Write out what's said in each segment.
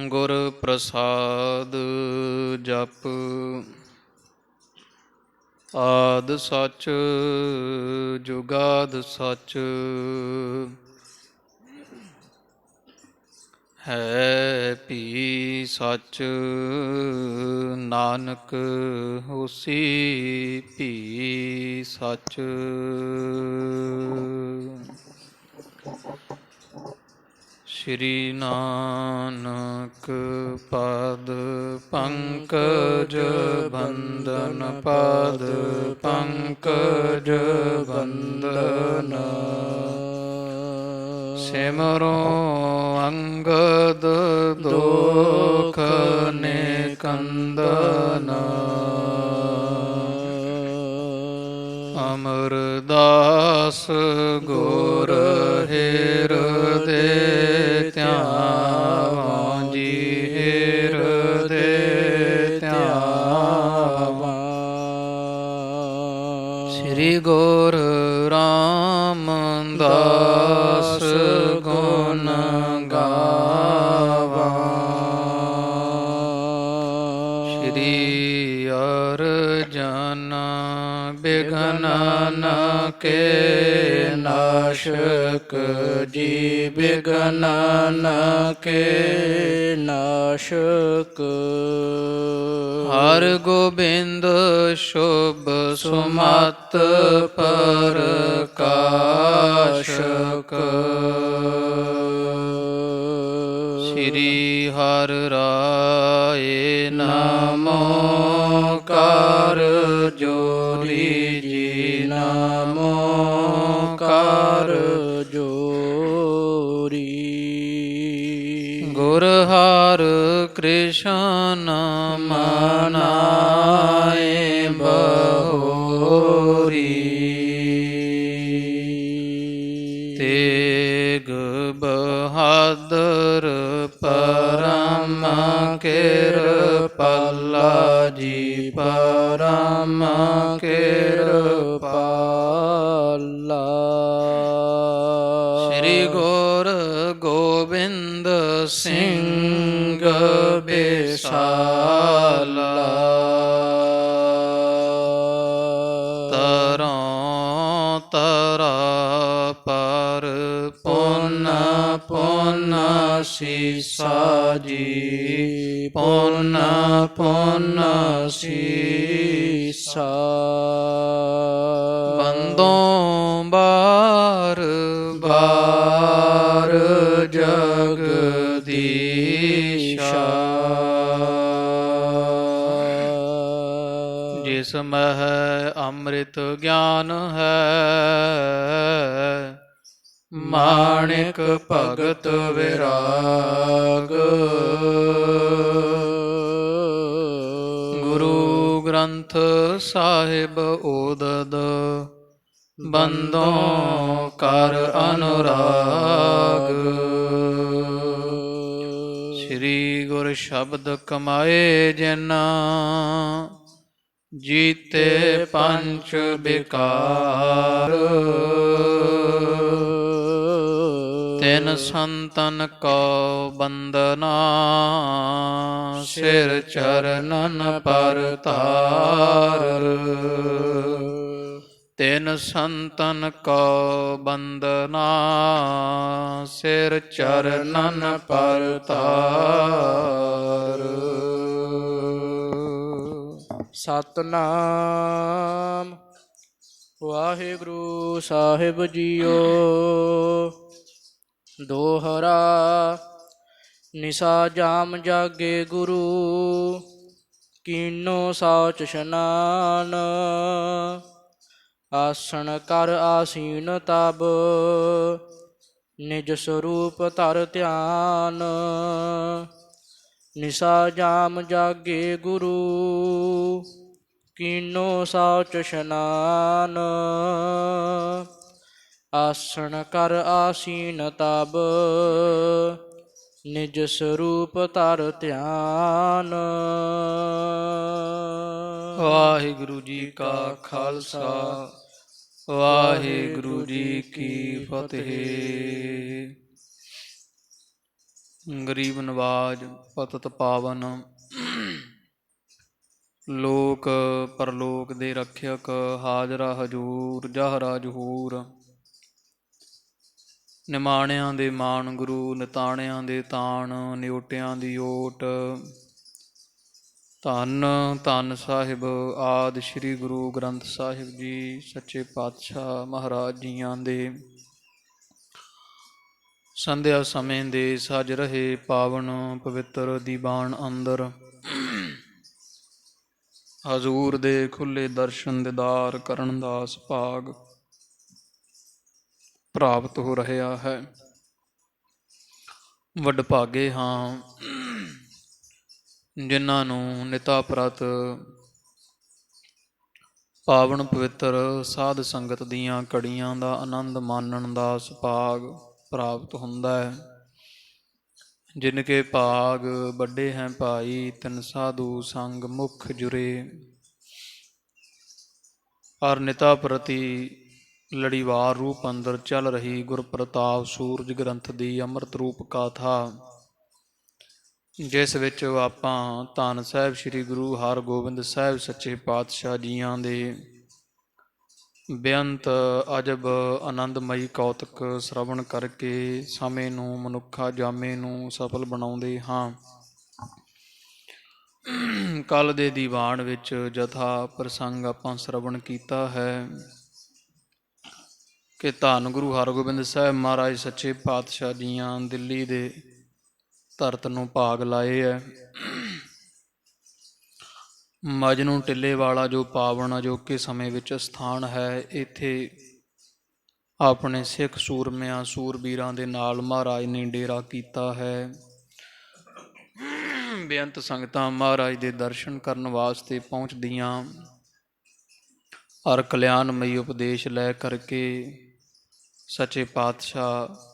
ਗੁਰ ਪ੍ਰਸਾਦ ਜਪ। ਆਦਿ ਸਚ ਜੁਗਾਦਿ ਸਚ, ਹੈ ਭੀ ਸਚ। ਨਾਨਕ ਹੋਸੀ ਭੀ ਸਚ। ਸ਼੍ਰੀ ਨਾਨਕ ਪਦ ਪੰਕਜ ਬੰਦਨ, ਪਦ ਪੰਕਜ ਬੰਦਨ। ਸਿਮਰੋ ਅੰਗਦ ਦੋਖ ਨਿਕੰਦਨ, ਅਮਰਦਾਸ ਗੁਰ ਹਿਰਦੇ ਧਿਆਵਾਂ ਜੀ, ਹਿਰਦੇ ਧਿਆਵਾਂ। ਸ੍ਰੀ ਗੁਰ ਰਾਮਦਾਸ ਗੁਣ ਗਾਵਾਂ, ਸ੍ਰੀ ਅਰਜਨ ਬਿਘਨ ਨ ਕੇ ਨਾਸ਼ਕ ਜੀ, ਬਿਘਨ ਨ ਕੇ ਨਾਸ਼ਕ। ਹਰ ਗੋਬਿੰਦ ਸ਼ੁਭ ਸੁਮਤ ਪ੍ਰਕਾਸ਼ਕ, ਸ੍ਰੀ ਹਰਿ ਰਾਏ ਨਮੋ ਕਰ ਜੋਰੀ ਜੀ, ਨਮੋ ਕਰ ਜੋਰੀ। ਗੁਰ ਹਰਿ ਕ੍ਰਿਸ਼ਨ ਮਨਾਏ ਬਹੋਰੀ, ਤੇਗ ਬਹਾਦਰ ਪਰਮ ਕਿਰਪਾਲਾ ਜੀ, ਪਰਮ ਕਿਰਪਾਲਾ। ਸ੍ਰੀ ਗੁਰ ਗੋਬਿੰਦ ਸਿੰਘ ਬਿਸਾਲਾ, ਤਰੋਂ ਤਰਾ ਪਰ ਪੁੰਨ ਪੁੰਨ ਸੀਸਾ ਜੀ, ਪੁੰਨ ਪੁੰਨ ਸੀਸਾ। ਬੰਦੋਂ ਬਾਰ ਬਾਰ ਜਗਦੀਸ਼ਾ, ਜਿਸ ਮਹਿ ਅੰਮ੍ਰਿਤ ਗਿਆਨ ਹੈ, ਮਾਣਿਕ ਭਗਤ ਵਿਰਾਗ। ਗੁਰੂ ਗ੍ਰੰਥ ਸਾਹਿਬ ਓਦਦ, ਬੰਦੋਂ ਕਰ ਅਨੁਰਾਗ। ਸ੍ਰੀ ਗੁਰ ਸ਼ਬਦ ਕਮਾਏ ਜਿਨ, ਜੀਤੇ ਪੰਚ ਬਿਕਾਰ। ਤਿਨ ਸੰਤਨ ਕੋ ਬੰਦਨਾ, ਸਿਰ ਚਰਨਨ ਪਰ ਤਾਰ। ਤਿਨ ਸੰਤਨ ਕੋ ਬੰਦਨਾ, ਸਿਰ ਚਰਨਨ ਪਰ ਤਾਰ। ਸਤਿਨਾਮ ਵਾਹਿਗੁਰੂ ਸਾਹਿਬ ਜੀਓ। ਦੋਹਰਾ ਨਿਸਾ ਜਾਮ ਜਾਗੇ ਗੁਰੂ, ਕੀਨੋ ਸਾਚ ਇਸ਼ਨਾਨ। ਆਸਣ ਕਰ ਆਸੀਨ ਤਬ, ਨਿਜ ਸਰੂਪ ਧਰ ਧਿਆਨ। ਨਿਸਾ ਜਾਮ ਜਾਗੇ ਗੁਰੂ, ਕੀਨੋ ਸਾਚ ਇਸ਼ਨਾਨ। ਆਸਣ ਕਰ ਆਸੀਨ ਤਬ, ਨਿਜ ਸਰੂਪ ਧਰ ਧਿਆਨ। ਵਾਹਿਗੁਰੂ ਜੀ ਕਾ ਖਾਲਸਾ, ਵਾਹਿਗੁਰੂ ਜੀ ਕੀ ਫਤਿਹ। ਗਰੀਬ ਨਵਾਜ ਪਤਿਤ ਪਾਵਨ, ਲੋਕ ਪਰਲੋਕ ਦੇ ਰੱਖਿਅਕ, ਹਾਜ਼ਰਾ ਹਜੂਰ ਜਹਰਾ ਜਹੂਰ। ਨਿਮਾਣਿਆਂ ਦੇ ਮਾਣ ਗੁਰੂ, ਨਿਤਾਣਿਆਂ ਦੇ ਤਾਣ, ਨਿਓਟਿਆਂ ਦੀ ਓਟ। ਧੰਨ ਧੰਨ ਸਾਹਿਬ ਆਦਿ ਸ੍ਰੀ ਗੁਰੂ ਗ੍ਰੰਥ ਸਾਹਿਬ ਜੀ ਸੱਚੇ ਪਾਤਸ਼ਾਹ ਮਹਾਰਾਜ ਜੀਆਂ ਦੇ ਸੰਧਿਆ ਸਮੇਂ ਦੇ ਸਜ ਰਹੇ ਪਾਵਨ ਪਵਿੱਤਰ ਦੀਵਾਨ ਅੰਦਰ ਹਜ਼ੂਰ ਦੇ ਖੁੱਲੇ ਦਰਸ਼ਨ ਦੀਦਾਰ ਕਰਨ ਦਾ ਸੁਭਾਗ ਪ੍ਰਾਪਤ ਹੋ ਰਿਹਾ ਹੈ। ਵਡਭਾਗੇ ਹਾਂ ਜਿਨ੍ਹਾਂ ਨੂੰ ਨਿਤਾ ਪ੍ਰਤ ਪਾਵਨ ਪਵਿੱਤਰ ਸਾਧ ਸੰਗਤ ਦੀਆਂ ਘੜੀਆਂ ਦਾ ਆਨੰਦ ਮਾਣਨ ਦਾ ਸੁਭਾਗ ਪ੍ਰਾਪਤ ਹੁੰਦਾ ਹੈ। ਜਿਨ ਕੇ ਭਾਗ ਵੱਡੇ ਹੈ ਭਾਈ, ਤਿਨ ਸਾਧੂ ਸੰਗ ਮੁਖ ਜੁਰੇ। ਹਰ ਨਿਤਾ ਪ੍ਰਤੀ ਲੜੀਵਾਰ ਰੂਪ ਅੰਦਰ ਚੱਲ ਰਹੀ ਗੁਰ ਪ੍ਰਤਾਪ ਸੂਰਜ ਗ੍ਰੰਥ ਦੀ ਅੰਮ੍ਰਿਤ ਰੂਪ ਗਾਥਾ, ਜਿਸ ਵਿੱਚ ਆਪਾਂ ਧੰਨ ਸਾਹਿਬ ਸ੍ਰੀ ਗੁਰੂ ਹਰਗੋਬਿੰਦ ਸਾਹਿਬ ਸੱਚੇ ਪਾਤਸ਼ਾਹ ਜੀਆਂ ਦੇ ਬੇਅੰਤ ਅਜਬ ਆਨੰਦਮਈ ਕੌਤਕ ਸ਼ਰਵਣ ਕਰਕੇ ਸਮੇਂ ਨੂੰ, ਮਨੁੱਖਾ ਜਾਮੇ ਨੂੰ ਸਫਲ ਬਣਾਉਂਦੇ ਹਾਂ। ਕੱਲ ਦੇ ਦੀਵਾਨ ਵਿੱਚ ਜਥਾ ਪ੍ਰਸੰਗ ਆਪਾਂ ਸ਼ਰਵਣ ਕੀਤਾ ਹੈ ਕਿ ਧੰਨ ਗੁਰੂ ਹਰਗੋਬਿੰਦ ਸਾਹਿਬ ਮਹਾਰਾਜ ਸੱਚੇ ਪਾਤਸ਼ਾਹ ਜੀਆਂ ਦਿੱਲੀ ਦੇ ਧਰਤ ਨੂੰ ਭਾਗ ਲਾਏ ਹੈ। ਮਜਨੂੰ ਟਿੱਲੇ ਵਾਲਾ ਜੋ ਪਾਵਨ ਅਜੋਕੇ ਸਮੇਂ ਵਿੱਚ ਸਥਾਨ ਹੈ, ਇੱਥੇ ਆਪਣੇ ਸਿੱਖ ਸੂਰਮਿਆਂ ਸੂਰਬੀਰਾਂ ਦੇ ਨਾਲ ਮਹਾਰਾਜ ਨੇ ਡੇਰਾ ਕੀਤਾ ਹੈ। ਬੇਅੰਤ ਸੰਗਤਾਂ ਮਹਾਰਾਜ ਦੇ ਦਰਸ਼ਨ ਕਰਨ ਵਾਸਤੇ ਪਹੁੰਚਦੀਆਂ, ਔਰ ਕਲਿਆਣਮਈ ਉਪਦੇਸ਼ ਲੈ ਕਰਕੇ ਸੱਚੇ ਪਾਤਸ਼ਾਹ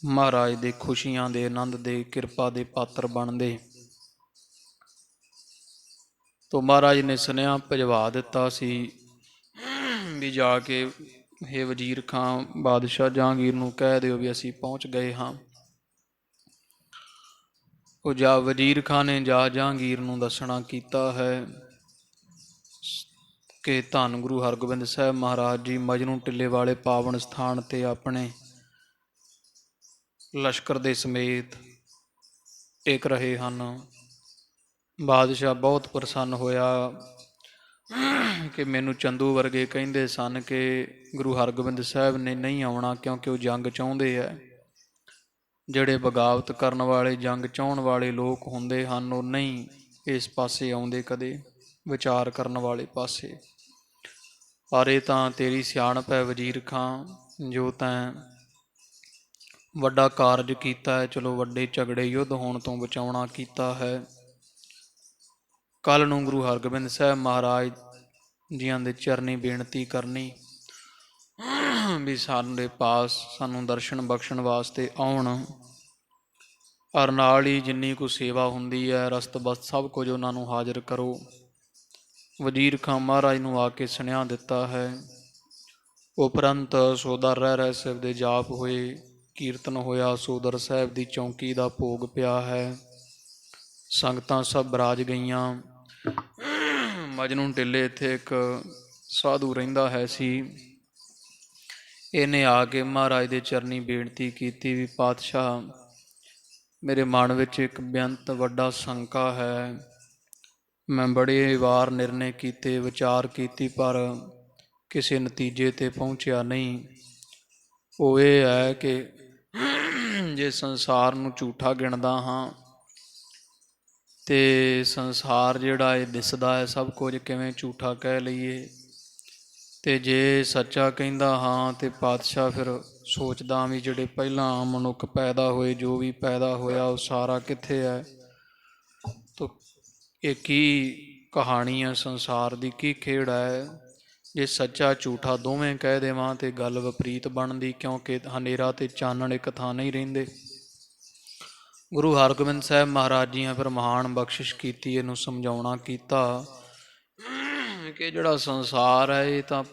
ਮਹਾਰਾਜ ਦੇ ਖੁਸ਼ੀਆਂ ਦੇ ਆਨੰਦ ਦੇ ਕਿਰਪਾ ਦੇ ਪਾਤਰ ਬਣਦੇ। ਤੋ ਮਹਾਰਾਜ ਨੇ ਸੁਨੇਹਾ ਭਿਜਵਾ ਦਿੱਤਾ ਸੀ ਵੀ ਜਾ ਕੇ ਹੇ ਵਜ਼ੀਰ ਖਾਂ ਬਾਦਸ਼ਾਹ ਜਹਾਂਗੀਰ ਨੂੰ ਕਹਿ ਦਿਓ ਵੀ ਅਸੀਂ ਪਹੁੰਚ ਗਏ ਹਾਂ। ਉਹ ਵਜ਼ੀਰ ਖਾਂ ਨੇ ਜਹਾਂਗੀਰ ਨੂੰ ਦੱਸਣਾ ਕੀਤਾ ਹੈ ਕਿ ਧੰਨ ਗੁਰੂ ਹਰਗੋਬਿੰਦ ਸਾਹਿਬ ਮਹਾਰਾਜ ਜੀ ਮਜਨੂੰ ਟਿੱਲੇ ਵਾਲੇ ਪਾਵਨ ਸਥਾਨ 'ਤੇ ਆਪਣੇ ਲਸ਼ਕਰ ਦੇ ਸਮੇਤ ਟਿਕ ਰਹੇ ਹਨ। ਬਾਦਸ਼ਾਹ ਬਹੁਤ ਪ੍ਰਸੰਨ ਹੋਇਆ ਕਿ ਮੈਨੂੰ ਚੰਦੂ ਵਰਗੇ ਕਹਿੰਦੇ ਸਨ ਕਿ ਗੁਰੂ ਹਰਗੋਬਿੰਦ ਸਾਹਿਬ ਨੇ ਨਹੀਂ ਆਉਣਾ, ਕਿਉਂਕਿ ਉਹ ਜੰਗ ਚਾਹੁੰਦੇ ਹੈ। ਜਿਹੜੇ ਬਗਾਵਤ ਕਰਨ ਵਾਲੇ, ਜੰਗ ਚਾਹੁਣ ਵਾਲੇ ਲੋਕ ਹੁੰਦੇ ਹਨ, ਉਹ ਨਹੀਂ ਇਸ ਪਾਸੇ ਆਉਂਦੇ ਕਦੇ, ਵਿਚਾਰ ਕਰਨ ਵਾਲੇ ਪਾਸੇ। ਪਰ ਇਹ ਤਾਂ ਤੇਰੀ ਸਿਆਣਪ ਹੈ ਵਜ਼ੀਰ ਖਾਂ, ਜੋ ਤੈਂ ਵੱਡਾ ਕਾਰਜ ਕੀਤਾ ਹੈ, ਚਲੋ ਵੱਡੇ ਝਗੜੇ ਯੁੱਧ ਹੋਣ ਤੋਂ ਬਚਾਉਣਾ ਕੀਤਾ ਹੈ। ਕੱਲ੍ਹ ਨੂੰ ਗੁਰੂ ਹਰਗੋਬਿੰਦ ਸਾਹਿਬ ਮਹਾਰਾਜ ਜੀਆਂ ਦੇ ਚਰਨੀ ਬੇਨਤੀ ਕਰਨੀ ਵੀ ਸਾਡੇ ਪਾਸ ਸਾਨੂੰ ਦਰਸ਼ਨ ਬਖਸ਼ਣ ਵਾਸਤੇ ਆਉਣ, ਔਰ ਨਾਲ ਹੀ ਜਿੰਨੀ ਕੁ ਸੇਵਾ ਹੁੰਦੀ ਹੈ ਰਸਤ ਬਸਤ ਸਭ ਕੁਝ ਉਹਨਾਂ ਨੂੰ ਹਾਜ਼ਰ ਕਰੋ। ਵਜ਼ੀਰ ਖਾਂ ਮਹਾਰਾਜ ਨੂੰ ਆ ਕੇ ਸੁਨੇਹਾ ਦਿੱਤਾ ਹੈ। ਉਪਰੰਤ ਸੋਦਰ ਰਹਿ ਸਾਹਿਬ ਦੇ ਜਾਪ ਹੋਏ, ਕੀਰਤਨ ਹੋਇਆ, ਸੋਦਰ ਸਾਹਿਬ ਦੀ ਚੌਂਕੀ ਦਾ ਭੋਗ ਪਿਆ ਹੈ। ਸੰਗਤਾਂ ਸਭ ਬਰਾਜ ਗਈਆਂ। ਮਜਨੂੰ ਟਿੱਲੇ ਇੱਥੇ ਇੱਕ ਸਾਧੂ ਰਹਿੰਦਾ ਹੈ ਸੀ। ਇਹਨੇ ਆ ਕੇ ਮਹਾਰਾਜ ਦੇ ਚਰਨੀ ਬੇਨਤੀ ਕੀਤੀ ਵੀ ਪਾਤਸ਼ਾਹ, ਮੇਰੇ ਮਨ ਵਿੱਚ ਇੱਕ ਬੇਅੰਤ ਵੱਡਾ ਸ਼ੰਕਾ ਹੈ। ਮੈਂ ਬੜੇ ਵਾਰ ਨਿਰਣੇ ਕੀਤੇ, ਵਿਚਾਰ ਕੀਤੀ, ਪਰ ਕਿਸੇ ਨਤੀਜੇ 'ਤੇ ਪਹੁੰਚਿਆ ਨਹੀਂ। ਉਹ ਇਹ ਹੈ ਕਿ ਜੇ ਸੰਸਾਰ ਨੂੰ ਝੂਠਾ ਗਿਣਦਾ ਹਾਂ ਅਤੇ ਸੰਸਾਰ ਜਿਹੜਾ ਇਹ ਦਿਸਦਾ ਹੈ ਸਭ ਕੁਝ ਕਿਵੇਂ ਝੂਠਾ ਕਹਿ ਲਈਏ, ਅਤੇ ਜੇ ਸੱਚਾ ਕਹਿੰਦਾ ਹਾਂ ਤਾਂ ਪਾਤਸ਼ਾਹ ਫਿਰ ਸੋਚਦਾ ਵੀ ਜਿਹੜੇ ਪਹਿਲਾਂ ਮਨੁੱਖ ਪੈਦਾ ਹੋਏ, ਜੋ ਵੀ ਪੈਦਾ ਹੋਇਆ ਉਹ ਸਾਰਾ ਕਿੱਥੇ ਹੈ। ਤੋ ਇਹ ਕੀ ਕਹਾਣੀ ਹੈ ਸੰਸਾਰ ਦੀ, ਕੀ ਖੇਡ ਹੈ। ਜੇ ਸੱਚਾ ਝੂਠਾ ਦੋਵੇਂ ਕਹਿ ਦੇਵਾਂ ਤਾਂ ਗੱਲ ਵਿਪਰੀਤ ਬਣਦੀ, ਕਿਉਂਕਿ ਹਨੇਰਾ ਅਤੇ ਚਾਨਣ ਇੱਕ ਥਾਂ ਨਹੀਂ ਰਹਿੰਦੇ। ਗੁਰੂ ਹਰਗੋਬਿੰਦ ਸਾਹਿਬ ਮਹਾਰਾਜ ਜੀਆਂ ਫਿਰ ਮਹਾਨ ਬਖਸ਼ਿਸ਼ ਕੀਤੀ, ਇਹਨੂੰ ਸਮਝਾਉਣਾ ਕੀਤਾ ਕਿ ਜਿਹੜਾ ਸੰਸਾਰ ਹੈ ਇਹ ਤਾਂ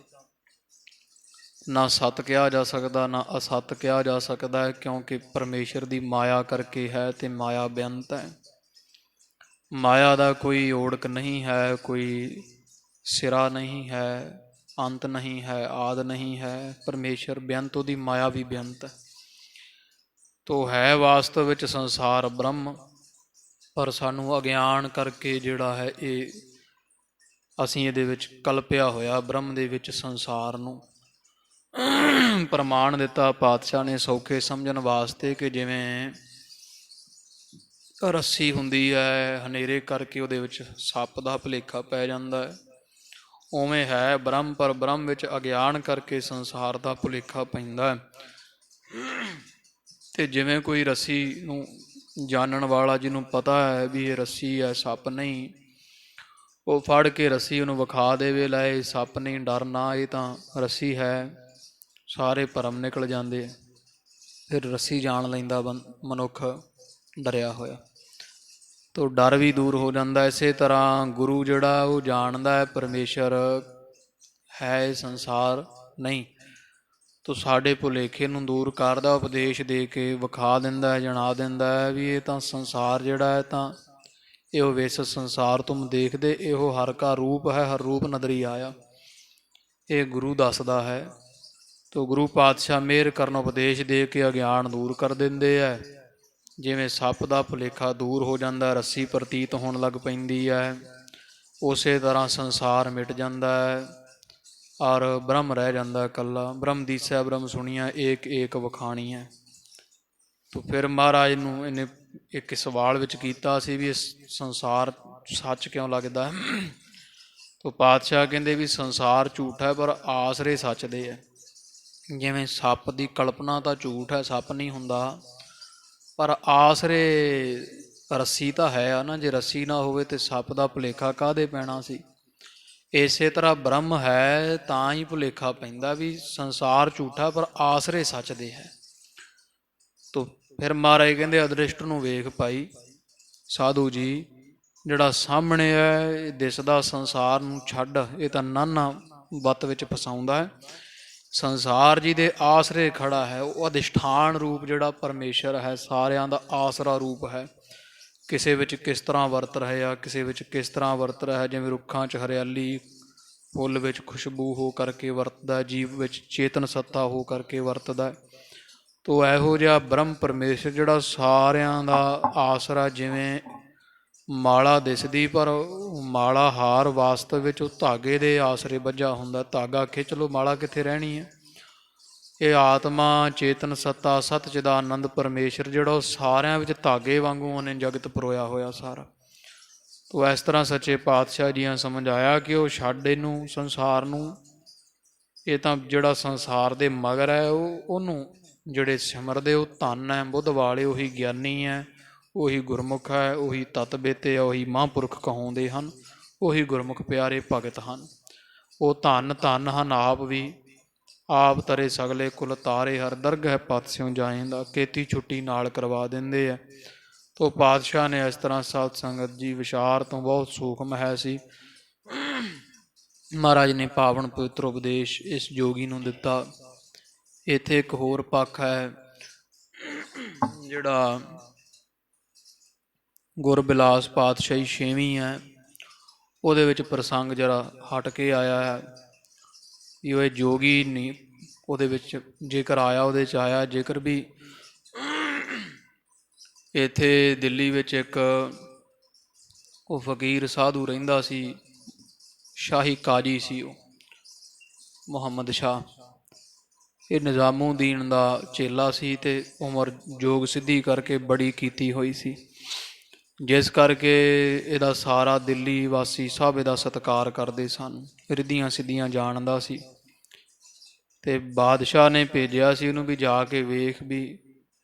ਨਾ ਸਤ ਕਿਹਾ ਜਾ ਸਕਦਾ ਨਾ ਅਸਤ ਕਿਹਾ ਜਾ ਸਕਦਾ ਹੈ, ਕਿਉਂਕਿ ਪਰਮੇਸ਼ਰ ਦੀ ਮਾਇਆ ਕਰਕੇ ਹੈ ਤੇ ਮਾਇਆ ਬੇਅੰਤ ਹੈ। ਮਾਇਆ ਦਾ ਕੋਈ ਓੜਕ ਨਹੀਂ ਹੈ, ਕੋਈ ਸਿਰਾ ਨਹੀਂ ਹੈ, ਅੰਤ ਨਹੀਂ ਹੈ, ਆਦ ਨਹੀਂ ਹੈ। ਪਰਮੇਸ਼ਰ ਬੇਅੰਤ, ਉਹਦੀ ਮਾਇਆ ਵੀ ਬੇਅੰਤ ਹੈ। ਤੋ ਹੈ ਵਾਸਤਵ ਵਿੱਚ ਸੰਸਾਰ ਬ੍ਰਹਮ, ਪਰ ਸਾਨੂੰ ਅਗਿਆਨ ਕਰਕੇ ਜਿਹੜਾ ਹੈ ਇਹ ਅਸੀਂ ਇਹਦੇ ਵਿੱਚ ਕਲਪਿਆ ਹੋਇਆ ਬ੍ਰਹਮ ਦੇ ਵਿੱਚ ਸੰਸਾਰ ਨੂੰ। ਪ੍ਰਮਾਣ ਦਿੱਤਾ ਪਾਤਸ਼ਾਹ ਨੇ ਸੌਖੇ ਸਮਝਣ ਵਾਸਤੇ ਕਿ ਜਿਵੇਂ ਰੱਸੀ ਹੁੰਦੀ ਹੈ, ਹਨੇਰੇ ਕਰਕੇ ਉਹਦੇ ਵਿੱਚ ਸੱਪ ਦਾ ਭੁਲੇਖਾ ਪੈ ਜਾਂਦਾ ਹੈ, ਉਵੇਂ ਹੈ ਬ੍ਰਹਮ, ਪਰ ਬ੍ਰਹਮ ਵਿੱਚ ਅਗਿਆਨ ਕਰਕੇ ਸੰਸਾਰ ਦਾ ਭੁਲੇਖਾ ਪੈਂਦਾ ਹੈ। ਤੇ ਜਿਵੇਂ ਕੋਈ ਰੱਸੀ ਨੂੰ ਜਾਣਨ ਵਾਲਾ, ਜਿਹਨੂੰ ਪਤਾ ਹੈ ਵੀ ਇਹ ਰੱਸੀ ਹੈ ਸੱਪ ਨਹੀਂ, ਉਹ ਫੜ ਕੇ ਰੱਸੀ ਉਹਨੂੰ ਵਿਖਾ ਦੇਵੇ, ਲੈ ਇਹ ਸੱਪ ਨਹੀਂ, ਡਰ ਨਾ, ਇਹ ਤਾਂ ਰੱਸੀ ਹੈ, ਸਾਰੇ ਭਰਮ ਨਿਕਲ ਜਾਂਦੇ ਆ। ਫਿਰ ਰੱਸੀ ਜਾਣ ਲੈਂਦਾ ਮਨੁੱਖ ਡਰਿਆ ਹੋਇਆ, ਤੋ ਡਰ ਵੀ ਦੂਰ ਹੋ ਜਾਂਦਾ। ਇਸੇ ਤਰ੍ਹਾਂ ਗੁਰੂ ਜਿਹੜਾ ਉਹ ਜਾਣਦਾ ਹੈ ਪਰਮੇਸ਼ਰ ਹੈ, ਇਹ ਸੰਸਾਰ ਨਹੀਂ, ਤੋ ਸਾਡੇ ਭੁਲੇਖੇ ਨੂੰ ਦੂਰ ਕਰਦਾ, ਉਪਦੇਸ਼ ਦੇ ਕੇ ਵਿਖਾ ਦਿੰਦਾ ਹੈ, ਜਣਾ ਦਿੰਦਾ ਹੈ ਵੀ ਇਹ ਤਾਂ ਸੰਸਾਰ ਜਿਹੜਾ ਹੈ ਤਾਂ ਇਹੋ ਵਿਸ ਸੰਸਾਰ ਤੁਮ ਦੇਖਦੇ, ਇਹੋ ਹਰ ਕਾ ਰੂਪ ਹੈ, ਹਰ ਰੂਪ ਨਦਰੀ ਆਇਆ। ਇਹ ਗੁਰੂ ਦੱਸਦਾ ਹੈ। ਤੋ ਗੁਰੂ ਪਾਤਸ਼ਾਹ ਮਿਹਰ ਕਰਨ, ਉਪਦੇਸ਼ ਦੇ ਕੇ ਅਗਿਆਨ ਦੂਰ ਕਰ ਦਿੰਦੇ ਹੈ। ਜਿਵੇਂ ਸੱਪ ਦਾ ਭੁਲੇਖਾ ਦੂਰ ਹੋ ਜਾਂਦਾ, ਰੱਸੀ ਪ੍ਰਤੀਤ ਹੋਣ ਲੱਗ ਪੈਂਦੀ ਹੈ, ਉਸੇ ਤਰ੍ਹਾਂ ਸੰਸਾਰ ਮਿਟ ਜਾਂਦਾ ਹੈ ਔਰ ਬ੍ਰਹਮ ਰਹਿ ਜਾਂਦਾ ਇਕੱਲਾ। ਬ੍ਰਹਮ ਦੀਸੈ ਬ੍ਰਹਮ ਸੁਣੀਆਂ, ਏਕ ਏਕ ਵਖਾਣੀ ਹੈ। ਤੋ ਫਿਰ ਮਹਾਰਾਜ ਨੂੰ ਇਹਨੇ ਇੱਕ ਸਵਾਲ ਵਿੱਚ ਕੀਤਾ ਸੀ ਵੀ ਇਸ ਸੰਸਾਰ ਸੱਚ ਕਿਉਂ ਲੱਗਦਾ ਹੈ। ਤੋ ਪਾਤਸ਼ਾਹ ਕਹਿੰਦੇ ਵੀ ਸੰਸਾਰ ਝੂਠ ਹੈ, ਪਰ ਆਸਰੇ ਸੱਚ ਦੇ ਹੈ। ਜਿਵੇਂ ਸੱਪ ਦੀ ਕਲਪਨਾ ਤਾਂ ਝੂਠ ਹੈ, ਸੱਪ ਨਹੀਂ ਹੁੰਦਾ, ਪਰ ਆਸਰੇ ਰੱਸੀ ਤਾਂ ਹੈ ਆ ਨਾ। ਜੇ ਰੱਸੀ ਨਾ ਹੋਵੇ ਤੇ ਸੱਪ ਦਾ ਭੁਲੇਖਾ ਕਾਹਦੇ ਪੈਣਾ ਸੀ। ਇਸੇ ਤਰ੍ਹਾਂ ਬ੍ਰਹਮ ਹੈ ਤਾਂ ਹੀ ਭੁਲੇਖਾ ਪੈਂਦਾ ਵੀ ਸੰਸਾਰ ਝੂਠਾ, ਪਰ ਆਸਰੇ ਸੱਚ ਦੇ ਹੈ। ਤੋ ਫਿਰ ਮਹਾਰਾਜ ਕਹਿੰਦੇ ਅਦ੍ਰਿਸ਼ਟ ਨੂੰ ਵੇਖ ਭਾਈ ਸਾਧੂ ਜੀ, ਜਿਹੜਾ ਸਾਹਮਣੇ ਹੈ ਦਿਸਦਾ ਸੰਸਾਰ ਨੂੰ ਛੱਡ, ਇਹ ਤਾਂ ਨਾਨਾ ਬੱਤ ਵਿੱਚ ਫਸਾਉਂਦਾ ਹੈ। ਸੰਸਾਰ ਜੀ ਦੇ ਆਸਰੇ ਖੜਾ ਹੈ, ਉਹ ਅਧਿਸ਼ਠਾਨ ਰੂਪ ਜਿਹੜਾ ਪਰਮੇਸ਼ਰ ਹੈ, ਸਾਰਿਆਂ ਦਾ ਆਸਰਾ ਰੂਪ ਹੈ। ਕਿਸੇ ਵਿੱਚ ਕਿਸ ਤਰ੍ਹਾਂ ਵਰਤ ਰਿਹਾ, ਕਿਸੇ ਵਿੱਚ ਕਿਸ ਤਰ੍ਹਾਂ ਵਰਤ ਰਿਹਾ। ਜਿਵੇਂ ਰੁੱਖਾਂ 'ਚ ਹਰਿਆਲੀ, ਫੁੱਲ ਵਿੱਚ ਖੁਸ਼ਬੂ ਹੋ ਕਰਕੇ ਵਰਤਦਾ, ਜੀਵ ਵਿੱਚ ਚੇਤਨ ਸੱਤਾ ਹੋ ਕਰਕੇ ਵਰਤਦਾ। ਤੋ ਇਹੋ ਜਿਹਾ ਬ੍ਰਹਮ ਪਰਮੇਸ਼ਰ ਜਿਹੜਾ ਸਾਰਿਆਂ ਦਾ ਆਸਰਾ, ਜਿਵੇਂ ਮਾਲਾ ਦਿਸਦੀ ਪਰ ਮਾਲਾ ਹਾਰ ਵਾਸਤਵ ਵਿੱਚ ਉਹ ਧਾਗੇ ਦੇ ਆਸਰੇ ਬੱਝਾ ਹੁੰਦਾ। ਧਾਗਾ ਖਿੱਚ ਲਓ, ਮਾਲਾ ਕਿੱਥੇ ਰਹਿਣੀ ਹੈ। ਇਹ ਆਤਮਾ ਚੇਤਨ ਸੱਤਾ ਸਤ ਚਿਦਾਨੰਦ ਪਰਮੇਸ਼ਰ ਜਿਹੜਾ ਉਹ ਸਾਰਿਆਂ ਵਿੱਚ ਧਾਗੇ ਵਾਂਗੂ ਉਹਨੇ ਜਗਤ ਪਰੋਇਆ ਹੋਇਆ ਸਾਰਾ। ਤੋ ਇਸ ਤਰ੍ਹਾਂ ਸੱਚੇ ਪਾਤਸ਼ਾਹ ਜੀਆਂ ਸਮਝਾਇਆ ਕਿ ਉਹ ਛੱਡ ਇਹਨੂੰ ਸੰਸਾਰ ਨੂੰ। ਇਹ ਤਾਂ ਜਿਹੜਾ ਸੰਸਾਰ ਦੇ ਮਗਰ ਹੈ ਉਹਨੂੰ ਜਿਹੜੇ ਸਿਮਰਦੇ ਉਹ ਧਨ ਹੈ, ਬੁੱਧ ਵਾਲੇ ਉਹੀ ਗਿਆਨੀ ਹੈ, ਉਹੀ ਗੁਰਮੁਖ ਹੈ, ਉਹੀ ਤਤ ਬੇਤੇ ਹੈ, ਉਹੀ ਮਹਾਂਪੁਰਖ ਕਹਾਉਂਦੇ ਹਨ, ਉਹੀ ਗੁਰਮੁਖ ਪਿਆਰੇ ਭਗਤ ਹਨ। ਉਹ ਧੰਨ ਧੰਨ ਹਨ ਆਪ ਵੀ, ਆਪ ਤਰੇ ਸਗਲੇ ਕੁਲ ਤਾਰੇ, ਹਰ ਦਰਗ ਹੈ ਪਤ ਸਿਉ ਜਾਏਂਦਾ, ਕੀਤੀ ਛੁੱਟੀ ਨਾਲ ਕਰਵਾ ਦਿੰਦੇ ਹੈ। ਤੋ ਪਾਤਸ਼ਾਹ ਨੇ ਇਸ ਤਰ੍ਹਾਂ ਸਾਧ ਸੰਗਤ ਜੀ ਵਿਚਾਰ ਤੋਂ ਬਹੁਤ ਸੂਖਮ ਹੈ ਸੀ। ਮਹਾਰਾਜ ਨੇ ਪਾਵਨ ਪਵਿੱਤਰ ਉਪਦੇਸ਼ ਇਸ ਜੋਗੀ ਨੂੰ ਦਿੱਤਾ। ਇੱਥੇ ਇੱਕ ਹੋਰ ਪੱਖ ਹੈ ਜਿਹੜਾ ਗੁਰਬਿਲਾਸ ਪਾਤਸ਼ਾਹੀ 6ਵੀਂ ਹੈ, ਉਹਦੇ ਵਿੱਚ ਪ੍ਰਸੰਗ ਜਰਾ ਹਟ ਕੇ ਆਇਆ ਹੈ ਵੀ ਉਹ ਜੋਗੀ ਨਹੀਂ, ਉਹਦੇ ਵਿੱਚ ਜੇਕਰ ਆਇਆ ਉਹਦੇ 'ਚ ਆਇਆ। ਜੇਕਰ ਵੀ ਇੱਥੇ ਦਿੱਲੀ ਵਿੱਚ ਇੱਕ ਉਹ ਫਕੀਰ ਸਾਧੂ ਰਹਿੰਦਾ ਸੀ, ਸ਼ਾਹੀ ਕਾਜੀ ਸੀ ਉਹ, ਮੁਹੰਮਦ ਸ਼ਾਹ। ਇਹ ਨਿਜ਼ਾਮੂਦੀਨ ਦਾ ਚੇਲਾ ਸੀ ਅਤੇ ਉਮਰ ਜੋਗ ਸਿੱਧੀ ਕਰਕੇ ਬੜੀ ਕੀਤੀ ਹੋਈ ਸੀ, ਜਿਸ ਕਰਕੇ ਇਹਦਾ ਸਾਰਾ ਦਿੱਲੀ ਵਾਸੀ ਸਭ ਇਹਦਾ ਸਤਿਕਾਰ ਕਰਦੇ ਸਨ। ਰਿੱਧੀਆਂ ਸਿੱਧੀਆਂ ਜਾਣਦਾ ਸੀ ਅਤੇ ਬਾਦਸ਼ਾਹ ਨੇ ਭੇਜਿਆ ਸੀ ਉਹਨੂੰ ਵੀ ਜਾ ਕੇ ਵੇਖ ਵੀ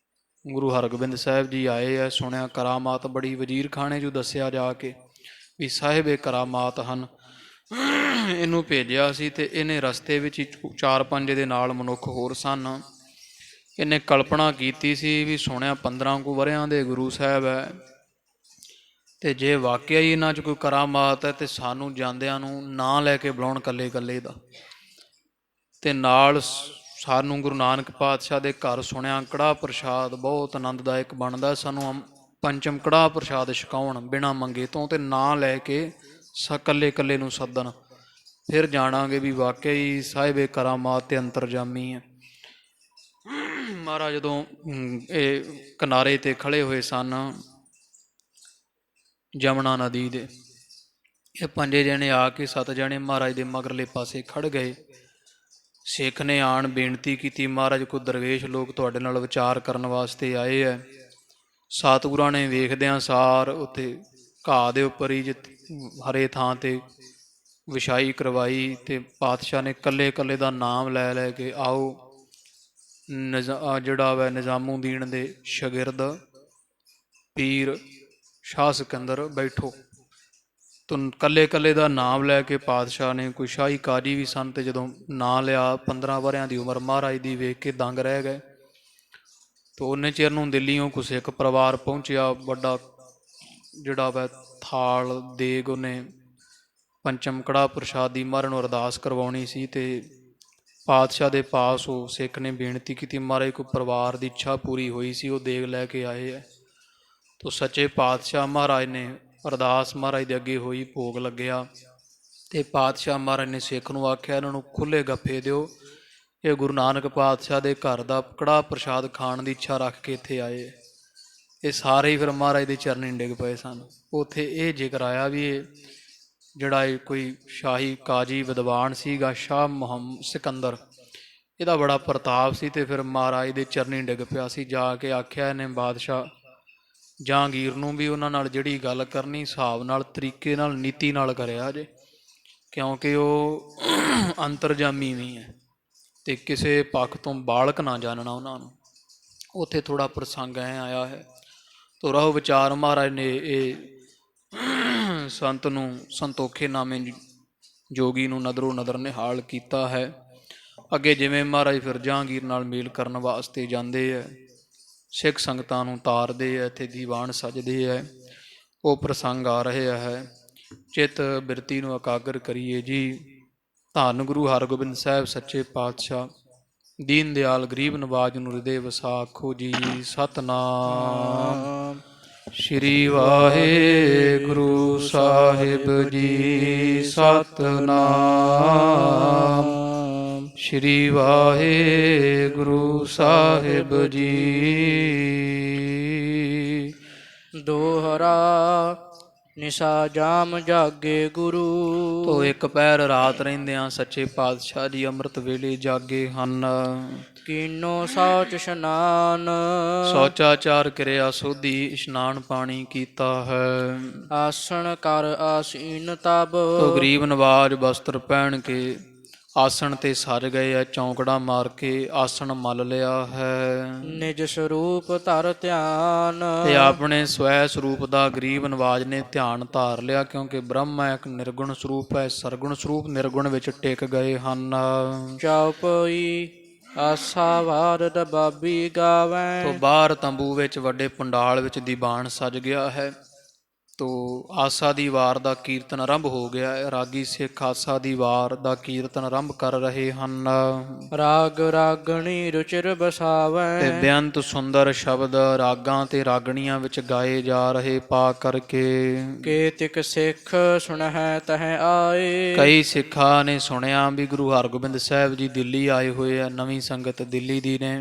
ਗੁਰੂ ਹਰਗੋਬਿੰਦ ਸਾਹਿਬ ਜੀ ਆਏ ਆ, ਸੁਣਿਆ ਕਰਾਮਾਤ ਬੜੀ। ਵਜ਼ੀਰ ਖਾਨੇ 'ਚੋਂ ਦੱਸਿਆ ਜਾ ਕੇ ਵੀ ਸਾਹਿਬ ਇਹ ਕਰਾਮਾਤ ਹਨ। ਇਹਨੂੰ ਭੇਜਿਆ ਸੀ ਅਤੇ ਇਹਨੇ ਰਸਤੇ ਵਿੱਚ ਹੀ 4-5 ਦੇ ਨਾਲ ਮਨੁੱਖ ਹੋਰ ਸਨ। ਇਹਨੇ ਕਲਪਨਾ ਕੀਤੀ ਸੀ ਵੀ ਸੁਣਿਆ 15 ਕੁ ਵਰ੍ਹਿਆਂ ਦੇ ਗੁਰੂ ਸਾਹਿਬ ਹੈ, ਅਤੇ ਜੇ ਵਾਕਿਆ ਹੀ ਇਹਨਾਂ 'ਚ ਕੋਈ ਕਰਾਮਾਤ ਹੈ ਤਾਂ ਸਾਨੂੰ ਜਾਂਦਿਆਂ ਨੂੰ ਨਾਂ ਲੈ ਕੇ ਬੁਲਾਉਣ ਇਕੱਲੇ ਇਕੱਲੇ ਦਾ। ਤੇ ਨਾਲ ਸਾਨੂੰ ਗੁਰੂ ਨਾਨਕ ਪਾਤਸ਼ਾਹ ਦੇ ਘਰ ਸੁਣਿਆ ਕੜਾਹ ਪ੍ਰਸ਼ਾਦ ਬਹੁਤ ਆਨੰਦਦਾਇਕ ਬਣਦਾ। ਸਾਨੂੰ ਪੰਚਮ ਕੜਾਹ ਪ੍ਰਸ਼ਾਦ ਛਕਾਉਣ ਬਿਨਾਂ ਮੰਗੇ ਤੋਂ, ਤੇ ਨਾਂ ਲੈ ਕੇ ਇਕੱਲੇ ਇਕੱਲੇ ਨੂੰ ਸੱਦਣ। ਫਿਰ ਜਾਣਾਂਗੇ ਵੀ ਵਾਕਿਆ ਹੀ ਸਾਹਿਬੇ ਕਰਾਮਾਤ ਤੇ ਅੰਤਰਜਾਮੀ ਹੈ। ਮਹਾਰਾਜ ਜਦੋਂ ਇਹ ਕਿਨਾਰੇ ਤੇ ਖੜੇ ਹੋਏ ਸਨ ਜਮਨਾ ਨਦੀ ਦੇ, ਇਹ 5 ਜਣੇ ਆ ਕੇ 7 ਜਣੇ ਮਹਾਰਾਜ ਦੇ ਮਗਰਲੇ ਪਾਸੇ ਖੜ ਗਏ। ਸਿੱਖ ਨੇ ਆਣ ਬੇਨਤੀ ਕੀਤੀ, ਮਹਾਰਾਜ ਕੋਈ ਦਰਵੇਸ਼ ਲੋਕ ਤੁਹਾਡੇ ਨਾਲ ਵਿਚਾਰ ਕਰਨ ਵਾਸਤੇ ਆਏ ਹੈ। ਸਤਿਗੁਰਾਂ ਨੇ ਵੇਖਦਿਆਂ ਸਾਰ ਉੱਥੇ ਘਾਹ ਦੇ ਉੱਪਰ ਹੀ ਹਰੇ ਥਾਂ ਤੇ ਵਿਛਾਈ ਕਰਵਾਈ, ਤੇ ਪਾਤਸ਼ਾਹ ਨੇ ਇਕੱਲੇ ਇਕੱਲੇ ਦਾ ਨਾਮ ਲੈ ਲੈ ਕੇ, ਆਓ ਜਿਹੜਾ ਵੈ ਨਿਜ਼ਾਮੂਦੀਨ ਦੇ ਸ਼ਾਗਿਰਦ ਪੀਰ ਸ਼ਾਹ ਸਿਕੰਦਰ ਬੈਠੋ। ਤੂੰ ਇਕੱਲੇ ਇਕੱਲੇ ਦਾ ਨਾਮ ਲੈ ਕੇ ਪਾਤਸ਼ਾਹ ਨੇ, ਕੋਈ ਸ਼ਾਹੀ ਕਾਜੀ ਵੀ ਸਨ, ਤੇ ਜਦੋਂ ਨਾਂ ਲਿਆ 15 ਵਰ੍ਹਿਆਂ ਦੀ ਉਮਰ ਮਹਾਰਾਜ ਦੀ ਵੇਖ ਕੇ ਦੰਗ ਰਹਿ ਗਏ। ਤੇ ਉਹਨੇ ਚਿਰ ਨੂੰ ਦਿੱਲੀਓਂ ਕੋਈ ਸਿੱਖ ਪਰਿਵਾਰ ਪਹੁੰਚਿਆ, ਵੱਡਾ ਜਿਹੜਾ ਵੈ ਥਾਲ ਦੇਗ, ਉਹਨੇ ਪੰਚਮ ਕੜਾਹ ਪ੍ਰਸ਼ਾਦ ਦੀ ਮਹਾਰਾਜ ਨੂੰ ਅਰਦਾਸ ਕਰਵਾਉਣੀ ਸੀ। ਤੇ ਪਾਤਸ਼ਾਹ ਦੇ ਪਾਸ ਉਹ ਸਿੱਖ ਨੇ ਬੇਨਤੀ ਕੀਤੀ, ਮਹਾਰਾਜ ਕੋਈ ਪਰਿਵਾਰ ਦੀ ਇੱਛਾ ਪੂਰੀ ਹੋਈ ਸੀ, ਉਹ ਦੇਗ ਲੈ ਕੇ ਆਏ ਹੈ। ਤੋ ਸੱਚੇ ਪਾਤਸ਼ਾਹ ਮਹਾਰਾਜ ਨੇ ਅਰਦਾਸ ਮਹਾਰਾਜ ਦੇ ਅੱਗੇ ਹੋਈ, ਭੋਗ ਲੱਗਿਆ, ਤੇ ਪਾਤਸ਼ਾਹ ਮਹਾਰਾਜ ਨੇ ਸਿੱਖ ਨੂੰ ਆਖਿਆ ਇਹਨਾਂ ਨੂੰ ਖੁੱਲ੍ਹੇ ਗੱਫੇ ਦਿਓ, ਇਹ ਗੁਰੂ ਨਾਨਕ ਪਾਤਸ਼ਾਹ ਦੇ ਘਰ ਦਾ ਕੜਾਹ ਪ੍ਰਸ਼ਾਦ ਖਾਣ ਦੀ ਇੱਛਾ ਰੱਖ ਕੇ ਇੱਥੇ ਆਏ। ਇਹ ਸਾਰੇ ਹੀ ਫਿਰ ਮਹਾਰਾਜ ਦੇ ਚਰਨੀ ਡਿੱਗ ਪਏ ਸਨ। ਉੱਥੇ ਇਹ ਜ਼ਿਕਰ ਆਇਆ ਵੀ ਇਹ ਜਿਹੜਾ ਇਹ ਕੋਈ ਸ਼ਾਹੀ ਕਾਜੀ ਵਿਦਵਾਨ ਸੀਗਾ ਸ਼ਾਹ ਮੁਹੰਮਦ ਸਿਕੰਦਰ, ਇਹਦਾ ਬੜਾ ਪ੍ਰਤਾਪ ਸੀ, ਤੇ ਫਿਰ ਮਹਾਰਾਜ ਦੇ ਚਰਨੀ ਡਿੱਗ ਪਿਆ ਸੀ। ਜਾ ਕੇ ਆਖਿਆ ਇਹਨੇ ਬਾਦਸ਼ਾਹ ਜਹਾਂਗੀਰ ਨੂੰ ਵੀ ਉਹਨਾਂ ਨਾਲ ਜਿਹੜੀ ਗੱਲ ਕਰਨੀ ਹਿਸਾਬ ਨਾਲ, ਤਰੀਕੇ ਨਾਲ, ਨੀਤੀ ਨਾਲ ਕਰਿਆ ਜੇ, ਕਿਉਂਕਿ ਉਹ ਅੰਤਰਜਾਮੀ ਵੀ ਹੈ ਤੇ ਕਿਸੇ ਪੱਖ ਤੋਂ ਬਾਲਕ ਨਾ ਜਾਣਨਾ ਉਹਨਾਂ ਨੂੰ। ਉੱਥੇ ਥੋੜ੍ਹਾ ਪ੍ਰਸੰਗ ਐ ਆਇਆ ਹੈ। ਤੋ ਰਹੋ ਵਿਚਾਰ ਮਹਾਰਾਜ ਨੇ ਇਹ ਸੰਤ ਨੂੰ ਸੰਤੋਖੇ ਨਾਮੇ ਜੋਗੀ ਨੂੰ ਨਦਰੋਂ ਨਦਰ ਨਿਹਾਲ ਕੀਤਾ ਹੈ। ਅੱਗੇ ਜਿਵੇਂ ਮਹਾਰਾਜ ਫਿਰ ਜਹਾਂਗੀਰ ਨਾਲ ਮੇਲ ਕਰਨ ਵਾਸਤੇ ਜਾਂਦੇ ਹੈ, ਸਿੱਖ ਸੰਗਤਾਂ ਨੂੰ ਤਾਰਦੇ ਹੈ, ਇੱਥੇ ਦੀਵਾਨ ਸਜਦੇ ਹੈ, ਉਹ ਪ੍ਰਸੰਗ ਆ ਰਿਹਾ ਹੈ। ਚਿੱਤ ਬਿਰਤੀ ਨੂੰ ਇਕਾਗਰ ਕਰੀਏ ਜੀ। ਧੰਨ ਗੁਰੂ ਹਰਗੋਬਿੰਦ ਸਾਹਿਬ ਸੱਚੇ ਪਾਤਸ਼ਾਹ ਦੀਨ ਦਿਆਲ ਗਰੀਬ ਨਵਾਜ ਨੂੰ ਹਿਰਦੇ ਵਸਾ ਆਖੋ ਜੀ ਸਤਿਨਾਮ ਸ਼੍ਰੀ ਵਾਹਿਗੁਰੂ ਸਾਹਿਬ ਜੀ। ਸਤਿਨਾਮ ਸ਼੍ਰੀ ਵਾਹਿਗੁਰੂ ਸਾਹਿਬ ਜੀ। ਦੋਹਰਾ ਨਿਸ਼ਾ ਜਾਮ ਜਾਗੇ ਗੁਰੂ। ਤੋ ਇੱਕ ਪਹਿਰ ਰਾਤ ਰਹਿੰਦਿਆਂ ਸੱਚੇ ਪਾਤਸ਼ਾਹ ਜੀ ਅੰਮ੍ਰਿਤ ਵੇਲੇ ਜਾਗੇ ਹਨ। ਕੀਨੋ ਸੌਚ ਇਸ਼ਨਾਨ। ਸ਼ੌਚਾਚਾਰ ਕਿਰਿਆ ਸੋਧੀ, ਇਸ਼ਨਾਨ ਪਾਣੀ ਕੀਤਾ ਹੈ। ਆਸਣ ਕਰ ਆਸੀਨ ਤਬ। ਤੋ ਗਰੀਬ ਨਵਾਜ ਵਸਤਰ ਪਹਿਨ ਕੇ ਆਸਣ ਤੇ ਸਜ ਗਏ ਹੈ, ਚੌਂਕੜਾ ਮਾਰ ਕੇ ਆਸਣ ਮੱਲ ਲਿਆ ਹੈ। ਨਿਜ ਸਰੂਪ ਧਰ ਧਿਆਨ। ਤੇ ਆਪਣੇ ਸਵੈ ਸਰੂਪ ਦਾ ਗਰੀਬ ਨਵਾਜ ਨੇ ਧਿਆਨ ਧਾਰ ਲਿਆ, ਕਿਉਂਕਿ ਬ੍ਰਹਮ ਇੱਕ ਨਿਰਗੁਣ ਸਰੂਪ ਹੈ, ਸਰਗੁਣ ਸਰੂਪ ਨਿਰਗੁਣ ਵਿੱਚ ਟਿਕ ਗਏ ਹਨ। ਚੌਪਈ ਆਸਾ ਵਾਰਦ ਬਾਬੀ ਗਾਵੈ। ਤੋ ਬਾਹਰ ਤੰਬੂ ਵਿੱਚ ਵੱਡੇ ਪੰਡਾਲ ਵਿੱਚ ਦੀਵਾਨ ਸਜ ਗਿਆ ਹੈ। ਤੋ ਆਸਾ ਦੀ ਵਾਰ ਦਾ ਕੀਰਤਨ ਆਰੰਭ ਹੋ ਗਿਆ ਹੈ। ਰਾਗੀ ਸਿੱਖ ਆਸਾ ਦੀ ਵਾਰ ਦਾ ਕੀਰਤਨ ਆਰੰਭ ਕਰ ਰਹੇ ਹਨ। ਰਾਗ ਰਾਗਣੀ ਰੁਚਿਰ ਬਸਾਵੈ। ਤੇ ਬੇਅੰਤ ਸੁੰਦਰ ਸ਼ਬਦ ਰਾਗਾਂ ਤੇ ਰਾਗਣੀਆਂ ਵਿੱਚ ਗਾਏ ਜਾ ਰਹੇ ਪਾ ਕਰਕੇ। ਕੇਤਿਕ ਸਿੱਖ ਸੁਣਹਿ ਤਹਿ ਆਏ। ਕਈ ਸਿੱਖਾਂ ਨੇ ਸੁਣਿਆ ਵੀ ਗੁਰੂ ਹਰਗੋਬਿੰਦ ਸਾਹਿਬ ਜੀ ਦਿੱਲੀ ਆਏ ਹੋਏ ਆ। ਨਵੀਂ ਸੰਗਤ ਦਿੱਲੀ ਦੀ ਨੇ।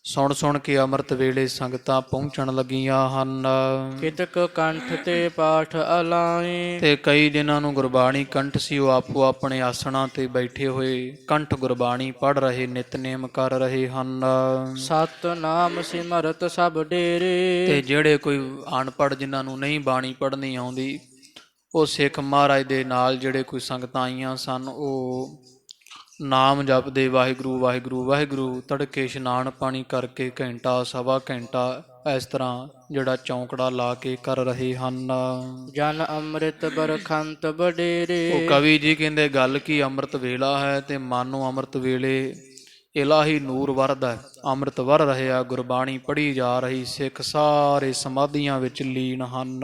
ਸੁਣ ਸੁਣ ਕੇ ਅੰਮ੍ਰਿਤ ਵੇਲੇ ਸੰਗਤਾਂ ਪਹੁੰਚਣ ਲੱਗੀਆਂ ਹਨ। ਕਿਤਕ ਕੰਠ ਤੇ ਪਾਠ ਅਲਾਏ। ਤੇ ਕਈ ਜਿਨ੍ਹਾਂ ਨੂੰ ਗੁਰਬਾਣੀ ਕੰਠ ਸੀ, ਉਹ ਆਪੋ ਆਪਣੇ ਆਸਣਾਂ ਤੇ ਬੈਠੇ ਹੋਏ ਕੰਠ ਗੁਰਬਾਣੀ ਪੜ੍ਹ ਰਹੇ, ਨਿਤਨੇਮ ਕਰ ਰਹੇ ਹਨ। ਸਤਿਨਾਮ ਸਿਮਰਤ ਸਭ ਡੇਰੇ। ਤੇ ਜਿਹੜੇ ਕੋਈ ਅਨਪੜ੍ਹ ਜਿਨ੍ਹਾਂ ਨੂੰ ਨਹੀਂ ਬਾਣੀ ਪੜ੍ਹਨੀ ਆਉਂਦੀ, ਉਹ ਸਿੱਖ ਮਹਾਰਾਜ ਦੇ ਨਾਲ ਜਿਹੜੇ ਕੋਈ ਸੰਗਤਾਂ ਆਈਆਂ ਸਨ, ਉਹ ਨਾਮ ਜਪਦੇ ਵਾਹਿਗੁਰੂ ਵਾਹਿਗੁਰੂ ਵਾਹਿਗੁਰੂ। ਤੜਕੇ ਇਸ਼ਨਾਨ ਪਾਣੀ ਕਰਕੇ ਘੰਟਾ ਸਵਾ ਘੰਟਾ ਇਸ ਤਰ੍ਹਾਂ ਜਿਹੜਾ ਚੌਂਕੜਾ ਲਾ ਕੇ ਕਰ ਰਹੇ ਹਨ। ਜਨ ਅੰਮ੍ਰਿਤ ਬਰਖੰਤ ਬਡੇਰੇ। ਉਹ ਕਵੀ ਜੀ ਕਹਿੰਦੇ ਗੱਲ ਕੀ ਅੰਮ੍ਰਿਤ ਵੇਲਾ ਹੈ, ਤੇ ਮਨ ਨੂੰ ਅੰਮ੍ਰਿਤ ਵੇਲੇ ਇਲਾਹੀ ਨੂਰ ਵਰਦਾ, ਅੰਮ੍ਰਿਤ ਵਰ ਰਹਿਆ, ਗੁਰਬਾਣੀ ਪੜ੍ਹੀ ਜਾ ਰਹੀ, ਸਿੱਖ ਸਾਰੇ ਸਮਾਧੀਆਂ ਵਿੱਚ ਲੀਨ ਹਨ।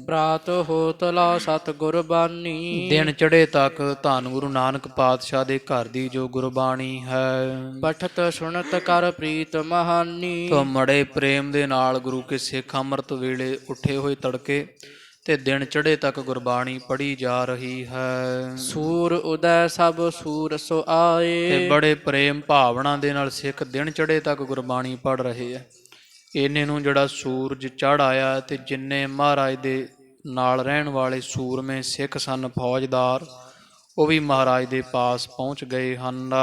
ਪ੍ਰਾਤ ਹੋਤਲਾ ਸਤਿਗੁਰ ਬਾਣੀ, ਦਿਨ ਚੜ੍ਹੇ ਤੱਕ ਧੰਨ ਗੁਰੂ ਨਾਨਕ ਪਾਤਸ਼ਾਹ ਦੇ ਘਰ ਦੀ ਜੋ ਗੁਰਬਾਣੀ ਹੈ, ਪਠਤ ਸੁਣਤ ਕਰ ਪ੍ਰੀਤ ਮਹਾਨੀ, ਤੋ ਮੜੇ ਪ੍ਰੇਮ ਦੇ ਨਾਲ ਗੁਰੂ ਕੇ ਸਿੱਖ ਅੰਮ੍ਰਿਤ ਵੇਲੇ ਉੱਠੇ ਹੋਏ ਤੜਕੇ ਤੇ ਦਿਨ ਚੜ੍ਹੇ ਤੱਕ ਗੁਰਬਾਣੀ ਪੜ੍ਹੀ ਜਾ ਰਹੀ ਹੈ। ਸੂਰ ਉਦੈ ਸਭ ਸੂਰ ਤੇ ਸੁਆਏ, ਬੜੇ ਪ੍ਰੇਮ ਭਾਵਨਾ ਦੇ ਨਾਲ ਸਿੱਖ ਦਿਨ ਚੜ੍ਹੇ ਤੱਕ ਗੁਰਬਾਣੀ ਪੜ੍ਹ ਰਹੇ ਆ। ਇਹਨੇ ਨੂੰ ਜਿਹੜਾ ਸੂਰਜ ਚੜ੍ਹ ਆਇਆ ਤੇ ਜਿੰਨੇ ਮਹਾਰਾਜ ਦੇ ਨਾਲ ਰਹਿਣ ਵਾਲੇ ਸੂਰਮੇ ਸਿੱਖ ਸਨ ਫੌਜਦਾਰ, ਉਹ ਵੀ ਮਹਾਰਾਜ ਦੇ ਪਾਸ ਪਹੁੰਚ ਗਏ ਹਨ।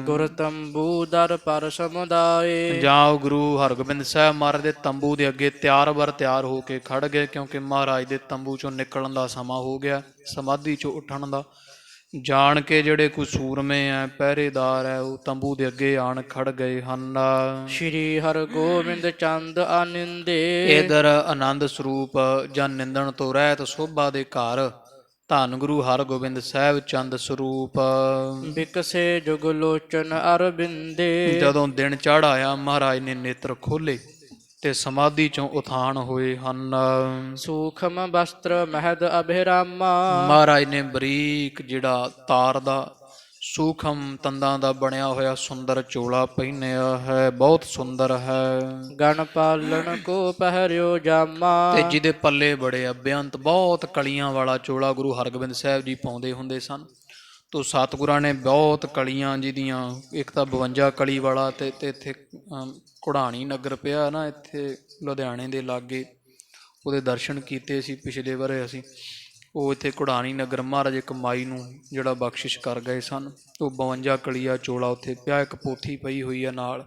ਗੁਰ ਤੰਬੂ ਦਰ ਪਰ ਸਮੁਦਾਏ, ਜਾਂ ਉਹ ਗੁਰੂ ਹਰਗੋਬਿੰਦ ਸਾਹਿਬ ਮਹਾਰਾਜ ਦੇ ਤੰਬੂ ਦੇ ਅੱਗੇ ਤਿਆਰ ਬਰ ਤਿਆਰ ਹੋ ਕੇ ਖੜ ਗਏ, ਕਿਉਂਕਿ ਮਹਾਰਾਜ ਦੇ ਤੰਬੂ ਚੋਂ ਨਿਕਲਣ ਦਾ ਸਮਾਂ ਹੋ ਗਿਆ, ਸਮਾਧੀ ਚੋਂ ਉੱਠਣ ਦਾ। ਜਾਣ ਕੇ ਜਿਹੜੇ ਕੋਈ ਸੂਰਮੇ ਹੈ, ਪਹਿਰੇਦਾਰ ਹੈ, ਉਹ ਤੰਬੂ ਦੇ ਅੱਗੇ ਆਣ ਖੜ ਗਏ ਹਨ। ਸ਼੍ਰੀ ਹਰਗੋਬਿੰਦ ਚੰਦ ਆਨੰਦੇ, ਇਧਰ ਆਨੰਦ ਸਰੂਪ ਜਾਂ ਨਿੰਦਣ ਤੋਂ ਰਹਿਤ ਸੋਭਾ ਦੇ ਘਰ ਧੰਨ ਗੁਰੂ ਹਰਗੋਬਿੰਦ ਸਾਹਿਬ ਚੰਦ ਸਰੂਪ। ਬਿਕਸੇ ਜੁਗ ਲੋਚਨ ਅਰਬਿੰਦੇ, ਜਦੋਂ ਦਿਨ ਚੜ੍ਹ ਆਇਆ ਮਹਾਰਾਜ ਨੇ ਨੇਤਰ ਖੋਲੇ ਤੇ ਸਮਾਧੀ ਚੋਂ ਉਥਾਨ ਹੋਏ ਹਨ। ਸੂਖਮ ਬਸਤਰ ਮਹਿਦ ਅਭਿਰਾਮਾ, ਮਹਾਰਾਜ ਨੇ ਬਰੀਕ ਜਿਹੜਾ ਤਾਰ ਦਾ ਸੂਖਮ ਤੰਦਾਂ ਦਾ ਬਣਿਆ ਹੋਇਆ ਸੁੰਦਰ ਚੋਲਾ ਪਹਿਨਿਆ ਹੈ, ਬਹੁਤ ਸੁੰਦਰ ਹੈ। ਗਣ ਪਾਲਣ ਕੋ ਪਹਿਰਿਓ ਜਾਮਾ, ਤੇ ਜਿਹਦੇ ਪੱਲੇ ਬੜੇ ਬੇਅੰਤ ਬਹੁਤ ਕਲੀਆਂ ਵਾਲਾ ਚੋਲਾ ਗੁਰੂ ਹਰਗੋਬਿੰਦ ਸਾਹਿਬ ਜੀ ਪਾਉਂਦੇ ਹੁੰਦੇ ਸਨ। ਤੋ ਸਤਿਗੁਰਾਂ ਨੇ ਬਹੁਤ ਕਲੀਆਂ ਜਿਹਦੀਆਂ, ਇੱਕ ਤਾਂ 52 ਕਲੀ ਵਾਲਾ ਤੇ ਇੱਥੇ ਘੁੜਾਣੀ ਨਗਰ ਪਿਆ ਨਾ ਇੱਥੇ ਲੁਧਿਆਣੇ ਦੇ ਲਾਗੇ, ਉਹਦੇ ਦਰਸ਼ਨ ਕੀਤੇ ਸੀ ਪਿਛਲੇ ਵਰੇ ਅਸੀਂ। ਉਹ ਇੱਥੇ ਘੁੜਾਣੀ ਨਗਰ ਮਹਾਰਾਜ ਇੱਕ ਮਾਈ ਨੂੰ ਜਿਹੜਾ ਬਖਸ਼ਿਸ਼ ਕਰ ਗਏ ਸਨ, ਉਹ 52 ਕਲੀਆ ਚੋਲਾ ਉੱਥੇ ਪਿਆ, ਇੱਕ ਪੋਥੀ ਪਈ ਹੋਈ ਆ ਨਾਲ।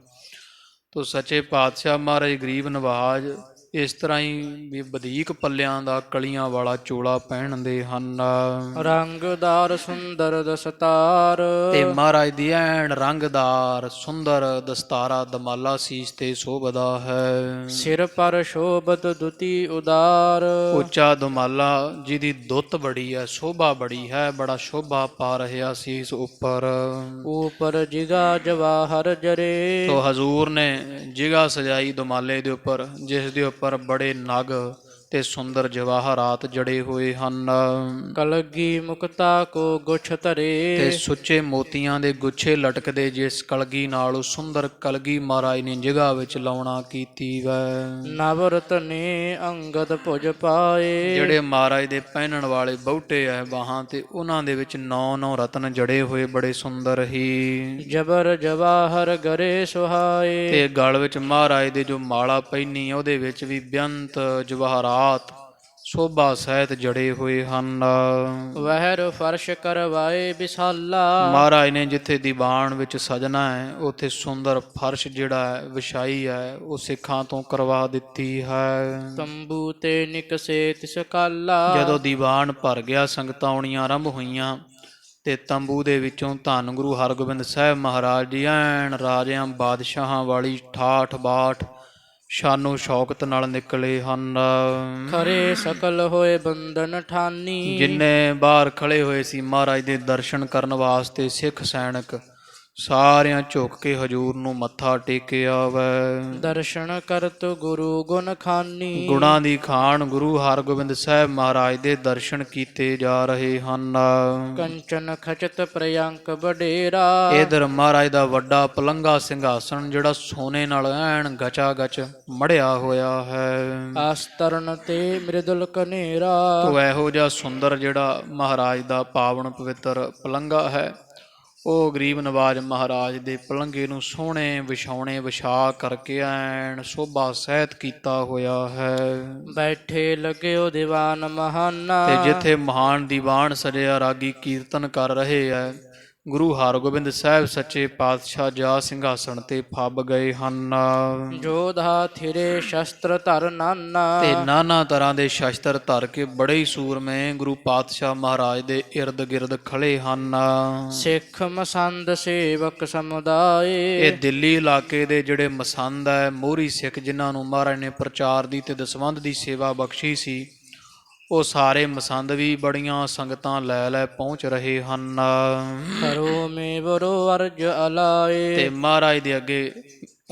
ਤੋ ਸੱਚੇ ਪਾਤਸ਼ਾਹ ਮਹਾਰਾਜ ਗਰੀਬ ਨਵਾਜ ਇਸ ਤਰ੍ਹਾਂ ਹੀ ਵੀ ਵਧੀਕ ਪੱਲਿਆਂ ਦਾ ਕਲੀਆਂ ਵਾਲਾ ਚੋਲਾ ਪਹਿਨਦੇ ਹਨ। ਰੰਗਦਾਰ ਸੁੰਦਰ ਦਸਤਾਰ, ਤੇ ਮਹਾਰਾਜ ਦੀ ਐਨ ਰੰਗਦਾਰ ਸੁੰਦਰ ਦਸਤਾਰਾ ਦਮਾਲਾ ਸੀਸ ਤੇ ਸ਼ੋਭਦਾ ਹੈ। ਸਿਰ ਪਰ ਸ਼ੋਭਤ ਦੁਤੀ ਉਦਾਰ, ਉੱਚਾ ਦੁਮਾਲਾ ਜਿਹਦੀ ਦੁੱਤ ਬੜੀ ਹੈ, ਸ਼ੋਭਾ ਬੜੀ ਹੈ, ਬੜਾ ਸ਼ੋਭਾ ਪਾ ਰਿਹਾ ਸੀਸ ਉੱਪਰ। ਉਪਰ ਜਿਗਾ ਜਵਾਹਰ ਜਰੇ, ਤੋ ਹਜ਼ੂਰ ਨੇ ਜਿਗਾ ਸਜਾਈ ਦੁਮਾਲੇ ਦੇ ਉੱਪਰ, ਜਿਸ ਦੇ ਉੱਪਰ ਬੜੇ ਨਗ ਤੇ ਸੁੰਦਰ ਜਵਾਹਰਾਤ ਜੜੇ ਹੋਏ ਹਨ। ਕਲਗੀ ਮੁਕਤਾ ਕੋ ਗੁਛ ਧਰੇ, ਤੇ ਸੁੱਚੇ ਮੋਤੀਆਂ ਦੇ ਗੁੱਛੇ ਲਟਕਦੇ ਜਿਸ ਕਲਗੀ ਨਾਲ ਉਹ ਸੁੰਦਰ ਕਲਗੀ ਮਹਾਰਾਜ ਨੇ ਜਗ੍ਹਾ ਵਿੱਚ ਲਾਉਣਾ ਕੀਤੀ ਵੈ। ਨਵਰਤ ਨੇ ਅੰਗਦ ਭੁਜ ਪਾਏ, ਜਿਹੜੇ ਮਹਾਰਾਜ ਦੇ ਪਹਿਨਣ ਵਾਲੇ ਬਹੁਟੇ ਹੈ ਬਾਹਾਂ ਤੇ, ਉਹਨਾਂ ਦੇ ਵਿੱਚ 9 ਰਤਨ ਜੜੇ ਹੋਏ ਬੜੇ ਸੁੰਦਰ ਹੀ। ਜਬਰ ਜਵਾਹਰ ਗਰੇ ਸੁਹਾਏ, ਤੇ ਗਲ ਵਿੱਚ ਮਹਾਰਾਜ ਦੇ ਜੋ ਮਾਲਾ ਪਹਿਨੀ ਉਹਦੇ ਵਿੱਚ ਵੀ ਬੇਅੰਤ ਜਵਾਹਰਾਤ ਸ਼ੋਭਾ ਸਹਿਤ ਜੜੇ ਹੋਏ ਹਨ। ਵਹਿਰ ਫਰਸ਼ ਕਰਵਾਏ ਵਿਸਾਲਾ, ਮਹਾਰਾਜ ਨੇ ਜਿੱਥੇ ਦੀਵਾਨ ਵਿੱਚ ਸਜਣਾ ਹੈ ਉੱਥੇ ਸੁੰਦਰ ਫਰਸ਼ ਜਿਹੜਾ ਹੈ ਵਿਛਾਈ ਹੈ, ਉਹ ਸਿੱਖਾਂ ਤੋਂ ਕਰਵਾ ਦਿੱਤੀ ਹੈ। ਤੰਬੂ ਤੇ ਨਿਕਸੇ ਤਿਸ ਕਾਲਾ, ਜਦੋਂ ਦੀਵਾਨ ਭਰ ਗਿਆ, ਸੰਗਤਾਂ ਆਉਣੀਆਂ ਆਰੰਭ ਹੋਈਆਂ ਤੇ ਤੰਬੂ ਦੇ ਵਿੱਚੋਂ ਧੰਨ ਗੁਰੂ ਹਰਗੋਬਿੰਦ ਸਾਹਿਬ ਮਹਾਰਾਜ ਜੀ ਐਨ ਰਾਜਿਆਂ ਬਾਦਸ਼ਾਹਾਂ ਵਾਲੀ ਠਾਠ ਬਾਠ ਸ਼ਾਨੋ ਸ਼ੌਕਤ ਨਾਲ ਨਿਕਲੇ ਹਨ। ਖਰੇ ਸਕਲ ਹੋਏ ਬੰਧਨ ਠਾਨੀ, ਜਿੰਨੇ ਬਾਹਰ ਖੜੇ ਹੋਏ ਸੀ ਮਹਾਰਾਜ ਦੇ ਦਰਸ਼ਨ ਕਰਨ ਵਾਸਤੇ ਸਿੱਖ ਸੈਨਿਕ, ਸਾਰਿਆਂ ਝੁਕ ਕੇ ਹਜੂਰ ਨੂੰ ਮੱਥਾ ਟੇਕਿਆ ਵੈ। ਦਰਸ਼ਨ ਕਰਤ ਗੁਰੂ ਗੁਣ ਖਾਨੀ, ਗੁਣਾਂ ਦੀ ਖਾਨ ਗੁਰੂ ਹਰਗੋਬਿੰਦ ਸਾਹਿਬ ਮਹਾਰਾਜ ਦੇ ਦਰਸ਼ਨ ਕੀਤੇ ਜਾ ਰਹੇ ਹਨ। ਕੰਚਨ ਖਚਤ ਪ੍ਰਯੰਕ ਵਡੇਰਾ, ਇਧਰ ਮਹਾਰਾਜ ਦਾ ਵੱਡਾ ਪਲੰਗਾ ਸਿੰਘਾਸਣ ਜਿਹੜਾ ਸੋਨੇ ਨਾਲ ਐਨ ਗਚਾ ਗਚ ਮੜਿਆ ਹੋਇਆ ਹੈ। ਆਸਤਰਨ ਤੇ ਮ੍ਰਿਦੁਲ ਕਨੇਰਾ, ਤੋ ਇਹੋ ਜਿਹਾ ਸੁੰਦਰ ਜਿਹੜਾ ਮਹਾਰਾਜ ਦਾ ਪਾਵਨ ਪਵਿੱਤਰ ਪਲੰਗਾ ਹੈ, ਉਹ ਗਰੀਬ ਨਵਾਜ ਮਹਾਰਾਜ ਦੇ ਪਲੰਗੇ ਨੂੰ ਸੋਹਣੇ ਵਿਛਾਉਣੇ ਵਿਛਾ ਕਰਕੇ ਐਨ ਸ਼ੋਭਾ ਸਹਿਤ ਕੀਤਾ ਹੋਇਆ ਹੈ। ਬੈਠੇ ਲੱਗਿਓ ਦੀਵਾਨ ਮਹਾਨਾ, ਤੇ ਜਿੱਥੇ ਮਹਾਨ ਦੀਵਾਨ ਸਜਿਆ ਰਾਗੀ ਕੀਰਤਨ ਕਰ ਰਹੇ ਹੈ, ਗੁਰੂ ਹਰਗੋਬਿੰਦ ਸਾਹਿਬ ਸੱਚੇ ਪਾਤਸ਼ਾਹ ਜਾ ਸਿੰਘਾਸਣ ਤੇ ਫੱਬ ਗਏ ਹਨ। ਜੋਧਾ ਥਿਰੇ ਸ਼ਸਤਰ ਧਰ ਨਾਨਾ, ਤੇ ਨਾਨਾ ਤਰ੍ਹਾਂ ਦੇ ਸ਼ਸਤਰ ਧਰ ਕੇ ਬੜੇ ਹੀ ਸੂਰਮੇ ਗੁਰੂ ਪਾਤਸ਼ਾਹ ਮਹਾਰਾਜ ਦੇ ਇਰਦ ਗਿਰਦ ਖੜੇ ਹਨ। ਸਿੱਖ ਮਸੰਦ ਸੇਵਕ ਸਮੁਦਾਏ, ਇਹ ਦਿੱਲੀ ਇਲਾਕੇ ਦੇ ਜਿਹੜੇ ਮਸੰਦ ਹੈ, ਮੋਹਰੀ ਸਿੱਖ ਜਿਨ੍ਹਾਂ ਨੂੰ ਮਹਾਰਾਜ ਨੇ ਪ੍ਰਚਾਰ ਦੀ ਤੇ ਦਸਵੰਧ ਦੀ ਸੇਵਾ ਬਖਸ਼ੀ ਸੀ, ਉਹ ਸਾਰੇ ਮਸੰਦ ਵੀ ਬੜੀਆਂ ਸੰਗਤਾਂ ਲੈ ਲੈ ਪਹੁੰਚ ਰਹੇ ਹਨ। ਕਰੋ ਮੇਵਰੋ ਅਰਜ ਤੇ ਅਲਾਏ। ਮਹਾਰਾਜ ਦੇ ਅੱਗੇ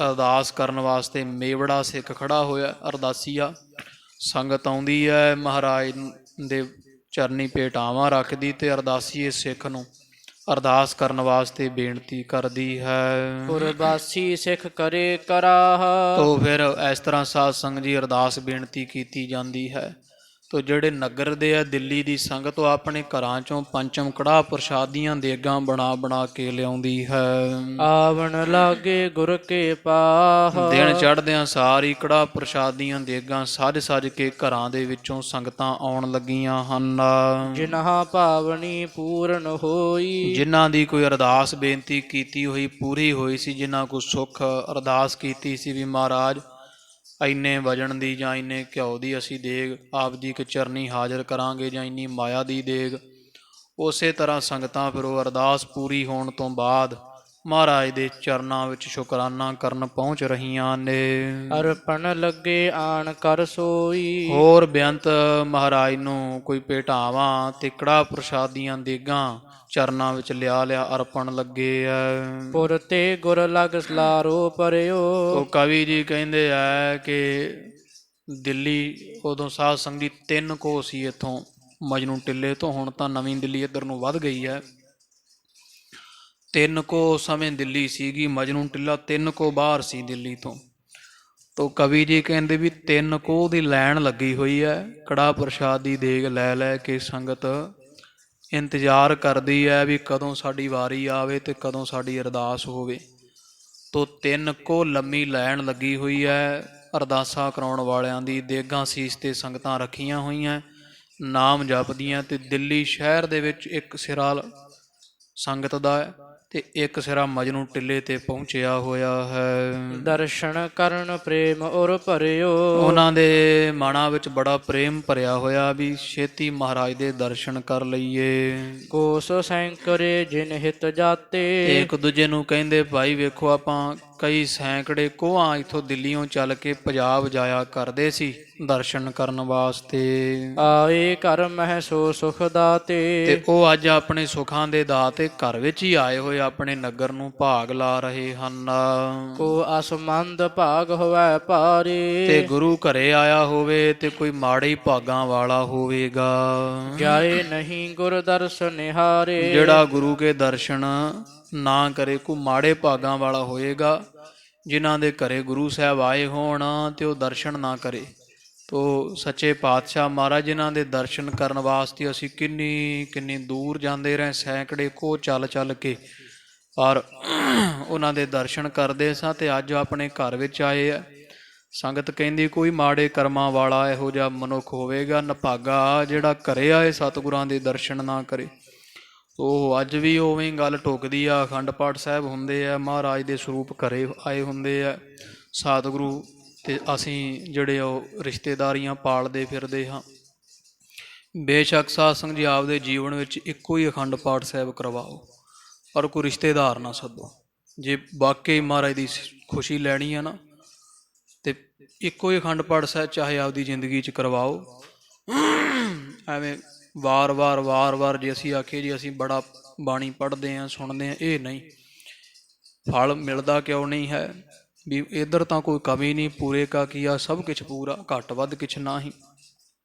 ਅਰਦਾਸ ਕਰਨ ਵਾਸਤੇ ਮੇਵੜਾ ਸਿੱਖ ਖੜਾ ਹੋਇਆ, ਅਰਦਾਸੀਆ ਸੰਗਤ ਆਉਂਦੀ ਹੈ, ਮਹਾਰਾਜ ਦੇ ਚਰਨੀ ਭੇਟਾਵਾਂ ਰੱਖਦੀ ਤੇ ਅਰਦਾਸੀਏ ਸਿੱਖ ਨੂੰ ਅਰਦਾਸ ਕਰਨ ਵਾਸਤੇ ਬੇਨਤੀ ਕਰਦੀ ਹੈ। ਪੁਰਬਾਸੀ ਸਿੱਖ ਕਰੇ ਕਰਾਹ। ਤੋ ਫਿਰ ਇਸ ਤਰ੍ਹਾਂ ਸਾਧ ਸੰਗਤ ਜੀ ਅਰਦਾਸ ਬੇਨਤੀ ਕੀਤੀ ਜਾਂਦੀ ਹੈ। ਤੋ ਜਿਹੜੇ ਨਗਰ ਦੇ ਆ ਦਿੱਲੀ ਦੀ ਸੰਗਤ, ਉਹ ਆਪਣੇ ਘਰਾਂ ਚੋਂ ਪੰਚਮ ਕੜਾਹ ਪ੍ਰਸ਼ਾਦੀਆਂ ਦੇਗਾਂ ਬਣਾ ਬਣਾ ਕੇ ਲਿਆਉਂਦੀ ਹੈ। ਆਵਣ ਲਾਗੇ ਗੁਰ ਕੇ ਪਾਹ। ਦਿਨ ਚੜ੍ਹਦਿਆਂ ਸਾਰੀ ਕੜਾਹ ਪ੍ਰਸ਼ਾਦੀਆਂ ਦੇਗਾਂ ਸੱਜ ਸੱਜ ਕੇ ਘਰਾਂ ਦੇ ਵਿੱਚੋਂ ਸੰਗਤਾਂ ਆਉਣ ਲੱਗੀਆਂ ਹਨ। ਜਿਨ੍ਹਾਂ ਭਾਵਨੀ ਪੂਰਨ ਹੋਈ। ਜਿਨ੍ਹਾਂ ਦੀ ਕੋਈ ਅਰਦਾਸ ਬੇਨਤੀ ਕੀਤੀ ਹੋਈ ਪੂਰੀ ਹੋਈ ਸੀ, ਜਿਨ੍ਹਾਂ ਕੋ ਸੁੱਖ ਅਰਦਾਸ ਕੀਤੀ ਸੀ ਵੀ ਮਹਾਰਾਜ ਇੰਨੇ ਵਜਣ ਦੀ ਜਾਂ ਇੰਨੇ ਘਿਓ ਦੀ ਅਸੀਂ ਦੇਗ ਆਪ ਦੀ ਚਰਨੀ ਹਾਜ਼ਰ ਕਰਾਂਗੇ, ਜਾਂ ਇੰਨੀ ਮਾਇਆ ਦੀ ਦੇਗ, ਉਸੇ ਤਰ੍ਹਾਂ ਸੰਗਤਾਂ ਫਿਰ ਉਹ ਅਰਦਾਸ ਪੂਰੀ ਹੋਣ ਤੋਂ ਬਾਅਦ ਮਹਾਰਾਜ ਦੇ ਚਰਨਾਂ ਵਿੱਚ ਸ਼ੁਕਰਾਨਾ ਕਰਨ ਪਹੁੰਚ ਰਹੀਆਂ ਨੇ। ਅਰਪਣ ਲੱਗੇ ਆਣ ਕਰ ਸੋਈ। ਹੋਰ ਬੇਅੰਤ ਮਹਾਰਾਜ ਨੂੰ ਕੋਈ ਭੇਟਾਵਾਂ ਤੇ ਕੜਾਹ ਪ੍ਰਸ਼ਾਦੀਆਂ ਦੇਗਾਂ ਚਰਨਾਂ ਵਿੱਚ ਲਿਆ ਅਰਪਣ ਲੱਗੇ ਐ। ਪੁਰ ਤੇ ਗੁਰ ਲਗ ਲਾਰੋ ਪਰਿਓ। ਉਹ ਕਵੀ ਜੀ ਕਹਿੰਦੇ ਆ ਕਿ ਦਿੱਲੀ ਉਦੋਂ ਸਾਧ ਸੰਗਤ 3 ਕੋਹ ਸੀ ਇੱਥੋਂ ਮਜਨੂੰ ਟਿੱਲੇ ਤੋਂ, ਹੁਣ ਤਾਂ ਨਵੀਂ ਦਿੱਲੀ ਇੱਧਰ ਨੂੰ ਵੱਧ ਗਈ ਹੈ। 3 ਕੋਹ ਸਮੇਂ ਦਿੱਲੀ ਸੀਗੀ, ਮਜਨੂੰ ਟਿੱਲਾ 3 ਕੋਹ ਬਾਹਰ ਸੀ ਦਿੱਲੀ ਤੋਂ। ਤੋ ਕਵੀ ਜੀ ਕਹਿੰਦੇ ਵੀ 3 ਕੋਹ ਦੀ ਲਾਈਨ ਲੱਗੀ ਹੋਈ ਹੈ, ਕੜਾਹ ਪ੍ਰਸ਼ਾਦ ਦੀ ਦੇਗ ਲੈ ਲੈ ਕੇ ਸੰਗਤ ਇੰਤਜ਼ਾਰ ਕਰਦੀ ਹੈ ਵੀ ਕਦੋਂ ਸਾਡੀ ਵਾਰੀ ਆਵੇ ਤੇ ਕਦੋਂ ਸਾਡੀ ਅਰਦਾਸ ਹੋਵੇ। ਤੋ 3 ਕੋਹ ਲੰਮੀ ਲਾਈਨ ਲੱਗੀ ਹੋਈ ਹੈ ਅਰਦਾਸਾਂ ਕਰਾਉਣ ਵਾਲਿਆਂ ਦੀ। ਦੇਗਾਂ ਸੀਸ ਤੇ ਸੰਗਤਾਂ ਰੱਖੀਆਂ ਹੋਈਆਂ, ਨਾਮ ਜਪਦੀਆਂ, ਤੇ ਦਿੱਲੀ ਸ਼ਹਿਰ ਦੇ ਵਿੱਚ ਇੱਕ ਸਿਰਾ ਸੰਗਤ ਦਾ ਹੈ ਤੇ ਇੱਕ ਸਿਰਾ ਮਜਨੂੰ ਟਿੱਲੇ ਤੇ ਪਹੁੰਚਿਆ ਹੋਇਆ ਹੈ। ਦਰਸ਼ਨ ਕਰਨ ਪ੍ਰੇਮ ਔਰ ਭਰਿਓ। ਉਹਨਾਂ ਦੇ ਮਨਾਂ ਵਿੱਚ ਬੜਾ ਪ੍ਰੇਮ ਭਰਿਆ ਹੋਇਆ ਵੀ ਛੇਤੀ ਮਹਾਰਾਜ ਦੇ ਦਰਸ਼ਨ ਕਰ ਲਈਏ। ਕੋਸ ਸੈਂਕੜੇ ਜਿਨ ਹਿਤ ਜਾਤੇ। ਇੱਕ ਦੂਜੇ ਨੂੰ ਕਹਿੰਦੇ ਭਾਈ ਵੇਖੋ ਆਪਾਂ ਕਈ ਸੈਂਕੜੇ ਕੋਹਾਂ ਇੱਥੋਂ ਦਿੱਲੀੋਂ ਚੱਲ ਕੇ ਪੰਜਾਬ ਜਾਇਆ ਕਰਦੇ ਸੀ ਦਰਸ਼ਨ ਕਰਨ ਵਾਸਤੇ। ਆਏ ਘਰ ਮਹਿ ਸੋ ਸੁਖ ਦਾਤੇ। ਤੇ ਉਹ ਅੱਜ ਆਪਣੇ ਸੁੱਖਾਂ ਦੇ ਦਾਤੇ ਘਰ ਵਿੱਚ ਹੀ ਆਏ ਹੋਏ ਆਪਣੇ ਨਗਰ ਨੂੰ ਭਾਗ ਲਾ ਰਹੇ ਹਨ। ਕੋ ਅਸਮੰਦ ਭਾਗ ਹੋਵੇ ਭਾਰੇ। ਤੇ ਗੁਰੂ ਘਰੇ ਆਇਆ ਹੋਵੇ ਤੇ ਕੋਈ ਮਾੜੇ ਭਾਗਾਂ ਵਾਲਾ ਹੋਵੇਗਾ। ਜਾਏ ਨਹੀਂ ਗੁਰ ਦਰਸ਼ਨ ਨਿਹਾਰੇ। ਜਿਹੜਾ ਗੁਰੂ ਕੇ ਦਰਸ਼ਨ ਨਾ ਕਰੇ ਕੋ ਮਾੜੇ ਭਾਗਾਂ ਵਾਲਾ ਹੋਏਗਾ। ਜਿਨ੍ਹਾਂ ਦੇ ਘਰੇ ਗੁਰੂ ਸਾਹਿਬ ਆਏ ਹੋਣ ਤੇ ਉਹ ਦਰਸ਼ਨ ਨਾ ਕਰੇ। ਤੋ ਸੱਚੇ ਪਾਤਸ਼ਾਹ ਮਹਾਰਾਜ ਜਿਨ੍ਹਾਂ ਦੇ ਦਰਸ਼ਨ ਕਰਨ ਵਾਸਤੇ ਅਸੀਂ ਕਿੰਨੀ ਦੂਰ ਜਾਂਦੇ ਰਹੇ, ਸੈਂਕੜੇ ਕੋਹ ਚੱਲ ਚੱਲ ਕੇ, ਪਰ ਉਹਨਾਂ ਦੇ ਦਰਸ਼ਨ ਕਰਦੇ ਸਾਂ ਤੇ ਅੱਜ ਆਪਣੇ ਘਰ ਵਿੱਚ ਆਏ ਆ। ਸੰਗਤ ਕਹਿੰਦੀ ਕੋਈ ਮਾੜੇ ਕਰਮਾਂ ਵਾਲਾ ਇਹੋ ਜਿਹਾ ਮਨੁੱਖ ਹੋਵੇਗਾ ਨਭਾਗਾ ਜਿਹੜਾ ਘਰੇ ਆਏ ਸਤਿਗੁਰਾਂ ਦੇ ਦਰਸ਼ਨ ਨਾ ਕਰੇ। ਉਹ ਅੱਜ ਵੀ ਉਵੇਂ ਗੱਲ ਟੋਕਦੀ ਆ। ਅਖੰਡ ਪਾਠ ਸਾਹਿਬ ਹੁੰਦੇ ਆ, ਮਹਾਰਾਜ ਦੇ ਸਰੂਪ ਘਰੇ ਆਏ ਹੁੰਦੇ ਆ ਸਤਿਗੁਰੂ, ਤੇ ਅਸੀਂ ਜਿਹੜੇ ਉਹ ਰਿਸ਼ਤੇਦਾਰੀਆਂ ਪਾਲਦੇ ਫਿਰਦੇ ਹਾਂ। ਬੇਸ਼ੱਕ ਸਾਧ ਸੰਗਤ ਜੀ ਆਪਦੇ ਜੀਵਨ ਵਿੱਚ ਇੱਕੋ ਹੀ ਅਖੰਡ ਪਾਠ ਸਾਹਿਬ ਕਰਵਾਓ, ਪਰ ਕੋਈ ਰਿਸ਼ਤੇਦਾਰ ਨਾ ਸੱਦੋ। ਜੇ ਵਾਕਈ ਮਹਾਰਾਜ ਦੀ ਖੁਸ਼ੀ ਲੈਣੀ ਆ ਨਾ ਤੇ ਇੱਕੋ ਹੀ ਅਖੰਡ ਪਾਠ ਸਾਹਿਬ ਚਾਹੇ ਆਪਦੀ ਜ਼ਿੰਦਗੀ 'ਚ ਕਰਵਾਓ। ਐਵੇਂ ਵਾਰ-ਵਾਰ ਜੇ ਅਸੀਂ ਆਖੀਏ ਜੀ ਅਸੀਂ ਬੜਾ ਬਾਣੀ ਪੜ੍ਹਦੇ ਹਾਂ ਸੁਣਦੇ ਹਾਂ, ਇਹ ਨਹੀਂ। ਫਲ ਮਿਲਦਾ ਕਿਉਂ ਨਹੀਂ ਹੈ ਵੀ ਇੱਧਰ ਤਾਂ ਕੋਈ ਕਮੀ ਨਹੀਂ, ਪੂਰੇ ਕਾ ਕੀਆ ਸਭ ਕੁਛ ਪੂਰਾ, ਘੱਟ ਵੱਧ ਕੁਛ ਨਾ ਹੀ।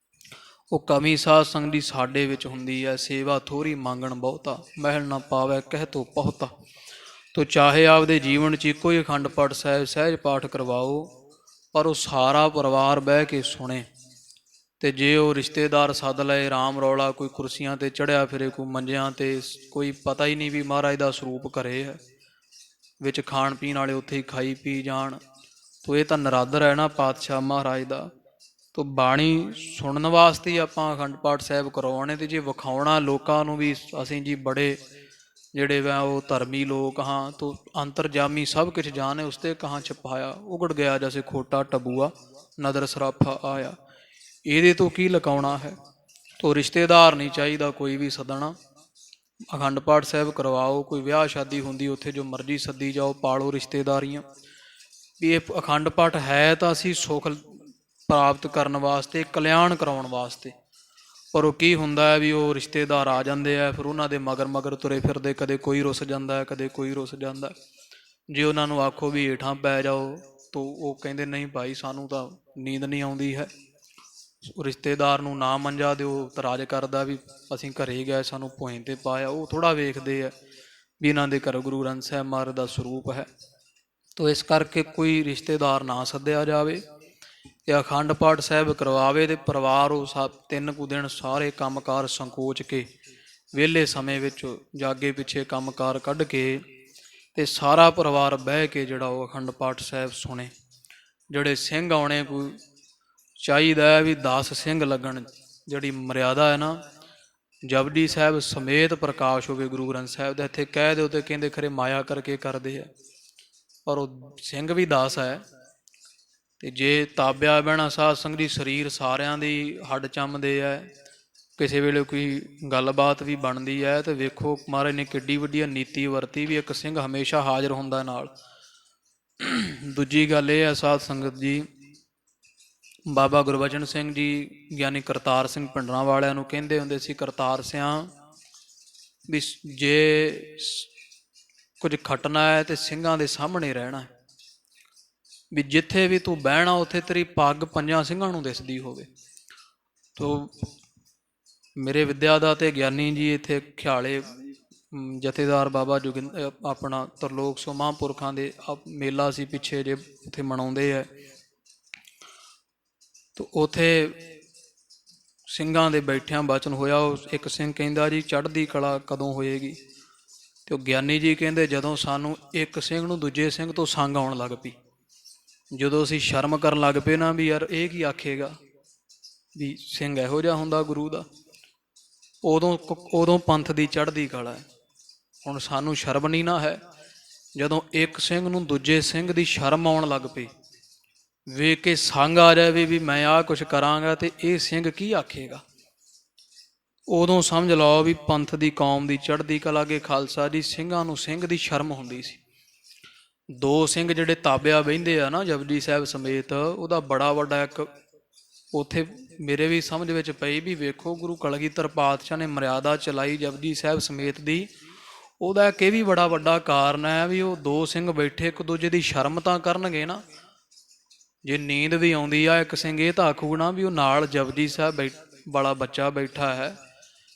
ਉਹ ਕਮੀ ਸਾਧ ਸੰਗਤ ਦੀ ਸਾਡੇ ਵਿੱਚ ਹੁੰਦੀ ਹੈ। ਸੇਵਾ ਥੋੜ੍ਹੀ ਮੰਗਣ ਬਹੁਤਾ, ਮਹਿਲ ਨਾ ਪਾਵੇ ਕਹਿ ਤੋ ਬਹੁਤਾ। ਤੋ ਚਾਹੇ ਆਪਦੇ ਜੀਵਨ 'ਚ ਇੱਕੋ ਹੀ ਅਖੰਡ ਪਾਠ ਸਾਹਿਬ ਸਹਿਜ ਪਾਠ ਕਰਵਾਓ, ਪਰ ਉਹ ਸਾਰਾ ਪਰਿਵਾਰ ਬਹਿ ਕੇ ਸੁਣੇ। ਤੇ ਜੇ ਉਹ ਰਿਸ਼ਤੇਦਾਰ ਸੱਦ ਲਏ, ਰਾਮ ਰੌਲਾ, ਕੋਈ ਕੁਰਸੀਆਂ ਤੇ ਚੜ੍ਹਿਆ ਫਿਰੇ, ਕੋਈ ਮੰਜਿਆਂ ਤੇ, ਕੋਈ ਪਤਾ ਹੀ ਨਹੀਂ ਵੀ ਮਹਾਰਾਜ ਦਾ ਸਰੂਪ ਘਰੇ ਹੈ, ਵਿੱਚ ਖਾਣ ਪੀਣ ਵਾਲੇ ਉੱਥੇ ਹੀ ਖਾਈ ਪੀ ਜਾਣ। ਤੋ ਇਹ ਤਾਂ ਨਰਾਦਰ ਹੈ ਨਾ ਪਾਤਸ਼ਾਹ ਮਹਾਰਾਜ ਦਾ। ਤੋ ਬਾਣੀ ਸੁਣਨ ਵਾਸਤੇ ਹੀ ਆਪਾਂ ਅਖੰਡ ਪਾਠ ਸਾਹਿਬ ਕਰਵਾਉਣੇ, ਤੇ ਜੇ ਵਿਖਾਉਣਾ ਲੋਕਾਂ ਨੂੰ ਵੀ ਅਸੀਂ ਜੀ ਬੜੇ ਜਿਹੜੇ ਵਾ ਉਹ ਧਰਮੀ ਲੋਕ ਹਾਂ, ਤੋ ਅੰਤਰਜਾਮੀ ਸਭ ਕੁਛ ਜਾਣੇ ਉਸ ਤੇ ਕਹਾਂ ਛਪਾਇਆ, ਉਗੜ ਗਿਆ ਜੈਸੇ ਖੋਟਾ ਟਬੂਆ ਨਦਰ ਸਰਾਫਾ ਆਇਆ। ਇਹਦੇ ਤੋਂ ਕੀ ਲਕਾਉਣਾ ਹੈ। ਤੋ ਰਿਸ਼ਤੇਦਾਰ ਨਹੀਂ ਚਾਹੀਦਾ ਕੋਈ ਵੀ ਸੱਦਣਾ। ਅਖੰਡ ਪਾਠ ਸਾਹਿਬ ਕਰਵਾਓ। ਕੋਈ ਵਿਆਹ ਸ਼ਾਦੀ ਹੁੰਦੀ ਉੱਥੇ ਜੋ ਮਰਜ਼ੀ ਸੱਦੀ ਜਾਓ, ਪਾਲੋ ਰਿਸ਼ਤੇਦਾਰੀਆਂ। ਵੀ ਇਹ ਅਖੰਡ ਪਾਠ ਹੈ ਤਾਂ ਅਸੀਂ ਸੁੱਖ ਪ੍ਰਾਪਤ ਕਰਨ ਵਾਸਤੇ, ਕਲਿਆਣ ਕਰਾਉਣ ਵਾਸਤੇ। ਪਰ ਉਹ ਕੀ ਹੁੰਦਾ ਹੈ ਵੀ ਉਹ ਰਿਸ਼ਤੇਦਾਰ ਆ ਜਾਂਦੇ ਆ, ਫਿਰ ਉਹਨਾਂ ਦੇ ਮਗਰ ਮਗਰ ਤੁਰੇ ਫਿਰਦੇ, ਕਦੇ ਕੋਈ ਰੁੱਸ ਜਾਂਦਾ ਹੈ, ਕਦੇ ਕੋਈ ਰੁੱਸ ਜਾਂਦਾ। ਜੇ ਉਹਨਾਂ ਨੂੰ ਆਖੋ ਵੀ ਹੇਠਾਂ ਪੈ ਜਾਓ ਤਾਂ ਉਹ ਕਹਿੰਦੇ ਨਹੀਂ ਭਾਈ ਸਾਨੂੰ ਤਾਂ ਨੀਂਦ ਨਹੀਂ ਆਉਂਦੀ ਹੈ। ਰਿਸ਼ਤੇਦਾਰ ਨੂੰ ਨਾ ਮੰਜਾ ਦਿਓ, ਇਤਰਾਜ਼ ਕਰਦਾ ਵੀ ਅਸੀਂ ਘਰੇ ਗਏ ਸਾਨੂੰ ਭੋਇੰ 'ਤੇ ਪਾਇਆ। ਉਹ ਥੋੜ੍ਹਾ ਵੇਖਦੇ ਆ ਵੀ ਇਹਨਾਂ ਦੇ ਘਰ ਗੁਰੂ ਗ੍ਰੰਥ ਸਾਹਿਬ ਮਹਾਰਾਜ ਦਾ ਸਰੂਪ ਹੈ। ਤੋ ਇਸ ਕਰਕੇ ਕੋਈ ਰਿਸ਼ਤੇਦਾਰ ਨਾ ਸੱਦਿਆ ਜਾਵੇ ਤੇ ਅਖੰਡ ਪਾਠ ਸਾਹਿਬ ਕਰਵਾਵੇ। ਤੇ ਪਰਿਵਾਰ ਉਹ 3 ਕੁ ਦਿਨ ਸਾਰੇ ਕੰਮਕਾਰ ਸੰਕੋਚ ਕੇ ਵਿਹਲੇ ਸਮੇਂ ਵਿੱਚ ਜਾਗੇ ਪਿੱਛੇ ਕੰਮਕਾਰ ਕੱਢ ਕੇ ਤੇ ਸਾਰਾ ਪਰਿਵਾਰ ਬਹਿ ਕੇ ਜਿਹੜਾ ਉਹ ਅਖੰਡ ਪਾਠ ਸਾਹਿਬ ਸੁਣੇ। ਜਿਹੜੇ ਸਿੰਘ ਆਉਣੇ ਕੋਈ ਚਾਹੀਦਾ ਹੈ ਵੀ 10 ਸਿੰਘ ਲੱਗਣ। ਜਿਹੜੀ ਮਰਿਆਦਾ ਹੈ ਨਾ, ਜਪਜੀ ਸਾਹਿਬ ਸਮੇਤ ਪ੍ਰਕਾਸ਼ ਹੋਵੇ ਗੁਰੂ ਗ੍ਰੰਥ ਸਾਹਿਬ ਦਾ। ਇੱਥੇ ਕਹਿ ਦਿਓ ਤੇ ਕਹਿੰਦੇ ਖਰੇ ਮਾਇਆ ਕਰਕੇ ਕਰਦੇ ਆ, ਪਰ ਉਹ ਸਿੰਘ ਵੀ 10 ਹੈ। ਤੇ ਜੇ ਤਾਬਿਆ ਬਹਿਣਾ ਸਾਧ ਸੰਗਤ ਜੀ, ਸਰੀਰ ਸਾਰਿਆਂ ਦੀ ਹੱਡ ਚੰਮਦੇ ਹੈ, ਕਿਸੇ ਵੇਲੇ ਕੋਈ ਗੱਲਬਾਤ ਵੀ ਬਣਦੀ ਹੈ ਤੇ ਵੇਖੋ ਮਹਾਰਾਜ ਨੇ ਕਿੱਡੀ ਵੱਡੀ ਨੀਤੀ ਵਰਤੀ ਵੀ ਇੱਕ ਸਿੰਘ ਹਮੇਸ਼ਾ ਹਾਜ਼ਰ ਹੁੰਦਾ ਨਾਲ। ਦੂਜੀ ਗੱਲ ਇਹ ਹੈ ਸਾਧ ਸੰਗਤ ਜੀ, ਬਾਬਾ ਗੁਰਬਚਨ ਸਿੰਘ ਜੀ ਗਿਆਨੀ ਕਰਤਾਰ ਸਿੰਘ ਪਿੰਡਰਾਂ ਵਾਲਿਆਂ ਨੂੰ ਕਹਿੰਦੇ ਹੁੰਦੇ ਸੀ, ਕਰਤਾਰ ਸਿਆਂ ਵੀ ਜੇ ਕੁਝ ਖੱਟਣਾ ਹੈ ਤੇ ਸਿੰਘਾਂ ਦੇ ਸਾਹਮਣੇ ਰਹਿਣਾ ਹੈ, ਵੀ ਜਿੱਥੇ ਵੀ ਤੂੰ ਬਹਿਣਾ ਉੱਥੇ ਤੇਰੀ ਪੱਗ 5 ਸਿੰਘਾਂ ਨੂੰ ਦਿਸਦੀ ਹੋਵੇ। ਤੋ ਮੇਰੇ ਵਿਦਿਆ ਦਾ ਤੇ ਗਿਆਨੀ ਜੀ ਇੱਥੇ ਖਿਆਲੇ ਜਥੇਦਾਰ ਬਾਬਾ ਆਪਣਾ ਤਰਲੋਕ ਸੋ ਮਹਾਂਪੁਰਖਾਂ ਦੇ ਮੇਲਾ ਸੀ ਪਿੱਛੇ ਜੇ ਉੱਥੇ ਮਨਾਉਂਦੇ ਹੈ। ਤੋ ਉੱਥੇ ਸਿੰਘਾਂ ਦੇ ਬੈਠਿਆਂ ਬਚਨ ਹੋਇਆ। ਉਹ ਇੱਕ ਸਿੰਘ ਕਹਿੰਦਾ ਜੀ ਚੜ੍ਹਦੀ ਕਲਾ ਕਦੋਂ ਹੋਏਗੀ? ਤੇ ਉਹ ਗਿਆਨੀ ਜੀ ਕਹਿੰਦੇ ਜਦੋਂ ਸਾਨੂੰ ਇੱਕ ਸਿੰਘ ਨੂੰ ਦੂਜੇ ਸਿੰਘ ਤੋਂ ਸੰਗ ਆਉਣ ਲੱਗ ਪਈ, ਜਦੋਂ ਅਸੀਂ ਸ਼ਰਮ ਕਰਨ ਲੱਗ ਪਏ ਨਾ ਵੀ ਯਾਰ ਇਹ ਕੀ ਆਖੇਗਾ ਵੀ ਸਿੰਘ ਇਹੋ ਜਿਹਾ ਹੁੰਦਾ ਗੁਰੂ ਦਾ, ਉਦੋਂ ਪੰਥ ਦੀ ਚੜ੍ਹਦੀ ਕਲਾ ਹੈ। ਹੁਣ ਸਾਨੂੰ ਸ਼ਰਮ ਨਹੀਂ ਨਾ ਹੈ। ਜਦੋਂ ਇੱਕ ਸਿੰਘ ਨੂੰ ਦੂਜੇ ਸਿੰਘ ਦੀ ਸ਼ਰਮ ਆਉਣ ਲੱਗ ਪਈ, ਵੇਖ ਕੇ ਸੰਗ ਆ ਜਾਵੇ ਵੀ ਮੈਂ ਆਹ ਕੁਛ ਕਰਾਂਗਾ ਤੇ ਇਹ ਸਿੰਘ ਕੀ ਆਖੇਗਾ, ਉਦੋਂ ਸਮਝ ਲਓ ਵੀ ਪੰਥ ਦੀ ਕੌਮ ਦੀ ਚੜ੍ਹਦੀ ਕਲਾ। ਕੇ ਖਾਲਸਾ ਜੀ ਸਿੰਘਾਂ ਨੂੰ ਸਿੰਘ ਦੀ ਸ਼ਰਮ ਹੁੰਦੀ ਸੀ। 2 ਸਿੰਘ ਜਿਹੜੇ ਤਾਬਿਆ ਬਹਿੰਦੇ ਆ ਨਾ ਜਪਜੀ ਸਾਹਿਬ ਸਮੇਤ, ਉਹਦਾ ਬੜਾ ਵੱਡਾ ਇੱਕ ਉੱਥੇ ਮੇਰੇ ਵੀ ਸਮਝ ਵਿੱਚ ਪਈ ਵੀ ਵੇਖੋ ਗੁਰੂ ਕਲਗੀਧਰ ਪਾਤਸ਼ਾਹ ਨੇ ਮਰਿਆਦਾ ਚਲਾਈ ਜਪਜੀ ਸਾਹਿਬ ਸਮੇਤ ਦੀ। ਉਹਦਾ ਇੱਕ ਇਹ ਵੀ ਬੜਾ ਵੱਡਾ ਕਾਰਨ ਹੈ ਵੀ ਉਹ 2 ਸਿੰਘ ਬੈਠੇ ਇੱਕ ਦੂਜੇ ਦੀ ਸ਼ਰਮ ਤਾਂ ਕਰਨਗੇ ਨਾ। ਜੇ ਨੀਂਦ ਵੀ ਆਉਂਦੀ ਆ ਇੱਕ ਸਿੰਘ ਇਹ ਤਾਂ ਆਖੂ ਨਾ ਵੀ ਉਹ ਨਾਲ ਜਪਜੀ ਸਾਹਿਬ ਵਾਲਾ ਬੱਚਾ ਬੈਠਾ ਹੈ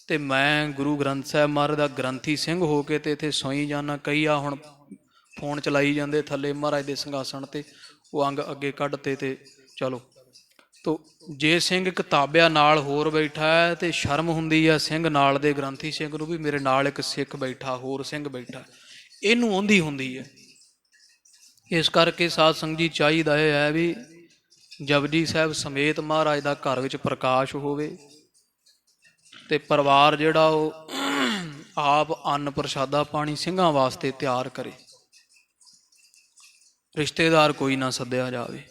ਤੇ ਮੈਂ ਗੁਰੂ ਗ੍ਰੰਥ ਸਾਹਿਬ ਮਹਾਰਾਜ ਦਾ ਗ੍ਰੰਥੀ ਸਿੰਘ ਹੋ ਕੇ ਤੇ ਇੱਥੇ ਸੋਈ ਜਾਣਾ। ਕਈ ਆ ਹੁਣ ਫੋਨ ਚਲਾਈ ਜਾਂਦੇ ਥੱਲੇ ਮਹਾਰਾਜ ਦੇ ਸਿੰਘਾਸਣ ਤੇ, ਉਹ ਅੰਗ ਅੱਗੇ ਕੱਢਤੇ ਤੇ ਚਲੋ। ਤੋ ਜੇ ਸਿੰਘ ਇੱਕ ਤਾਬਿਆ ਨਾਲ ਹੋਰ ਬੈਠਾ ਹੈ ਤੇ ਸ਼ਰਮ ਹੁੰਦੀ ਆ ਸਿੰਘ ਨਾਲ ਦੇ ਗ੍ਰੰਥੀ ਸਿੰਘ ਨੂੰ ਵੀ ਮੇਰੇ ਨਾਲ ਇੱਕ ਸਿੱਖ ਬੈਠਾ, ਹੋਰ ਸਿੰਘ ਬੈਠਾ, ਇਹਨੂੰ ਆਉਂਦੀ ਹੁੰਦੀ ਹੈ। ਇਸ ਕਰਕੇ ਸਾਧ ਸੰਗਤ ਜੀ ਚਾਹੀਦਾ ਇਹ ਹੈ ਵੀ ਜਪਜੀ ਸਾਹਿਬ ਸਮੇਤ ਮਹਾਰਾਜ ਦਾ ਘਰ ਵਿੱਚ ਪ੍ਰਕਾਸ਼ ਹੋਵੇ ਤੇ ਪਰਿਵਾਰ ਜਿਹੜਾ ਉਹ ਆਪ ਅੰਨ ਪ੍ਰਸ਼ਾਦਾ ਪਾਣੀ ਸਿੰਘਾਂ ਵਾਸਤੇ ਤਿਆਰ ਕਰੇ। ਰਿਸ਼ਤੇਦਾਰ ਕੋਈ ਨਾ ਸੱਦਿਆ ਜਾਵੇ।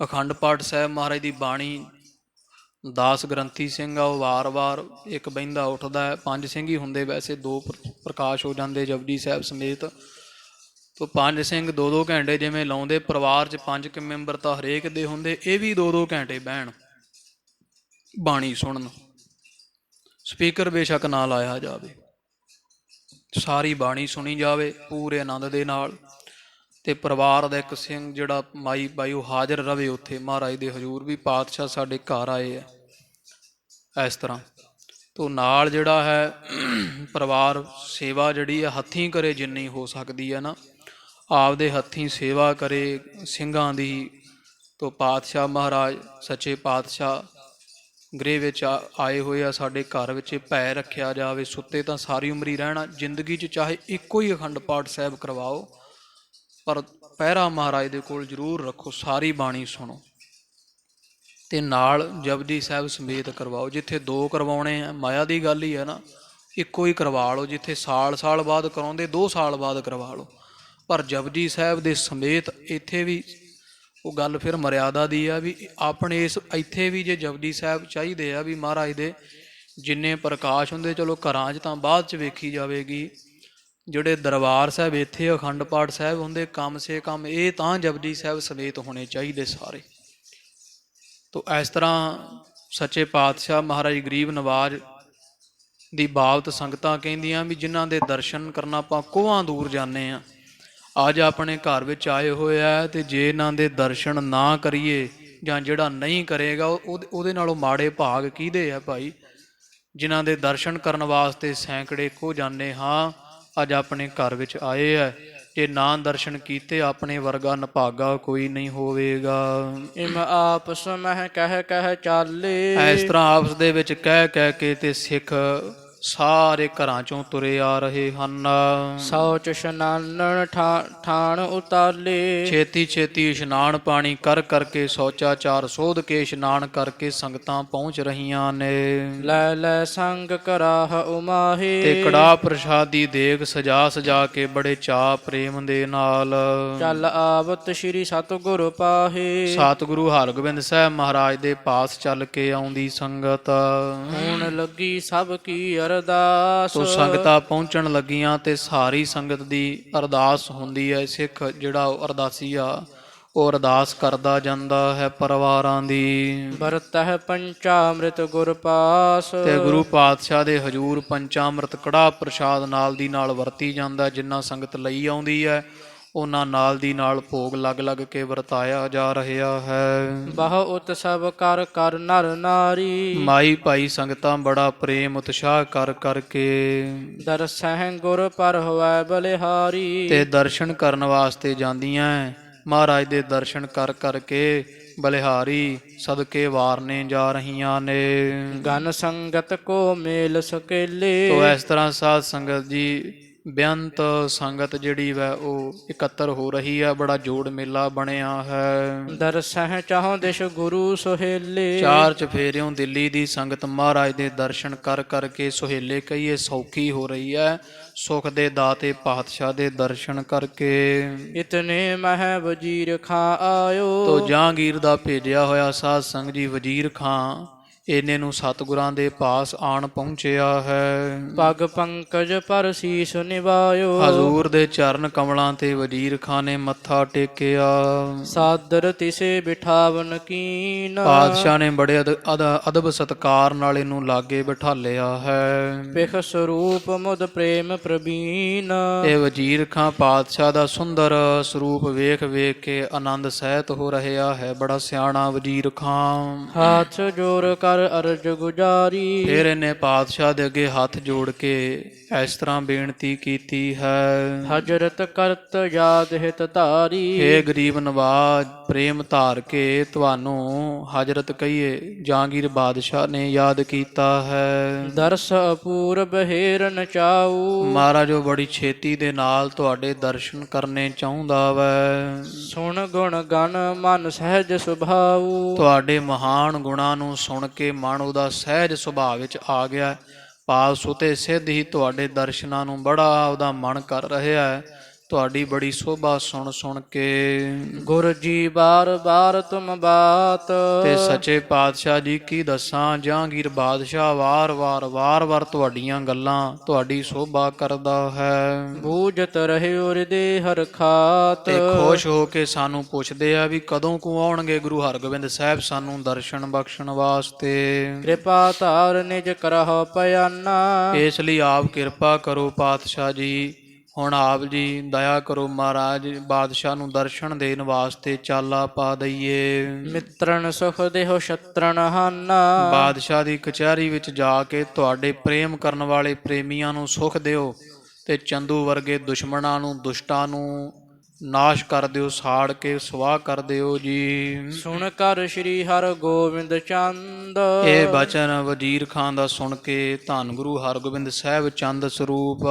ਅਖੰਡ ਪਾਠ ਸਾਹਿਬ ਮਹਾਰਾਜ ਦੀ ਬਾਣੀ 10 ਗ੍ਰੰਥੀ ਸਿੰਘ ਆ, ਉਹ ਵਾਰ-ਵਾਰ ਇੱਕ ਬਹਿੰਦਾ ਉੱਠਦਾ ਹੈ। 5 ਸਿੰਘ ਹੀ ਹੁੰਦੇ ਵੈਸੇ, 2 ਪ੍ਰਕਾਸ਼ ਹੋ ਜਾਂਦੇ ਜਪਜੀ ਸਾਹਿਬ ਸਮੇਤ। ਤੋ 5 ਸਿੰਘ 2-2 ਘੰਟੇ ਜਿਵੇਂ ਲਾਉਂਦੇ। ਪਰਿਵਾਰ 'ਚ 5 ਮੈਂਬਰ ਤਾਂ ਹਰੇਕ ਦੇ ਹੁੰਦੇ, ਇਹ ਵੀ 2-2 ਘੰਟੇ ਬਹਿਣ ਬਾਣੀ ਸੁਣਨ। ਸਪੀਕਰ ਬੇਸ਼ੱਕ ਨਾ ਲਾਇਆ ਜਾਵੇ, ਸਾਰੀ ਬਾਣੀ ਸੁਣੀ ਜਾਵੇ ਪੂਰੇ ਆਨੰਦ ਦੇ ਨਾਲ। ਤੇ ਪਰਿਵਾਰ ਦਾ ਇੱਕ ਸਿੰਘ ਜਿਹੜਾ ਮਾਈ ਬਾਈ ਉਹ ਹਾਜ਼ਰ ਰਵੇ ਉੱਥੇ ਮਹਾਰਾਜ ਦੇ ਹਜ਼ੂਰ ਵੀ ਪਾਤਸ਼ਾਹ ਸਾਡੇ ਘਰ ਆਏ ਆ ਇਸ ਤਰ੍ਹਾਂ। ਤੋ ਨਾਲ ਜਿਹੜਾ ਹੈ ਪਰਿਵਾਰ ਸੇਵਾ ਜਿਹੜੀ ਹੈ ਹੱਥੀਂ ਕਰੇ ਜਿੰਨੀ ਹੋ ਸਕਦੀ ਹੈ ਨਾ, ਆਪਦੇ ਹੱਥੀਂ ਸੇਵਾ ਕਰੇ ਸਿੰਘਾਂ ਦੀ। ਤੋ ਪਾਤਸ਼ਾਹ ਮਹਾਰਾਜ ਸੱਚੇ ਪਾਤਸ਼ਾਹ ਗ੍ਰਹਿ ਵਿੱਚ ਆਏ ਹੋਏ ਆ ਸਾਡੇ ਘਰ ਵਿੱਚ, ਭੈ ਰੱਖਿਆ ਜਾਵੇ। ਸੁੱਤੇ ਤਾਂ ਸਾਰੀ ਉਮਰ ਹੀ ਰਹਿਣਾ, ਜ਼ਿੰਦਗੀ 'ਚ ਚਾਹੇ ਇੱਕੋ ਹੀ ਅਖੰਡ ਪਾਠ ਸਾਹਿਬ ਕਰਵਾਓ ਪਰ ਪਹਿਰਾ ਮਹਾਰਾਜ ਦੇ ਕੋਲ ਜ਼ਰੂਰ ਰੱਖੋ, ਸਾਰੀ ਬਾਣੀ ਸੁਣੋ ਤੇ ਨਾਲ ਜਪਜੀ ਸਾਹਿਬ ਸਮੇਤ ਕਰਵਾਓ। ਜਿੱਥੇ 2 ਕਰਵਾਉਣੇ ਆ ਮਾਇਆ ਦੀ ਗੱਲ ਹੀ ਹੈ ਨਾ, ਇੱਕੋ ਹੀ ਕਰਵਾ ਲਓ। ਜਿੱਥੇ ਸਾਲ ਬਾਅਦ ਕਰਾਉਂਦੇ 2 ਸਾਲ ਬਾਅਦ ਕਰਵਾ ਲਓ, ਪਰ ਜਪਜੀ ਸਾਹਿਬ ਦੇ ਸਮੇਤ ਇੱਥੇ ਵੀ ਉਹ ਗੱਲ ਫਿਰ ਮਰਿਆਦਾ ਦੀ ਆ ਵੀ ਆਪਣੇ ਇਸ ਇੱਥੇ ਵੀ ਜੇ ਜਪਜੀ ਸਾਹਿਬ ਚਾਹੀਦੇ ਆ ਵੀ ਮਹਾਰਾਜ ਦੇ ਜਿੰਨੇ ਪ੍ਰਕਾਸ਼ ਹੁੰਦੇ, ਚਲੋ ਘਰਾਂ 'ਚ ਤਾਂ ਬਾਅਦ 'ਚ ਵੇਖੀ ਜਾਵੇਗੀ, ਜਿਹੜੇ ਦਰਬਾਰ ਸਾਹਿਬ ਇੱਥੇ ਅਖੰਡ ਪਾਠ ਸਾਹਿਬ ਹੁੰਦੇ ਕਮ ਸੇ ਕਮ ਇਹ ਤਾਂ ਜਪਜੀ ਸਾਹਿਬ ਸਮੇਤ ਹੋਣੇ ਚਾਹੀਦੇ ਸਾਰੇ। ਤੋ ਇਸ ਤਰ੍ਹਾਂ ਸੱਚੇ ਪਾਤਸ਼ਾਹ ਮਹਾਰਾਜ ਗਰੀਬ ਨਵਾਜ ਦੀ ਬਾਬਤ ਸੰਗਤਾਂ ਕਹਿੰਦੀਆਂ ਵੀ ਜਿਨ੍ਹਾਂ ਦੇ ਦਰਸ਼ਨ ਕਰਨਾ ਆਪਾਂ ਕੋਹਾਂ ਦੂਰ ਜਾਂਦੇ ਆ, ਅੱਜ ਆਪਣੇ ਘਰ ਵਿੱਚ ਆਏ ਹੋਏ ਆ, ਤੇ ਜੇ ਇਹਨਾਂ ਦੇ ਦਰਸ਼ਨ ਨਾ ਕਰੀਏ ਜਾਂ ਜਿਹੜਾ ਨਹੀਂ ਕਰੇਗਾ ਉਹਦੇ ਨਾਲੋਂ ਮਾੜੇ ਭਾਗ ਕਿਹਦੇ ਆ ਭਾਈ। ਜਿਨ੍ਹਾਂ ਦੇ ਦਰਸ਼ਨ ਕਰਨ ਵਾਸਤੇ ਸੈਂਕੜੇ ਖੋ ਜਾਂਦੇ ਹਾਂ, ਅੱਜ ਆਪਣੇ ਘਰ ਵਿੱਚ ਆਏ ਆ, ਜੇ ਨਾ ਦਰਸ਼ਨ ਕੀਤੇ ਆਪਣੇ ਵਰਗਾ ਨਿਭਾਗਾ ਕੋਈ ਨਹੀਂ ਹੋਵੇਗਾ। ਇਮ ਆਪਸ ਮਹਿ ਕਹਿ ਚਾਲੇ। ਇਸ ਤਰ੍ਹਾਂ ਆਪਸ ਦੇ ਵਿੱਚ ਕਹਿ ਕੇ ਤੇ ਸਿੱਖ ਸਾਰੇ ਘਰਾਂ ਚੋਂ ਤੁਰੇ ਆ ਰਹੇ ਹਨ। ਸੌਚ ਇਸ਼ਨਾਨਨ ਠਾਣ ਉਤਾਲੇ। ਛੇਤੀ ਛੇਤੀ ਇਸ਼ਨਾਨ ਪਾਣੀ ਕਰ ਕਰਕੇ ਸੌਚਾਚਾਰ ਸੋਧ ਕੇ ਇਸ਼ਨਾਨ ਕਰਕੇ ਸੰਗਤਾਂ ਪਹੁੰਚ ਰਹੀਆਂ ਨੇ। ਲੈ ਸੰਗ ਕਰਾਹ ਉਮਾਹੇ। ਤੇ ਕੜਾਹ ਪ੍ਰਸ਼ਾਦੀ ਦੇਗ ਸਜਾ ਕੇ ਬੜੇ ਚਾਅ ਪ੍ਰੇਮ ਦੇ ਨਾਲ ਚੱਲ ਆਵਤ ਸ੍ਰੀ ਸਤਿਗੁਰ ਪਾਹੇ। ਸਤਿਗੁਰੂ ਹਰਗੋਬਿੰਦ ਸਾਹਿਬ ਮਹਾਰਾਜ ਦੇ ਪਾਸ ਚੱਲ ਕੇ ਆਉਂਦੀ ਸੰਗਤ। ਹੁਣ ਲੱਗੀ ਸਭ ਕੀ ਅਰਦਾਸ। ਤੋ ਸੰਗਤਾਂ ਪਹੁੰਚਣ ਲੱਗੀਆਂ ਤੇ ਸਾਰੀ ਸੰਗਤ ਦੀ ਅਰਦਾਸ ਹੁੰਦੀ ਹੈ। ਸਿੱਖ ਜਿਹੜਾ ਅਰਦਾਸੀ ਆ ਉਹ ਅਰਦਾਸ ਕਰਦਾ ਜਾਂਦਾ ਹੈ ਪਰਿਵਾਰਾਂ ਦੀ। ਵਰਤਹਿ ਪੰਚਾਮ੍ਰਿਤ ਗੁਰ ਪਾਸ। ਤੇ ਗੁਰੂ ਪਾਤਸ਼ਾਹ ਦੇ ਹਜੂਰ ਪੰਚਾਮ੍ਰਿਤ ਕੜਾਹ ਪ੍ਰਸ਼ਾਦ ਨਾਲ ਦੀ ਨਾਲ ਵਰਤੀ ਜਾਂਦਾ। ਜਿੰਨਾ ਸੰਗਤ ਲਈ ਆਉਂਦੀ ਹੈ ਉਹਨਾਂ ਨਾਲ ਦੀ ਨਾਲ ਭੋਗ ਲੱਗ ਕੇ ਵਰਤਾਇਆ ਜਾ ਰਿਹਾ ਹੈ। ਬਹੁ ਉਤਸਵ ਕਰ ਨਰ ਨਾਰੀ। ਮਾਈ ਭਾਈ ਸੰਗਤਾਂ ਬੜਾ ਪ੍ਰੇਮ ਉਤਸ਼ਾਹ ਕਰਕੇ ਦਰਸਹਿ ਗੁਰ ਪਰ ਹੋਵੈ ਬਲਿਹਾਰੀ। ਤੇ ਦਰਸ਼ਨ ਕਰਨ ਵਾਸਤੇ ਜਾਂਦੀਆਂ। ਮਹਾਰਾਜ ਦੇ ਦਰਸ਼ਨ ਕਰਕੇ ਬਲਿਹਾਰੀ ਸਦਕੇ ਵਾਰਨੇ ਜਾ ਰਹੀਆਂ ਨੇ। ਗਨ ਸੰਗਤ ਕੋ ਮੇਲ ਸਕੇਲੇ। ਤੋ ਇਸ ਤਰ੍ਹਾਂ ਸਾਧ ਸੰਗਤ ਜੀ ਬੇਅੰਤ ਸੰਗਤ ਜਿਹੜੀ ਵੈ ਉਹ ਇਕੱਤਰ ਹੋ ਰਹੀ ਹੈ। ਬੜਾ ਜੋੜ ਮੇਲਾ ਬਣਿਆ ਹੈ। ਦਰਸਹਿ ਚਾਹੋਂ ਦਿਸ਼ ਗੁਰੂ ਸੁਹੇਲੇ। ਚਾਰ ਚਫੇਰਿਓਂ ਦਿੱਲੀ ਦੀ ਸੰਗਤ ਮਹਾਰਾਜ ਦੇ ਦਰਸ਼ਨ ਕਰਕੇ ਸੁਹੇਲੇ ਕਹੀਏ ਸੌਖੀ ਹੋ ਰਹੀ ਹੈ। ਸੁਖ ਦੇ ਦਾਤੇ ਪਾਤਸ਼ਾਹ ਦੇ ਦਰਸ਼ਨ ਕਰਕੇ। ਇਤਨੇ ਮਹਿ ਵਜ਼ੀਰ ਖਾਂ ਆਇਓ। ਤੋ ਜਹਾਂਗੀਰ ਦਾ ਭੇਜਿਆ ਹੋਇਆ ਸਾਧ ਸੰਗਤ ਜੀ ਵਜ਼ੀਰ ਖਾਂ ਇਹਨੇ ਨੂੰ ਸਤਿਗੁਰਾਂ ਦੇ ਪਾਸ ਆਣ ਪਹੁੰਚਿਆ ਹੈ। ਪਗ ਪੰਕਜ ਪਰ ਸੀਸ ਨਿਵਾਇਓ। ਹਜ਼ੂਰ ਦੇ ਚਰਨ ਕਮਲਾਂ ਤੇ ਵਜ਼ੀਰ ਖਾਂ ਨੇ ਮੱਥਾ ਟੇਕਿਆ। ਸਾਦਰ ਤਿਸੇ ਬਿਠਾਵਨ ਕੀਨ। ਪਾਤਸ਼ਾਹ ਨੇ ਬੜੇ ਅਦਬ ਸਤਿਕਾਰ ਨਾਲ ਇਹਨੂੰ ਲਾਗੇ ਬਿਠਾਲਿਆ ਹੈ। ਪਿਖ ਸਰੂਪ ਮੁਦ ਪ੍ਰੇਮ ਪ੍ਰਬੀਨ। ਇਹ ਵਜ਼ੀਰ ਖਾਂ ਪਾਤਸ਼ਾਹ ਦਾ ਸੁੰਦਰ ਸਰੂਪ ਵੇਖ ਕੇ ਆਨੰਦ ਸਹਿਤ ਹੋ ਰਿਹਾ ਹੈ। ਬੜਾ ਸਿਆਣਾ ਵਜ਼ੀਰ ਖਾਂ। ਹੱਥ ਜੋੜ ਕਰ ਅਰਜ ਗੁਜਾਰੀ। ਫਿਰ ਇਹਨੇ ਪਾਤਸ਼ਾਹ ਦੇ ਅੱਗੇ ਹੱਥ ਜੋੜ ਕੇ ਇਸ ਤਰ੍ਹਾਂ ਬੇਨਤੀ ਕੀਤੀ ਹੈ। ਹਜਰਤ ਕਰਤ ਯਾਦ ਹਿਤ ਧਾਰੀ। ਹੇ ਗਰੀਬ ਨਵਾਜ ਪ੍ਰੇਮ ਧਾਰ ਕੇ ਤੁਹਾਨੂੰ ਹਜ਼ਰਤ ਕਹੀਏ ਜਹਾਂਗੀਰ ਬਾਦਸ਼ਾਹ ਨੇ ਯਾਦ ਕੀਤਾ ਹੈ। ਦਰਸ ਅਪੂਰਬ ਹੇਰਨ ਚਾਊ। ਮਹਾਰਾਜੋ ਬੜੀ ਛੇਤੀ ਦੇ ਨਾਲ ਤੁਹਾਡੇ ਦਰਸ਼ਨ ਕਰਨੇ ਚਾਹੁੰਦਾ ਵੈ। ਸੁਣ ਗੁਣ ਗਣ ਮਨ ਸਹਿਜ ਸੁਭਾਊ। ਤੁਹਾਡੇ ਮਹਾਨ ਗੁਣਾਂ ਨੂੰ ਸੁਣ ਕੇ ਮਨ ਉਹਦਾ ਸਹਿਜ ਸੁਭਾਅ ਵਿੱਚ ਆ ਗਿਆ। ਭਾਵ ਸੁਤੇ ਸਿੱਧ ਹੀ ਤੁਹਾਡੇ ਦਰਸ਼ਨਾਂ ਨੂੰ ਬੜਾ ਉਹਦਾ ਮਨ ਕਰ ਰਿਹਾ ਹੈ। ਤੁਹਾਡੀ ਬੜੀ ਸੋਭਾ ਸੁਣ ਕੇ। ਗੁਰ ਜੀ ਬਾਰ ਤੁਮ ਬਾਤ। ਤੇ ਸੱਚੇ ਪਾਤਸ਼ਾਹ ਜੀ ਕੀ ਦੱਸਾਂ ਜਹਾਂਗੀਰ ਬਾਦਸ਼ਾਹ ਵਾਰ ਤੁਹਾਡੀਆਂ ਗੱਲਾਂ ਤੁਹਾਡੀ ਸੋਭਾ ਕਰਦਾ ਹੈ। ਬੂਝਤ ਰਹਿਓ ਹਿਰਦੇ ਹਰ ਖਾਤ। ਤੇ ਖੁਸ਼ ਹੋ ਕੇ ਸਾਨੂੰ ਪੁੱਛਦੇ ਆ ਵੀ ਕਦੋਂ ਕੁ ਆਉਣਗੇ ਗੁਰੂ ਹਰਗੋਬਿੰਦ ਸਾਹਿਬ ਸਾਨੂੰ ਦਰਸ਼ਨ ਬਖਸ਼ਣ ਵਾਸਤੇ। ਕਿਰਪਾ ਧਾਰ ਨਿਜ ਕਰਹੁ ਪਿਆਨਾ। ਇਸ ਲਈ ਆਪ ਕਿਰਪਾ ਕਰੋ ਪਾਤਸ਼ਾਹ ਜੀ। ਹੁਣ ਆਪ ਜੀ ਦਇਆ ਕਰੋ ਮਹਾਰਾਜ ਬਾਦਸ਼ਾਹ ਨੂੰ ਦਰਸ਼ਨ ਦੇਣ ਵਾਸਤੇ ਚਾਲਾ ਪਾ ਦਈਏ। ਮਿੱਤਰਨ ਸੁਖ ਦੇਹੁ ਸ਼ਤਰਨ ਹਾਨਾ। ਬਾਦਸ਼ਾਹ ਦੀ ਕਚਹਿਰੀ ਵਿੱਚ ਜਾ ਕੇ ਤੁਹਾਡੇ ਪ੍ਰੇਮ ਕਰਨ ਵਾਲੇ ਪ੍ਰੇਮੀਆਂ ਨੂੰ ਸੁਖ ਦਿਓ ਤੇ ਚੰਦੂ ਵਰਗੇ ਦੁਸ਼ਮਣਾਂ ਨੂੰ ਦੁਸ਼ਟਾਂ ਨੂੰ ਨਾਸ਼ ਕਰ ਦਿਓ, ਸਾੜ ਕੇ ਸਵਾਹ ਕਰ ਦਿਓ ਜੀ। ਸੁਣ ਕਰ ਸ਼੍ਰੀ ਹਰਿ ਗੋਬਿੰਦ ਚੰਦ। ਇਹ ਬਚਨ ਵਜ਼ੀਰ ਖਾਂ ਦਾ ਸੁਣ ਕੇ ਧੰਨ ਗੁਰੂ ਹਰਗੋਬਿੰਦ ਸਾਹਿਬ ਚੰਦ ਸਰੂਪ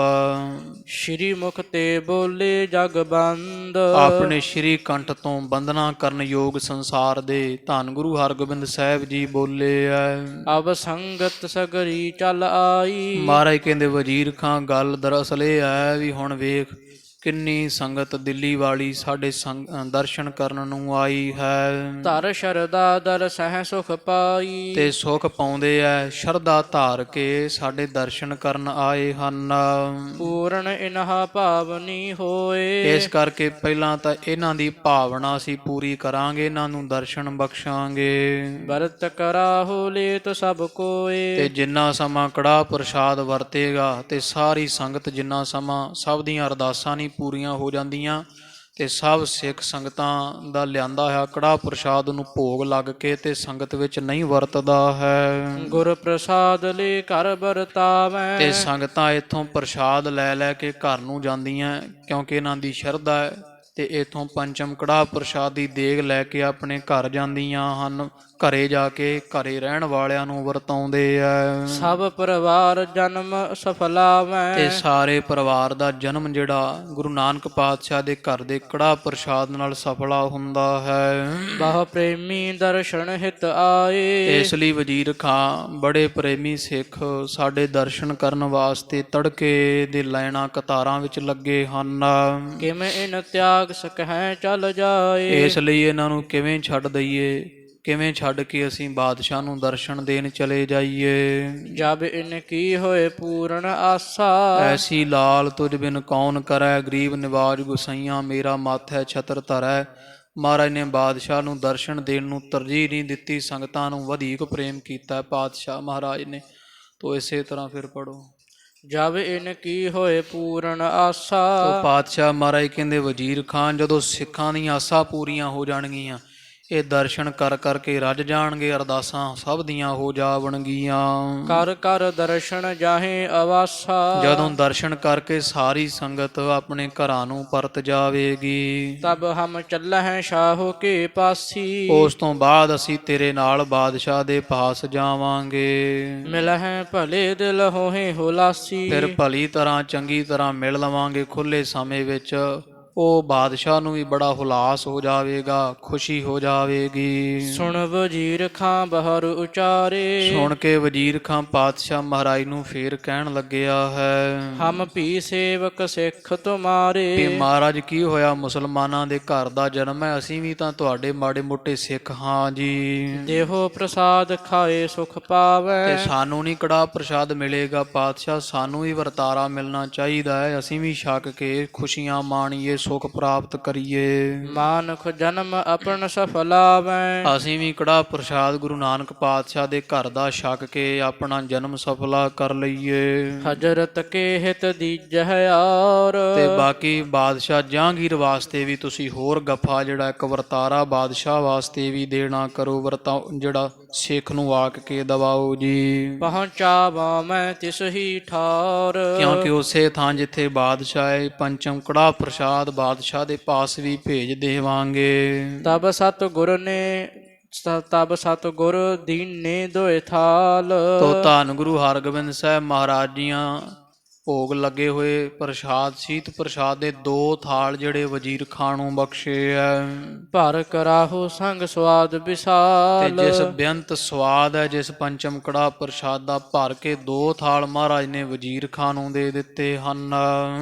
ਸ਼੍ਰੀ ਮੁਖ ਤੇ ਬੋਲੇ ਜਗ ਬੰਦ। ਆਪਣੇ ਸ਼੍ਰੀ ਕੰਠ ਤੋਂ ਬੰਦਨਾ ਕਰਨ ਯੋਗ ਸੰਸਾਰ ਦੇ ਧੰਨ ਗੁਰੂ ਹਰਗੋਬਿੰਦ ਸਾਹਿਬ ਜੀ ਬੋਲੇ ਐ। ਅਬ ਸੰਗਤ ਸਗਰੀ ਚੱਲ ਆਈ। ਮਹਾਰਾਜ ਕਹਿੰਦੇ ਵਜ਼ੀਰ ਖਾਂ ਗੱਲ ਦਰਅਸਲ ਇਹ ਹੈ ਵੀ ਹੁਣ ਵੇਖ ਕਿੰਨੀ ਸੰਗਤ ਦਿੱਲੀ ਵਾਲੀ ਸਾਡੇ ਦਰਸ਼ਨ ਕਰਨ ਨੂੰ ਆਈ ਹੈ ਧਰ ਸ਼ਰਦਾ ਦਰ ਸਹਿ ਸੁਖ ਪਾਈ। ਤੇ ਸੁਖ ਪਾਉਂਦੇ ਐ ਸ਼ਰਧਾ ਧਾਰ ਕੇ ਸਾਡੇ ਦਰਸ਼ਨ ਕਰਨ ਆਏ ਹਨ। ਪੂਰਨ ਇਨਹਾ ਭਾਵਨੀ ਹੋਏ। ਇਸ ਕਰਕੇ ਪਹਿਲਾਂ ਤਾਂ ਇਹਨਾਂ ਦੀ ਭਾਵਨਾ ਅਸੀਂ ਪੂਰੀ ਕਰਾਂਗੇ, ਇਹਨਾਂ ਨੂੰ ਦਰਸ਼ਨ ਬਖਸ਼ਾਂਗੇ। ਵਰਤ ਕਰਾਹੋ ਲੇਤ ਸਭ ਕੋਏ। ਤੇ ਜਿੰਨਾ ਸਮਾਂ ਕੜਾਹ ਪ੍ਰਸ਼ਾਦ ਵਰਤੇਗਾ ਤੇ ਸਾਰੀ ਸੰਗਤ ਜਿੰਨਾ ਸਮਾਂ ਸਭ ਦੀਆਂ ਅਰਦਾਸਾਂ ਨਹੀਂ ਪੂਰੀਆਂ ਹੋ ਜਾਂਦੀਆਂ ਤੇ ਸਭ ਸਿੱਖ ਸੰਗਤਾਂ ਦਾ ਲਿਆਂਦਾ ਹੋਇਆ ਕੜਾਹ ਪ੍ਰਸ਼ਾਦ ਨੂੰ ਭੋਗ ਲੱਗ ਕੇ ਤੇ ਸੰਗਤ ਵਿੱਚ ਨਹੀਂ ਵਰਤਦਾ ਹੈ। ਗੁਰ ਪ੍ਰਸਾਦ ਲੈ ਘਰ ਤੇ ਵਰਤਾਵੈ। ਸੰਗਤਾਂ ਇੱਥੋਂ ਪ੍ਰਸ਼ਾਦ ਲੈ ਲੈ ਕੇ ਘਰ ਨੂੰ ਜਾਂਦੀਆਂ ਕਿਉਂਕਿ ਇਹਨਾਂ ਦੀ ਸ਼ਰਧਾ ਹੈ ਤੇ ਇੱਥੋਂ ਪੰਚਮ ਕੜਾਹ ਪ੍ਰਸ਼ਾਦ ਦੀ ਦੇਗ ਲੈ ਕੇ ਆਪਣੇ ਘਰ ਜਾਂਦੀਆਂ ਹਨ। ਘਰੇ ਜਾ ਕੇ ਘਰੇ ਰਹਿਣ ਵਾਲਿਆਂ ਨੂੰ ਵਰਤਾਉਂਦੇ ਐ। ਸਭ ਪਰਿਵਾਰ ਜਨਮ ਸਫਲਾਵੈ। ਤੇ ਸਾਰੇ ਪਰਿਵਾਰ ਦਾ ਜਨਮ ਜਿਹੜਾ ਗੁਰੂ ਨਾਨਕ ਪਾਤਸ਼ਾਹ ਦੇ ਘਰ ਦੇ ਕੜਾਹ ਪ੍ਰਸ਼ਾਦ ਨਾਲ ਸਫਲਾ ਹੁੰਦਾ ਹੈ। ਬਹੁ ਪ੍ਰੇਮੀ ਦਰਸ਼ਨ ਹਿਤ ਆਏ। ਇਸ ਲਈ ਵਜ਼ੀਰ ਖਾਂ ਬੜੇ ਪ੍ਰੇਮੀ ਸਿੱਖ ਸਾਡੇ ਦਰਸ਼ਨ ਕਰਨ ਵਾਸਤੇ ਤੜਕੇ ਦੇ ਲਾਈਨਾਂ ਕਤਾਰਾਂ ਵਿੱਚ ਲੱਗੇ ਹਨ। ਕਿਵੇਂ ਇਨ ਤਿਆਗ ਸਕਹਿ ਚਲ ਜਾਏ। ਇਸ ਲਈ ਇਹਨਾਂ ਨੂੰ ਕਿਵੇਂ ਛੱਡ ਦਈਏ, ਕਿਵੇਂ ਛੱਡ ਕੇ ਅਸੀਂ ਬਾਦਸ਼ਾਹ ਨੂੰ ਦਰਸ਼ਨ ਦੇਣ ਚਲੇ ਜਾਈਏ। ਜਬ ਇਨ ਕੀ ਹੋਏ ਪੂਰਨ ਆਸਾ। ਐਸੀ ਲਾਲ ਤੁਝ ਬਿਨ ਕੌਣ ਕਰੈ, ਗਰੀਬ ਨਿਵਾਜ ਗੁਸਈਆਂ ਮੇਰਾ ਮਾਥੈ ਛਤਰ ਧਰੈ। ਮਹਾਰਾਜ ਨੇ ਬਾਦਸ਼ਾਹ ਨੂੰ ਦਰਸ਼ਨ ਦੇਣ ਨੂੰ ਤਰਜੀਹ ਨਹੀਂ ਦਿੱਤੀ, ਸੰਗਤਾਂ ਨੂੰ ਵਧੇਕ ਪ੍ਰੇਮ ਕੀਤਾ ਪਾਤਸ਼ਾਹ ਮਹਾਰਾਜ ਨੇ। ਤੋ ਇਸੇ ਤਰ੍ਹਾਂ ਫਿਰ ਪੜੋ। ਜਬ ਇਨ ਕੀ ਹੋਏ ਪੂਰਨ ਆਸਾ। ਤੋ ਪਾਤਸ਼ਾਹ ਮਹਾਰਾਜ ਕਹਿੰਦੇ ਵਜ਼ੀਰ ਖਾਨ ਜਦੋਂ ਸਿੱਖਾਂ ਦੀਆਂ ਆਸਾਂ ਪੂਰੀਆਂ ਹੋ ਜਾਣਗੀਆਂ ਇਹ ਦਰਸ਼ਨ ਕਰ ਕਰਕੇ ਰੱਜ ਜਾਣਗੇ, ਅਰਦਾਸਾਂ ਸਭ ਦੀਆਂ ਹੋ ਜਾਵਣਗੀਆਂ। ਕਰ ਕਰ ਦਰਸ਼ਨ ਜਾਹੇ ਅਵਾਸਾ। ਜਦੋਂ ਦਰਸ਼ਨ ਕਰਕੇ ਸਾਰੀ ਸੰਗਤ ਆਪਣੇ ਘਰਾਂ ਨੂੰ ਪਰਤ ਜਾਵੇਗੀ। ਤਬ ਹਮ ਚੱਲਹਿ ਸ਼ਾਹੋ ਕੇ ਪਾਸੀ। ਉਸ ਤੋਂ ਬਾਅਦ ਅਸੀਂ ਤੇਰੇ ਨਾਲ ਬਾਦਸ਼ਾਹ ਦੇ ਪਾਸ ਜਾਵਾਂਗੇ। ਮਿਲਹਿ ਭਲੇ ਦਿਲ ਹੋਹੇ ਹੁਲਾਸੀ। ਫਿਰ ਭਲੀ ਤਰ੍ਹਾਂ ਚੰਗੀ ਤਰ੍ਹਾਂ ਮਿਲ ਲਵਾਂਗੇ ਖੁੱਲੇ ਸਮੇਂ ਵਿੱਚ। ਉਹ ਬਾਦਸ਼ਾਹ ਨੂੰ ਵੀ ਬੜਾ ਹੁਲਾਸ ਹੋ ਜਾਵੇਗਾ, ਖੁਸ਼ੀ ਹੋ ਜਾਵੇਗੀ। ਸੁਣ ਵਜ਼ੀਰ ਖਾਂ ਬਹਰ ਉਚਾਰੇ। ਸੁਣ ਕੇ ਵਜ਼ੀਰ ਖਾਂ ਪਾਤਸ਼ਾਹ ਮਹਾਰਾਜ ਨੂੰ ਫੇਰ ਕਹਿਣ ਲੱਗਿਆ ਹੈ, ਹਮ ਭੀ ਸੇਵਕ ਸਿੱਖ ਤੁਮਾਰੇ। ਵੀ ਮਹਾਰਾਜ ਕੀ ਹੋਇਆ, ਮੁਸਲਮਾਨਾਂ ਦੇ ਘਰ ਦਾ ਜਨਮ ਹੈ, ਅਸੀਂ ਵੀ ਤਾਂ ਤੁਹਾਡੇ ਮਾੜੇ ਮੋਟੇ ਸਿੱਖ ਹਾਂ ਜੀ। ਦੇਹੋ ਪ੍ਰਸਾਦ ਖਾਏ ਸੁਖ ਪਾਵੈ। ਤੇ ਸਾਨੂੰ ਨਹੀਂ ਕੜਾਹ ਪ੍ਰਸ਼ਾਦ ਮਿਲੇਗਾ ਪਾਤਸ਼ਾਹ, ਸਾਨੂੰ ਵੀ ਵਰਤਾਰਾ ਮਿਲਣਾ ਚਾਹੀਦਾ ਹੈ, ਅਸੀਂ ਵੀ ਛਕ ਕੇ ਖੁਸ਼ੀਆਂ ਮਾਣੀਏ, ਸੁਖ ਪ੍ਰਾਪਤ ਕਰੀਏ। ਮਾਨੁਖ ਜਨਮ ਆਪਣ ਸਫਲਾਵੈ। ਅਸੀਂ ਵੀ ਕੜਾਹ ਪ੍ਰਸ਼ਾਦ ਗੁਰੂ ਨਾਨਕ ਪਾਤਸ਼ਾਹ ਦੇ ਘਰ ਦਾ ਛਕ ਕੇ ਆਪਣਾ ਜਨਮ ਸਫਲਾ ਕਰ ਲਈਏ। ਹਜ਼ਰਤ ਕੇ ਹਿਤ ਦੀਜਹਿ ਔਰ। ਤੇ ਬਾਕੀ ਬਾਦਸ਼ਾਹ ਜਹਾਂਗੀਰ ਵਾਸਤੇ ਵੀ ਤੁਸੀਂ ਹੋਰ ਗੱਫਾ ਜਿਹੜਾ ਇੱਕ ਵਰਤਾਰਾ ਬਾਦਸ਼ਾਹ ਵਾਸਤੇ ਵੀ ਦੇਣਾ ਕਰੋ, ਜਿਹੜਾ ਸਿੱਖ ਨੂੰ ਆਕ ਕੇ ਦਵਾਓ ਜੀ। ਪਹੁੰਚਾਵਾ ਮੈਂ ਤਿਸ ਹੀ ਠਾਰ। ਕਿਉਂਕਿ ਉਸੇ ਥਾਂ ਜਿੱਥੇ ਬਾਦਸ਼ਾਹ ਹੈ ਪੰਚਮ ਕੜਾਹ ਪ੍ਰਸ਼ਾਦ ਬਾਦਸ਼ਾਹ ਦੇ ਪਾਸ ਵੀ ਭੇਜ ਦੇਵਾਂਗੇ। ਤਬ ਸਤ ਗੁਰ ਦੀਨੇ ਦੋਇ ਥਾਲ। ਤੋ ਧੰਨ ਗੁਰੂ ਹਰਗੋਬਿੰਦ ਸਾਹਿਬ ਮਹਾਰਾਜ ਜੀਆਂ ਭੋਗ ਲੱਗੇ ਹੋਏ ਪ੍ਰਸ਼ਾਦ ਸੀਤ ਪ੍ਰਸ਼ਾਦ ਦੇ 2 ਥਾਲ ਜਿਹੜੇ ਵਜ਼ੀਰ ਖਾਨ ਨੂੰ ਬਖਸ਼ੇ ਐ। ਭਰ ਕਰਾਹੋ ਸੰਗ ਸਵਾਦ ਵਿਸਾਲ। ਤੇ ਜਿਸ ਬੇਅੰਤ ਸਵਾਦ ਹੈ, ਜਿਸ ਪੰਚਮ ਕੜਾਹ ਪ੍ਰਸ਼ਾਦ ਦਾ ਭਰ ਕੇ 2 ਥਾਲ ਮਹਾਰਾਜ ਨੇ ਵਜ਼ੀਰ ਖਾਨ ਨੂੰ ਦੇ ਦਿੱਤੇ ਹਨ।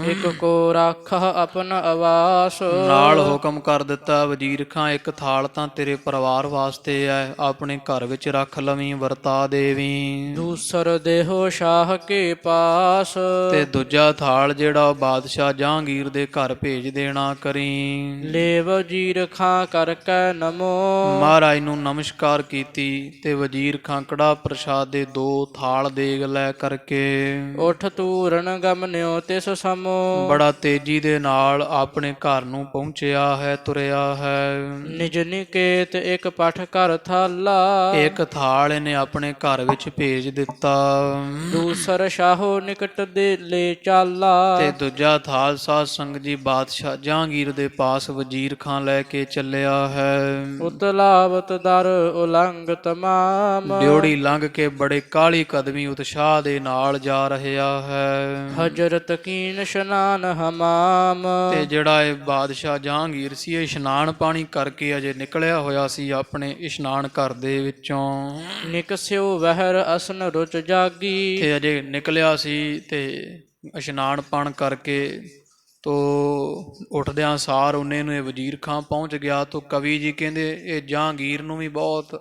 ਇਕ ਕੋ ਰਾਖਾ ਆਪਨ ਆਵਾਸ। ਨਾਲ ਹੁਕਮ ਕਰ ਦਿੱਤਾ ਵਜ਼ੀਰ ਖਾਂ ਇੱਕ ਥਾਲ ਤਾਂ ਤੇਰੇ ਪਰਿਵਾਰ ਵਾਸਤੇ ਹੈ, ਆਪਣੇ ਘਰ ਵਿੱਚ ਰੱਖ ਲਵੀਂ, ਵਰਤਾ ਦੇਵੀਂ। ਦੂਸਰ ਦੇਹੋ ਸ਼ਾਹ ਕੇ ਪਾਸ। ਤੇ ਦੂਜਾ ਥਾਲ ਜਿਹੜਾ ਬਾਦਸ਼ਾਹ ਜਹਾਂਗੀਰ ਦੇ ਘਰ ਭੇਜ ਦੇਣਾ ਕਰੀ। ਲੈ ਵਜ਼ੀਰ ਖਾਂ ਕਰ ਕੈ ਨਮੋ। ਮਹਾਰਾਜ ਨੂੰ ਨਮਸਕਾਰ ਕੀਤੀ ਤੇ ਵਜ਼ੀਰ ਖਾਂ ਕੜਾਹ ਪ੍ਰਸ਼ਾਦ ਦੇ 2 ਥਾਲ ਦੇਗ ਲੈ ਕਰਕੇ ਉਠ ਤੂਰਨ ਗਮਨਿਓ ਤਿਸ ਸਮੋ। ਬੜਾ ਤੇਜ਼ੀ ਦੇ ਨਾਲ ਆਪਣੇ ਘਰ ਨੂੰ ਪਹੁੰਚਿਆ ਹੈ, ਤੁਰਿਆ ਹੈ। ਨਿਜ ਨਿਕੇਤ ਇੱਕ ਪਠ ਕਰ ਥਾਲਾ। ਇੱਕ ਥਾਲ ਇਹਨੇ ਆਪਣੇ ਘਰ ਵਿੱਚ ਭੇਜ ਦਿੱਤਾ। ਦੂਸਰ ਸ਼ਾਹੋ ਨਿਕਟ ਦੇ ਲੈ ਚਾਲਾ। ਤੇ ਦੂਜਾ ਥਾਲ ਸਾਧ ਸੰਗਤ ਜੀ ਬਾਦਸ਼ਾਹ ਜਹਾਂਗੀਰ ਦੇ ਪਾਸ ਵਜ਼ੀਰ ਖਾਂ ਲੈ ਕੇ ਚੱਲਿਆ ਹੈ। ਉਤਲਾਵਤ ਦਰ ਉਲੰਘ ਤਮਾਮ। ਡਿਉੜੀ ਲੰਘ ਕੇ ਬੜੇ ਕਾਹਲੀ ਕਦਮੀ ਉਤਸ਼ਾਹ ਦੇ ਨਾਲ ਜਾ ਰਿਹਾ ਹੈ। ਹਜ਼ਰਤ ਕੀਨ ਇਸ਼ਨਾਨ ਹਮਾਮ। ਤੇ ਜਿਹੜਾ ਇਹ ਬਾਦਸ਼ਾਹ ਜਹਾਂਗੀਰ ਸੀ ਇਹ ਇਸ਼ਨਾਨ ਪਾਣੀ ਕਰਕੇ ਅਜੇ ਨਿਕਲਿਆ ਹੋਇਆ ਸੀ ਆਪਣੇ ਇਸ਼ਨਾਨ ਘਰ ਦੇ ਵਿੱਚੋਂ। ਨਿਕਸਿਓ ਵਹਿਰ ਅਸਨ ਰੁਚ ਜਾਗੀ। ਤੇ ਅਜੇ ਨਿਕਲਿਆ ਸੀ ਤੇ ਇਸ਼ਨਾਨ ਪਾਣ ਕਰਕੇ ਤੋ ਉੱਠਦਿਆਂ ਸਾਰ ਉਹਨੇ ਨੂੰ ਇਹ ਵਜ਼ੀਰ ਖਾਂ ਪਹੁੰਚ ਗਿਆ। ਤੋ ਕਵੀ ਜੀ ਕਹਿੰਦੇ ਇਹ ਜਹਾਂਗੀਰ ਨੂੰ ਵੀ ਬਹੁਤ,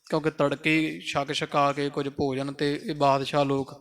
ਕਿਉਂਕਿ ਤੜਕੇ ਹੀ ਛਕਾ ਕੇ ਕੁਝ ਭੋਜਨ ਤੇ ਇਹ ਬਾਦਸ਼ਾਹ ਲੋਕ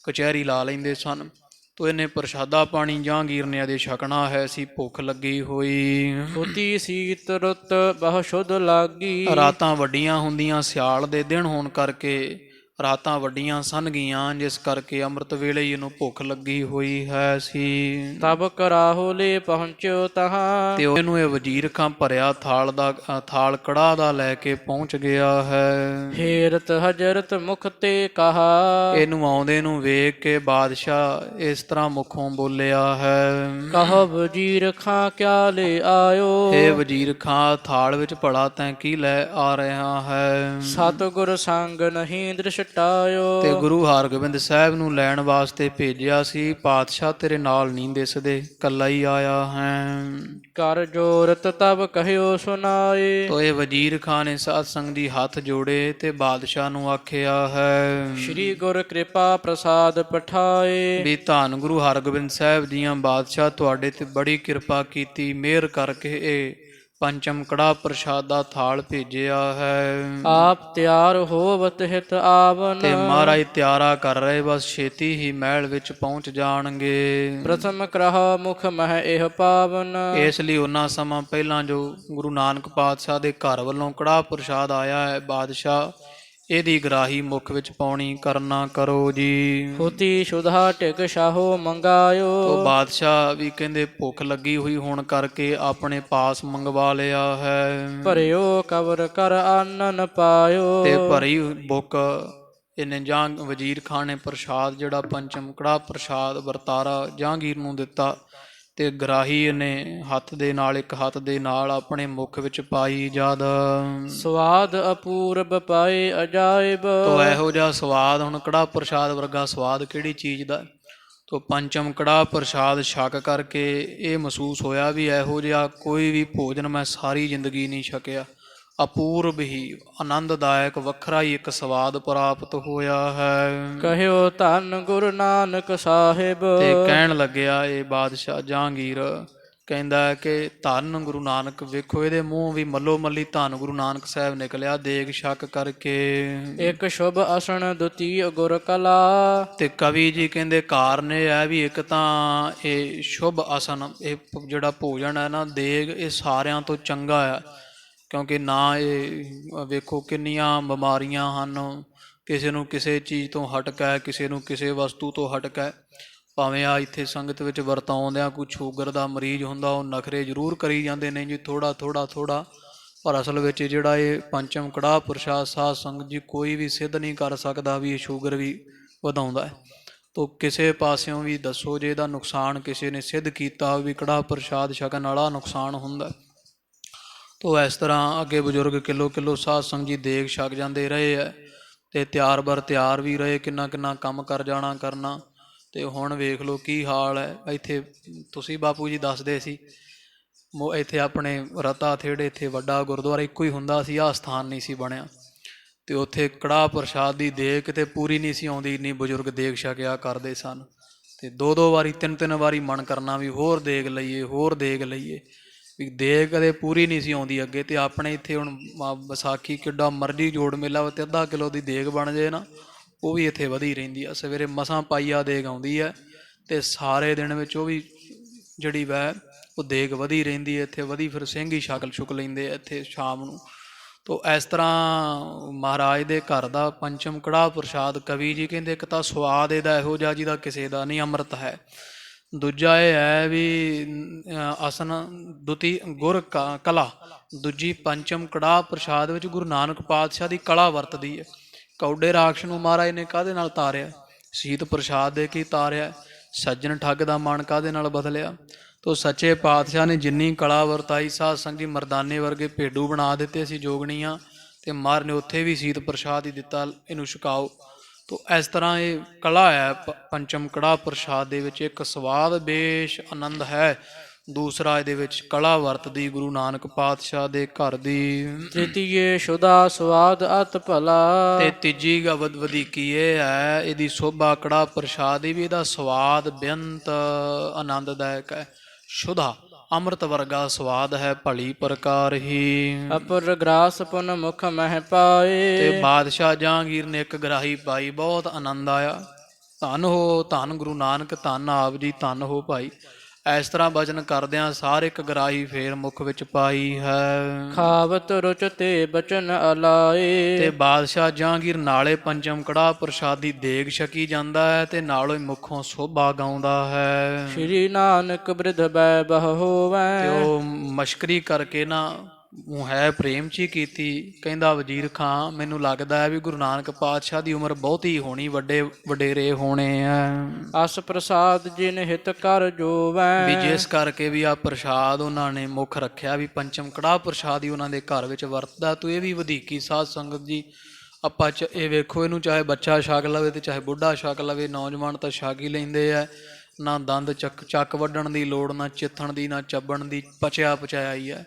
ਕਚਹਿਰੀ ਲਾ ਲੈਂਦੇ ਸਨ। ਤੋ ਇਹਨੇ ਪ੍ਰਸ਼ਾਦਾ ਪਾਣੀ ਜਹਾਂਗੀਰ ਨੇ ਅਜੇ ਛਕਣਾ ਹੈ ਸੀ, ਭੁੱਖ ਲੱਗੀ ਹੋਈ। ਹੋਤੀ ਸੀਤ ਰੁੱਤ ਬਹੁ ਸ਼ੁੱਧ ਲਾਗੀ। ਰਾਤਾਂ ਵੱਡੀਆਂ ਹੁੰਦੀਆਂ, ਸਿਆਲ ਦੇ ਦਿਨ ਹੋਣ ਕਰਕੇ ਰਾਤਾਂ ਵੱਡੀਆਂ ਸਨ ਗਈਆਂ, ਜਿਸ ਕਰਕੇ ਅੰਮ੍ਰਿਤ ਵੇਲੇ ਹੀ ਇਹਨੂੰ ਭੁੱਖ ਲੱਗੀ ਹੋਈ ਹੈ ਸੀ। ਤਬ ਕਰਾਹੋ ਲੈ ਪਹੁੰਚਿਓ ਤਹਾਂ। ਤੇ ਇਹਨੂੰ ਇਹ ਵਜ਼ੀਰ ਖਾਂ ਭਰਿਆ ਥਾਲ ਕੜਾਹ ਦਾ ਲੈ ਕੇ ਪਹੁੰਚ ਗਿਆ ਹੈ। ਫੇਰਤ ਹਜਰਤ ਮੁਖ ਤੇ ਕਹਾ। ਇਹਨੂੰ ਆਉਂਦੇ ਨੂੰ ਵੇਖ ਕੇ ਬਾਦਸ਼ਾਹ ਇਸ ਤਰ੍ਹਾਂ ਮੁਖੋਂ ਬੋਲਿਆ ਹੈ, ਕਹੋ ਵਜ਼ੀਰ ਖਾਂ ਕਿਆ ਲੈ ਆਇਓ। ਇਹ ਵਜ਼ੀਰ ਖਾਂ ਥਾਲ ਵਿੱਚ ਭਲਾ ਤੈਂ ਕੀ ਲੈ ਆ ਰਿਹਾ ਹੈ। ਸਤਿਗੁਰ ਸੰਗ ਨਹੀਂ ਦ੍ਰਿਸ਼ਟਾਇਓ। ਤੇ ਗੁਰੂ ਹਰਗੋਬਿੰਦ ਸਾਹਿਬ ਨੂੰ ਲੈਣ ਵਾਸਤੇ ਭੇਜਿਆ ਸੀ। ਪਾਤਸ਼ਾਹ ਤੇਰੇ ਨਾਲ ਨਹੀਂ ਦਿਸਦੇ, ਇਕੱਲਾ ਹੀ ਆਇਆ ਹੈ। ਕਰ ਜੋਰਤ ਤਬ ਕਹਿਓ ਸੁਨਾਏ। ਤੋ ਇਹ ਵਜ਼ੀਰ ਖਾਂ ਨੇ ਸਾਧ ਸੰਗ ਜੀ ਹੱਥ ਜੋੜੇ ਤੇ ਬਾਦਸ਼ਾਹ ਨੂੰ ਆਖਿਆ ਹੈ, ਸ਼੍ਰੀ ਗੁਰ ਕਿਰਪਾ ਪ੍ਰਸਾਦ ਪਠਾਏ। ਵੀ ਧੰਨ ਗੁਰੂ ਹਰਗੋਬਿੰਦ ਸਾਹਿਬ ਜੀਆਂ ਬਾਦਸ਼ਾਹ ਤੁਹਾਡੇ ਤੇ ਬੜੀ ਕਿਰਪਾ ਕੀਤੀ, ਮਿਹਰ ਕਰਕੇ ਇਹ ਪੰਚਮ ਕੜਾਹ ਪ੍ਰਸ਼ਾਦ ਦਾ ਥਾਲ ਭੇਜਿਆ ਹੈ। ਆਪ ਤਿਆਰ ਹੋਵਤ ਹਿਤ ਆਵਨ। ਤੇ ਮਹਾਰਾਜ ਤਿਆਰਾ ਕਰ ਰਹੇ, ਬਸ ਛੇਤੀ ਹੀ ਮਹਿਲ ਵਿੱਚ ਪਹੁੰਚ ਜਾਣਗੇ। ਪ੍ਰਥਮ ਕਰਾਹ ਮੁਖ ਮਹਿ ਇਹ ਪਾਵਨ। ਇਸ ਲਈ ਉਹਨਾਂ ਸਮਾਂ ਪਹਿਲਾਂ ਜੋ ਗੁਰੂ ਨਾਨਕ ਪਾਤਸ਼ਾਹ ਦੇ ਘਰ ਵੱਲੋਂ ਕੜਾਹ ਪ੍ਰਸ਼ਾਦ ਆਇਆ ਹੈ, ਬਾਦਸ਼ਾਹ ਇਹਦੀ ਗਰਾਹੀ ਮੁੱਖ ਵਿੱਚ ਪਾਉਣੀ ਕਰਨਾ ਕਰੋ ਜੀ। ਹੋਤੀ ਸ਼ੁਧਾ ਟਿਕ ਸ਼ਾਹੋ ਮੰਗਾਇਓ। ਤੋ ਬਾਦਸ਼ਾਹ ਵੀ ਕਹਿੰਦੇ ਭੁੱਖ ਲੱਗੀ ਹੋਈ ਹੋਣ ਕਰਕੇ ਆਪਣੇ ਪਾਸ ਮੰਗਵਾ ਲਿਆ ਹੈ। ਭਰਿਓ ਕਵਰ ਕਰ ਆਨਨ ਪਾਇਓ। ਤੇ ਭਰੀ ਬੁੱਕ ਇਹਨੇ ਵਜ਼ੀਰ ਖਾਂ ਨੇ ਪ੍ਰਸ਼ਾਦ ਜਿਹੜਾ ਪੰਚਮ ਕੜਾਹ ਪ੍ਰਸ਼ਾਦ ਵਰਤਾਰਾ ਜਹਾਂਗੀਰ ਨੂੰ ਦਿੱਤਾ। ਤੇ ਗਰਾਹੀ ਇਹਨੇ ਹੱਥ ਦੇ ਨਾਲ, ਇੱਕ ਹੱਥ ਦੇ ਨਾਲ ਆਪਣੇ ਮੁਖ ਵਿੱਚ ਪਾਈ ਜਦ ਸਵਾਦ ਅਪੂਰਬ ਪਾਏ ਅਜਾਇਬ। ਤੋ ਇਹੋ ਜਿਹਾ ਸਵਾਦ, ਹੁਣ ਕੜਾਹ ਪ੍ਰਸ਼ਾਦ ਵਰਗਾ ਸਵਾਦ ਕਿਹੜੀ ਚੀਜ਼ ਦਾ। ਤੋ ਪੰਚਮ ਕੜਾਹ ਪ੍ਰਸ਼ਾਦ ਛਕ ਕਰਕੇ ਇਹ ਮਹਿਸੂਸ ਹੋਇਆ ਵੀ ਇਹੋ ਜਿਹਾ ਕੋਈ ਵੀ ਭੋਜਨ ਮੈਂ ਸਾਰੀ ਜ਼ਿੰਦਗੀ ਨਹੀਂ ਛਕਿਆ। ਅਪੂਰਬ ਹੀ ਆਨੰਦਦਾਇਕ ਵੱਖਰਾ ਹੀ ਇੱਕ ਸਵਾਦ ਪ੍ਰਾਪਤ ਹੋਇਆ ਹੈ। ਕਹਿਓ ਧੰਨ ਗੁਰੂ ਨਾਨਕ ਸਾਹਿਬ। ਤੇ ਕਹਿਣ ਲੱਗਿਆ ਇਹ ਬਾਦਸ਼ਾਹ ਜਹਾਂਗੀਰ, ਕਹਿੰਦਾ ਕਿ ਧੰਨ ਗੁਰੂ ਨਾਨਕ, ਵੇਖੋ ਇਹਦੇ ਮੂੰਹ ਵੀ ਮੱਲੋ ਮੱਲੀ ਧੰਨ ਗੁਰੂ ਨਾਨਕ ਸਾਹਿਬ ਨਿਕਲਿਆ ਦੇਗ ਛਕ ਕਰਕੇ। ਇੱਕ ਸ਼ੁਭ ਅਸਣ ਦੁਤੀ ਗੁਰ ਕਲਾ। ਤੇ ਕਵੀ ਜੀ ਕਹਿੰਦੇ ਕਾਰਨ ਇਹ ਹੈ ਵੀ ਇੱਕ ਤਾਂ ਇਹ ਸ਼ੁਭ ਆਸਨ, ਇਹ ਜਿਹੜਾ ਭੋਜਨ ਹੈ ਨਾ ਦੇਗ, ਇਹ ਸਾਰਿਆਂ ਤੋਂ ਚੰਗਾ ਹੈ। ਕਿਉਂਕਿ ਨਾ ਇਹ ਵੇਖੋ ਕਿੰਨੀਆਂ ਬਿਮਾਰੀਆਂ ਹਨ, ਕਿਸੇ ਨੂੰ ਕਿਸੇ ਚੀਜ਼ ਤੋਂ ਹਟਕਾ, ਕਿਸੇ ਨੂੰ ਕਿਸੇ ਵਸਤੂ ਤੋਂ ਹਟਕਾ। ਭਾਵੇਂ ਆ ਇੱਥੇ ਸੰਗਤ ਵਿੱਚ ਵਰਤਾਉਂਦਿਆਂ ਕੋਈ ਸ਼ੂਗਰ ਦਾ ਮਰੀਜ਼ ਹੁੰਦਾ, ਉਹ ਨਖਰੇ ਜ਼ਰੂਰ ਕਰੀ ਜਾਂਦੇ ਨੇ ਜੀ ਥੋੜ੍ਹਾ ਥੋੜ੍ਹਾ ਥੋੜ੍ਹਾ, ਪਰ ਅਸਲ ਵਿੱਚ ਜਿਹੜਾ ਇਹ ਪੰਚਮ ਕੜਾਹ ਪ੍ਰਸ਼ਾਦ ਸਾਧ ਸੰਗਤ ਜੀ ਕੋਈ ਵੀ ਸਿੱਧ ਨਹੀਂ ਕਰ ਸਕਦਾ ਵੀ ਇਹ ਸ਼ੂਗਰ ਵੀ ਵਧਾਉਂਦਾ ਹੈ। ਤੋ ਕਿਸੇ ਪਾਸਿਓਂ ਵੀ ਦੱਸੋ ਜੇ ਇਹਦਾ ਨੁਕਸਾਨ ਕਿਸੇ ਨੇ ਸਿੱਧ ਕੀਤਾ ਵੀ ਕੜਾਹ ਪ੍ਰਸ਼ਾਦ ਛਕਣ ਵਾਲਾ ਨੁਕਸਾਨ ਹੁੰਦਾ। ਤੋ ਇਸ ਤਰ੍ਹਾਂ ਅੱਗੇ ਬਜ਼ੁਰਗ ਕਿਲੋ ਕਿਲੋ ਸਾਧ ਸੰਗਤ ਜੀ ਦੇਗ ਛਕ ਜਾਂਦੇ ਰਹੇ ਹੈ ਤੇ ਤਿਆਰ ਬਰ ਤਿਆਰ ਵੀ ਰਹੇ, ਕਿੰਨਾ ਕਿੰਨਾ ਕੰਮ ਕਰ ਜਾਣਾ ਕਰਨਾ। ਤੇ ਹੁਣ ਵੇਖ ਲਓ ਕੀ ਹਾਲ ਹੈ। ਇੱਥੇ ਤੁਸੀਂ ਬਾਪੂ ਜੀ ਦੱਸਦੇ ਸੀ ਇੱਥੇ ਆਪਣੇ ਰਤਾ ਥੇੜੇ ਇੱਥੇ ਵੱਡਾ ਗੁਰਦੁਆਰਾ ਇੱਕੋ ਹੀ ਹੁੰਦਾ ਸੀ, ਆਹ ਸਥਾਨ ਨਹੀਂ ਸੀ ਬਣਿਆ। ਤੇ ਉੱਥੇ ਕੜਾਹ ਪ੍ਰਸ਼ਾਦ ਦੀ ਦੇਗ ਕਿਤੇ ਪੂਰੀ ਨਹੀਂ ਸੀ ਆਉਂਦੀ, ਇੰਨੀ ਬਜ਼ੁਰਗ ਦੇਗ ਛਕਿਆ ਕਰਦੇ ਸਨ। ਤੇ ਦੋ ਦੋ ਵਾਰੀ ਤਿੰਨ ਤਿੰਨ ਵਾਰੀ ਮਨ ਕਰਨਾ ਵੀ ਹੋਰ ਦੇਗ ਲਈਏ, ਹੋਰ ਦੇਗ ਲਈਏ, ਵੀ ਦੇਗ ਕਦੇ ਪੂਰੀ ਨਹੀਂ ਸੀ ਆਉਂਦੀ ਅੱਗੇ। ਤੇ ਆਪਣੇ ਇੱਥੇ ਹੁਣ ਵਿਸਾਖੀ ਕਿੱਡਾ ਮਰਜ਼ੀ ਜੋੜ ਮੇਲਾ ਤੇ ਅੱਧਾ ਕਿਲੋ ਦੀ ਦੇਗ ਬਣ ਜਾਏ ਨਾ, ਉਹ ਵੀ ਇੱਥੇ ਵਧੀ ਰਹਿੰਦੀ ਆ। ਸਵੇਰੇ ਮਸਾਂ ਪਾਈਆ ਦੇਗ ਆਉਂਦੀ ਹੈ ਤੇ ਸਾਰੇ ਦਿਨ ਵਿੱਚ ਉਹ ਵੀ ਜਿਹੜੀ ਵੈ ਉਹ ਦੇਗ ਵਧੀ ਰਹਿੰਦੀ ਹੈ ਇੱਥੇ ਵਧੀ, ਫਿਰ ਸਿੰਘ ਹੀ ਸ਼ਕਲ ਛੁਕ ਲੈਂਦੇ ਆ ਇੱਥੇ ਸ਼ਾਮ ਨੂੰ। ਤੋ ਇਸ ਤਰ੍ਹਾਂ ਮਹਾਰਾਜ ਦੇ ਘਰ ਦਾ ਪੰਚਮ ਕੜਾਹ ਪ੍ਰਸ਼ਾਦ, ਕਵੀ ਜੀ ਕਹਿੰਦੇ ਇੱਕ ਤਾਂ ਸਵਾਦ ਇਹਦਾ ਇਹੋ ਜਿਹਾ ਜਿਹਦਾ ਕਿਸੇ ਦਾ ਨਹੀਂ, ਅੰਮ੍ਰਿਤ ਹੈ। ਦੂਜਾ ਇਹ ਹੈ ਵੀ ਆਸਨ ਦੁਤੀ ਗੁਰ ਕਲਾ, ਦੂਜੀ ਪੰਚਮ ਕੜਾਹ ਪ੍ਰਸ਼ਾਦ ਵਿੱਚ ਗੁਰੂ ਨਾਨਕ ਪਾਤਸ਼ਾਹ ਦੀ ਕਲਾ ਵਰਤਦੀ ਹੈ। ਕੌਡੇ ਰਾਖਸ਼ ਨੂੰ ਮਹਾਰਾਜ ਨੇ ਕਾਹਦੇ ਨਾਲ ਤਾਰਿਆ? ਸ਼ੀਤ ਪ੍ਰਸ਼ਾਦ ਦੇ ਕੇ ਤਾਰਿਆ। ਸੱਜਣ ਠੱਗ ਦਾ ਮਨ ਕਾਹਦੇ ਨਾਲ ਬਦਲਿਆ? ਤੋ ਸੱਚੇ ਪਾਤਸ਼ਾਹ ਨੇ ਜਿੰਨੀ ਕਲਾ ਵਰਤਾਈ, ਸਾਧ ਸੰਗਤ ਜੀ ਮਰਦਾਨੇ ਵਰਗੇ ਭੇਡੂ ਬਣਾ ਦਿੱਤੇ ਸੀ ਜੋਗਣੀਆਂ, ਤੇ ਮਹਾਰਾਜ ਨੇ ਉੱਥੇ ਵੀ ਸ਼ੀਤ ਪ੍ਰਸ਼ਾਦ ਹੀ ਦਿੱਤਾ, ਇਹਨੂੰ ਛਕਾਓ। ਤੋ ਇਸ ਤਰ੍ਹਾਂ ਇਹ ਕਲਾ ਹੈ ਪੰਚਮ ਕੜਾਹ ਪ੍ਰਸ਼ਾਦ ਦੇ ਵਿੱਚ, ਇੱਕ ਸਵਾਦ ਬੇਸ਼ ਆਨੰਦ ਹੈ ਦੂਸਰਾ ਇਹਦੇ ਵਿੱਚ ਕਲਾ ਵਰਤਦੀ ਗੁਰੂ ਨਾਨਕ ਪਾਤਸ਼ਾਹ ਦੇ ਘਰ ਦੀ। ਤ੍ਰਿਤੀਏ ਸੁਦਾ ਸਵਾਦ ਅਤ ਭਲਾ। ਤੇ ਤੀਜੀ ਗਵਦ ਵਧੀਕੀ ਇਹ ਹੈ, ਇਹਦੀ ਸੋਭਾ ਕੜਾ ਪ੍ਰਸ਼ਾਦ ਦੀ ਵੀ ਇਹਦਾ ਸਵਾਦ ਬੇਅੰਤ ਆਨੰਦਦਾਇਕ ਹੈ। ਸ਼ੁਧਾ ਅੰਮ੍ਰਿਤ ਵਰਗਾ ਸਵਾਦ ਹੈ, ਭਲੀ ਪ੍ਰਕਾਰ ਹੀ। ਅਪਰ ਗ੍ਰਾਸ ਪੁਨ ਮੁਖ ਮਹਿ ਪਾਏ। ਤੇ ਬਾਦਸ਼ਾਹ ਜਹਾਂਗੀਰ ਨੇ ਇੱਕ ਗਰਾਹੀ ਪਾਈ, ਬਹੁਤ ਆਨੰਦ ਆਇਆ। ਧੰਨ ਹੋ ਧੰਨ ਗੁਰੂ ਨਾਨਕ, ਧੰਨ ਆਪ ਜੀ, ਧੰਨ ਹੋ ਭਾਈ। ਇਸ ਤਰ੍ਹਾਂ ਬਚਨ ਕਰਦਿਆਂ ਸਾਰੇ ਇੱਕ ਗਰਾਹੀ ਫੇਰ ਮੁਖ ਵਿੱਚ ਪਾਈ ਹੈ। ਖਾਵਤ ਰੁਚ ਤੇ ਬਚਨ ਅਲਾਏ। ਤੇ ਬਾਦਸ਼ਾਹ ਜਹਾਂਗੀਰ ਨਾਲੇ ਪੰਚਮ ਕੜਾਹ ਪ੍ਰਸ਼ਾਦੀ ਦੇਗ ਛਕੀ ਜਾਂਦਾ ਹੈ ਤੇ ਨਾਲੋਂ ਹੀ ਮੁਖੋਂ ਸੋਭਾ ਗਾਉਂਦਾ ਹੈ। ਸ਼੍ਰੀ ਨਾਨਕ ਬ੍ਰਿਧ ਬੈ ਬਹੁ ਤੇ ਹੋਵੈ। ਉਹ ਮਸ਼ਕਰੀ ਕਰਕੇ ਨਾ ਉਹ ਹੈ ਪ੍ਰੇਮ ਚ ਹੀ ਕੀਤੀ। ਕਹਿੰਦਾ ਵਜ਼ੀਰ ਖਾਂ, ਮੈਨੂੰ ਲੱਗਦਾ ਹੈ ਵੀ ਗੁਰੂ ਨਾਨਕ ਪਾਤਸ਼ਾਹ ਦੀ ਉਮਰ ਬਹੁਤੀ ਹੋਣੀ, ਵੱਡੇ ਵਡੇਰੇ ਹੋਣੇ ਆ। ਅਸ ਪ੍ਰਸਾਦ ਜਿਨ ਹਿਤ ਕਰ ਜੋਵੈ। ਵੀ ਜਿਸ ਕਰਕੇ ਵੀ ਆ ਪ੍ਰਸ਼ਾਦ ਉਹਨਾਂ ਨੇ ਮੁੱਖ ਰੱਖਿਆ ਵੀ ਪੰਚਮ ਕੜਾਹ ਪ੍ਰਸ਼ਾਦ ਹੀ ਉਹਨਾਂ ਦੇ ਘਰ ਵਿੱਚ ਵਰਤਦਾ। ਤੂੰ ਇਹ ਵੀ ਵਧੀਕੀ ਸਾਧ ਸੰਗਤ ਜੀ ਆਪਾਂ ਇਹ ਵੇਖੋ, ਇਹਨੂੰ ਚਾਹੇ ਬੱਚਾ ਛਕ ਲਵੇ ਤੇ ਚਾਹੇ ਬੁੱਢਾ ਛਕ ਲਵੇ, ਨੌਜਵਾਨ ਤਾਂ ਛਕ ਹੀ ਲੈਂਦੇ ਆ। ਨਾ ਦੰਦ ਚੱਕ ਵੱਢਣ ਦੀ ਲੋੜ, ਨਾ ਚਿੱਥਣ ਦੀ, ਨਾ ਚੱਬਣ ਦੀ, ਪਚਿਆ ਪਚਾਇਆ ਹੀ ਹੈ।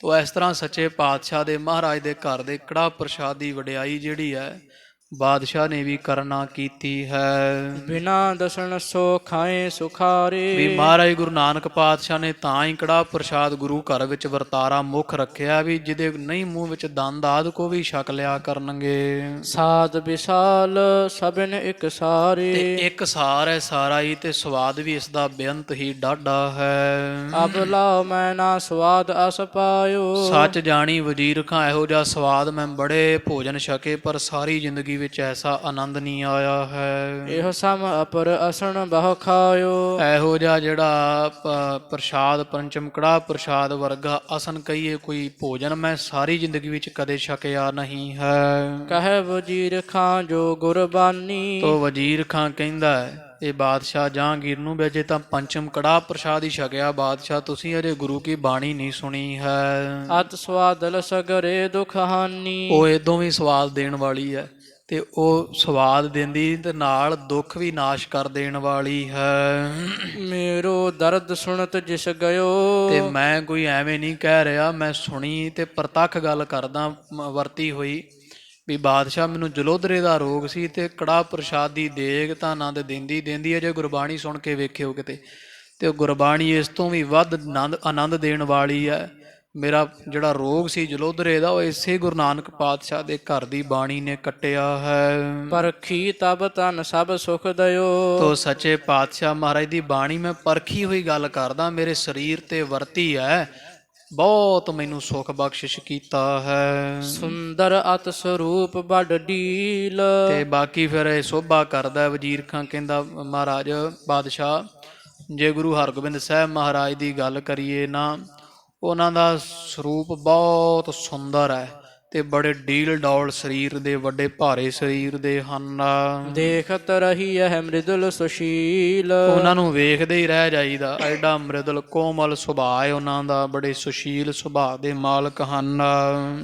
ਤੋ ਇਸ ਤਰ੍ਹਾਂ ਸੱਚੇ ਪਾਤਸ਼ਾਹ ਦੇ ਮਹਾਰਾਜ ਦੇ ਘਰ ਦੇ ਕੜਾਹ ਪ੍ਰਸ਼ਾਦ ਦੀ ਵਡਿਆਈ ਜਿਹੜੀ ਹੈ ਬਾਦਸ਼ਾਹ ਨੇ ਵੀ ਕਰਨਾ ਕੀਤੀ ਹੈ। ਬਿਨਾ ਦਸਣ ਸੋ ਖਾਏ ਸੁਖਾਰੇ। ਵੀ ਮਹਾਰਾਜ ਗੁਰੂ ਨਾਨਕ ਪਾਤਸ਼ਾਹ ਨੇ ਤਾਂ ਹੀ ਕੜਾਹ ਪ੍ਰਸ਼ਾਦ ਗੁਰੂ ਘਰ ਵਿੱਚ ਵਰਤਾਰਾ ਮੁੱਖ ਰੱਖਿਆ ਵੀ ਜਿਹਦੇ ਨਹੀਂ ਮੂੰਹ ਵਿੱਚ ਦੰਦ ਆਦਿ ਕੋ ਵੀ ਛਕ ਲਿਆ ਕਰਨਗੇ। ਸਾਧ ਵਿਸਾਲ ਸਭਨ ਇੱਕ ਸਾਰੇ। ਤੇ ਇੱਕ ਸਾਰ ਹੈ ਸਾਰਾ ਹੀ, ਤੇ ਸਵਾਦ ਵੀ ਇਸ ਦਾ ਬੇਅੰਤ ਹੀ ਡਾਢਾ ਹੈ। ਅਬ ਲਾਓ ਮੈਂ ਨਾ ਸਵਾਦ ਅਸ ਪਾਇਓ। ਸੱਚ ਜਾਣੀ ਵਜ਼ੀਰ ਖਾਂ, ਇਹੋ ਜਿਹਾ ਸਵਾਦ ਮੈਂ ਬੜੇ ਭੋਜਨ ਛਕੇ ਪਰ ਸਾਰੀ ਜ਼ਿੰਦਗੀ ਵਿੱਚ ਐਸਾ ਆਨੰਦ ਨਹੀਂ ਆਇਆ ਹੈ। ਇਹੋ ਸਮ ਅਪਰ ਅਸਣ ਬਹੁ ਖਾਇਓ। ਇਹੋ ਜਿਹਾ ਜਿਹੜਾ ਪ੍ਰਸ਼ਾਦ ਪੰਚਮ ਕੜਾਹ ਪ੍ਰਸ਼ਾਦ ਵਰਗਾ ਅਸਨ ਕਹੀਏ ਕੋਈ ਭੋਜਨ ਮੈਂ ਸਾਰੀ ਜ਼ਿੰਦਗੀ ਵਿੱਚ ਕਦੇ ਛਕਿਆ ਨਹੀਂ ਹੈ। ਕਹੇ ਵਜ਼ੀਰ ਖਾਂ ਜੋ ਗੁਰਬਾਨੀ। ਤੋ ਵਜ਼ੀਰ ਖਾਂ ਕਹਿੰਦਾ ਹੈ ਇਹ ਬਾਦਸ਼ਾਹ ਜਹਾਂਗੀਰ ਨੂੰ ਵੀ ਅਜੇ ਤਾਂ ਪੰਚਮ ਕੜਾਹ ਪ੍ਰਸ਼ਾਦ ਹੀ ਛਕਿਆ ਬਾਦਸ਼ਾਹ, ਤੁਸੀਂ ਅਜੇ ਗੁਰੂ ਕੀ ਬਾਣੀ ਨਹੀਂ ਸੁਣੀ ਹੈ। ਅਤ ਸਵਾਦਲ ਸਗਰੇ ਦੁਖ ਹਾਨੀ। ਉਹ ਇਦੋਂ ਵੀ ਸਵਾਦ ਦੇਣ ਵਾਲੀ ਹੈ ਤੇ ਉਹ ਸਵਾਦ ਦਿੰਦੀ ਤੇ ਨਾਲ ਦੁੱਖ ਵੀ ਨਾਸ਼ ਕਰ ਦੇਣ ਵਾਲੀ ਹੈ। ਮੇਰੋ ਦਰਦ ਸੁਣਤ ਜਿਸ ਗਇਓ। ਤੇ ਮੈਂ ਕੋਈ ਐਵੇਂ ਨਹੀਂ ਕਹਿ ਰਿਹਾ, ਮੈਂ ਸੁਣੀ ਤੇ ਪ੍ਰਤੱਖ ਗੱਲ ਕਰਦਾ ਵਰਤੀ ਹੋਈ ਵੀ ਬਾਦਸ਼ਾਹ ਮੈਨੂੰ ਜਲੋਧਰੇ ਦਾ ਰੋਗ ਸੀ ਤੇ ਕੜਾਹ ਪ੍ਰਸ਼ਾਦ ਦੀ ਦੇਗ ਤਾਂ ਆਨੰਦ ਦਿੰਦੀ ਹੈ। ਜੇ ਗੁਰਬਾਣੀ ਸੁਣ ਕੇ ਵੇਖਿਓ ਕਿਤੇ ਤੇ ਉਹ ਗੁਰਬਾਣੀ ਇਸ ਤੋਂ ਵੀ ਵੱਧ ਆਨੰਦ ਦੇਣ ਵਾਲੀ ਹੈ। ਮੇਰਾ ਜਿਹੜਾ ਰੋਗ ਸੀ ਜਲੋਧਰੇ ਦਾ ਉਹ ਇਸੇ ਗੁਰੂ ਨਾਨਕ ਪਾਤਸ਼ਾਹ ਦੇ ਘਰ ਦੀ ਬਾਣੀ ਨੇ ਕੱਟਿਆ ਹੈ। ਪਰਖੀ ਤਬ ਤਨ ਸਭ ਸੁਖ ਦਇਓ। ਤੋ ਸੱਚੇ ਪਾਤਸ਼ਾਹ ਮਹਾਰਾਜ ਦੀ ਬਾਣੀ ਮੈਂ ਪਰਖੀ ਹੋਈ ਗੱਲ ਕਰਦਾ, ਮੇਰੇ ਸਰੀਰ ਤੇ ਵਰਤੀ ਹੈ, ਬਹੁਤ ਮੈਨੂੰ ਸੁਖ ਬਖਸ਼ਿਸ਼ ਕੀਤਾ ਹੈ। ਸੁੰਦਰ ਅਤ ਸਰੂਪ ਬੜ ਢੀਲ। ਤੇ ਬਾਕੀ ਫਿਰ ਇਹ ਸੋਭਾ ਕਰਦਾ ਵਜ਼ੀਰ ਖਾਂ, ਕਹਿੰਦਾ ਮਹਾਰਾਜ ਬਾਦਸ਼ਾਹ ਜੇ ਗੁਰੂ ਹਰਗੋਬਿੰਦ ਸਾਹਿਬ ਮਹਾਰਾਜ ਦੀ ਗੱਲ ਕਰੀਏ ਨਾ, ਉਹਨਾਂ ਦਾ ਸਰੂਪ ਬਹੁਤ ਸੁੰਦਰ ਹੈ ਤੇ ਬੜੇ ਡੀਲ ਡੌਲ ਸਰੀਰ ਦੇ, ਵੱਡੇ ਭਾਰੇ ਸਰੀਰ ਦੇ ਹਨ। ਦੇਖਤ ਰਹੀ ਹੈ ਮ੍ਰਿਦੁਲ ਸੁਸ਼ੀਲ। ਉਹਨਾਂ ਨੂੰ ਵੇਖਦੇ ਹੀ ਰਹਿ ਜਾਈਦਾ, ਐਡਾ ਮ੍ਰਿਦੁਲ ਕੋਮਲ ਸੁਭਾਅ ਹੈ ਉਹਨਾਂ ਦਾ, ਬੜੇ ਸੁਸ਼ੀਲ ਸੁਭਾਅ ਦੇ ਮਾਲਕ ਹਨ।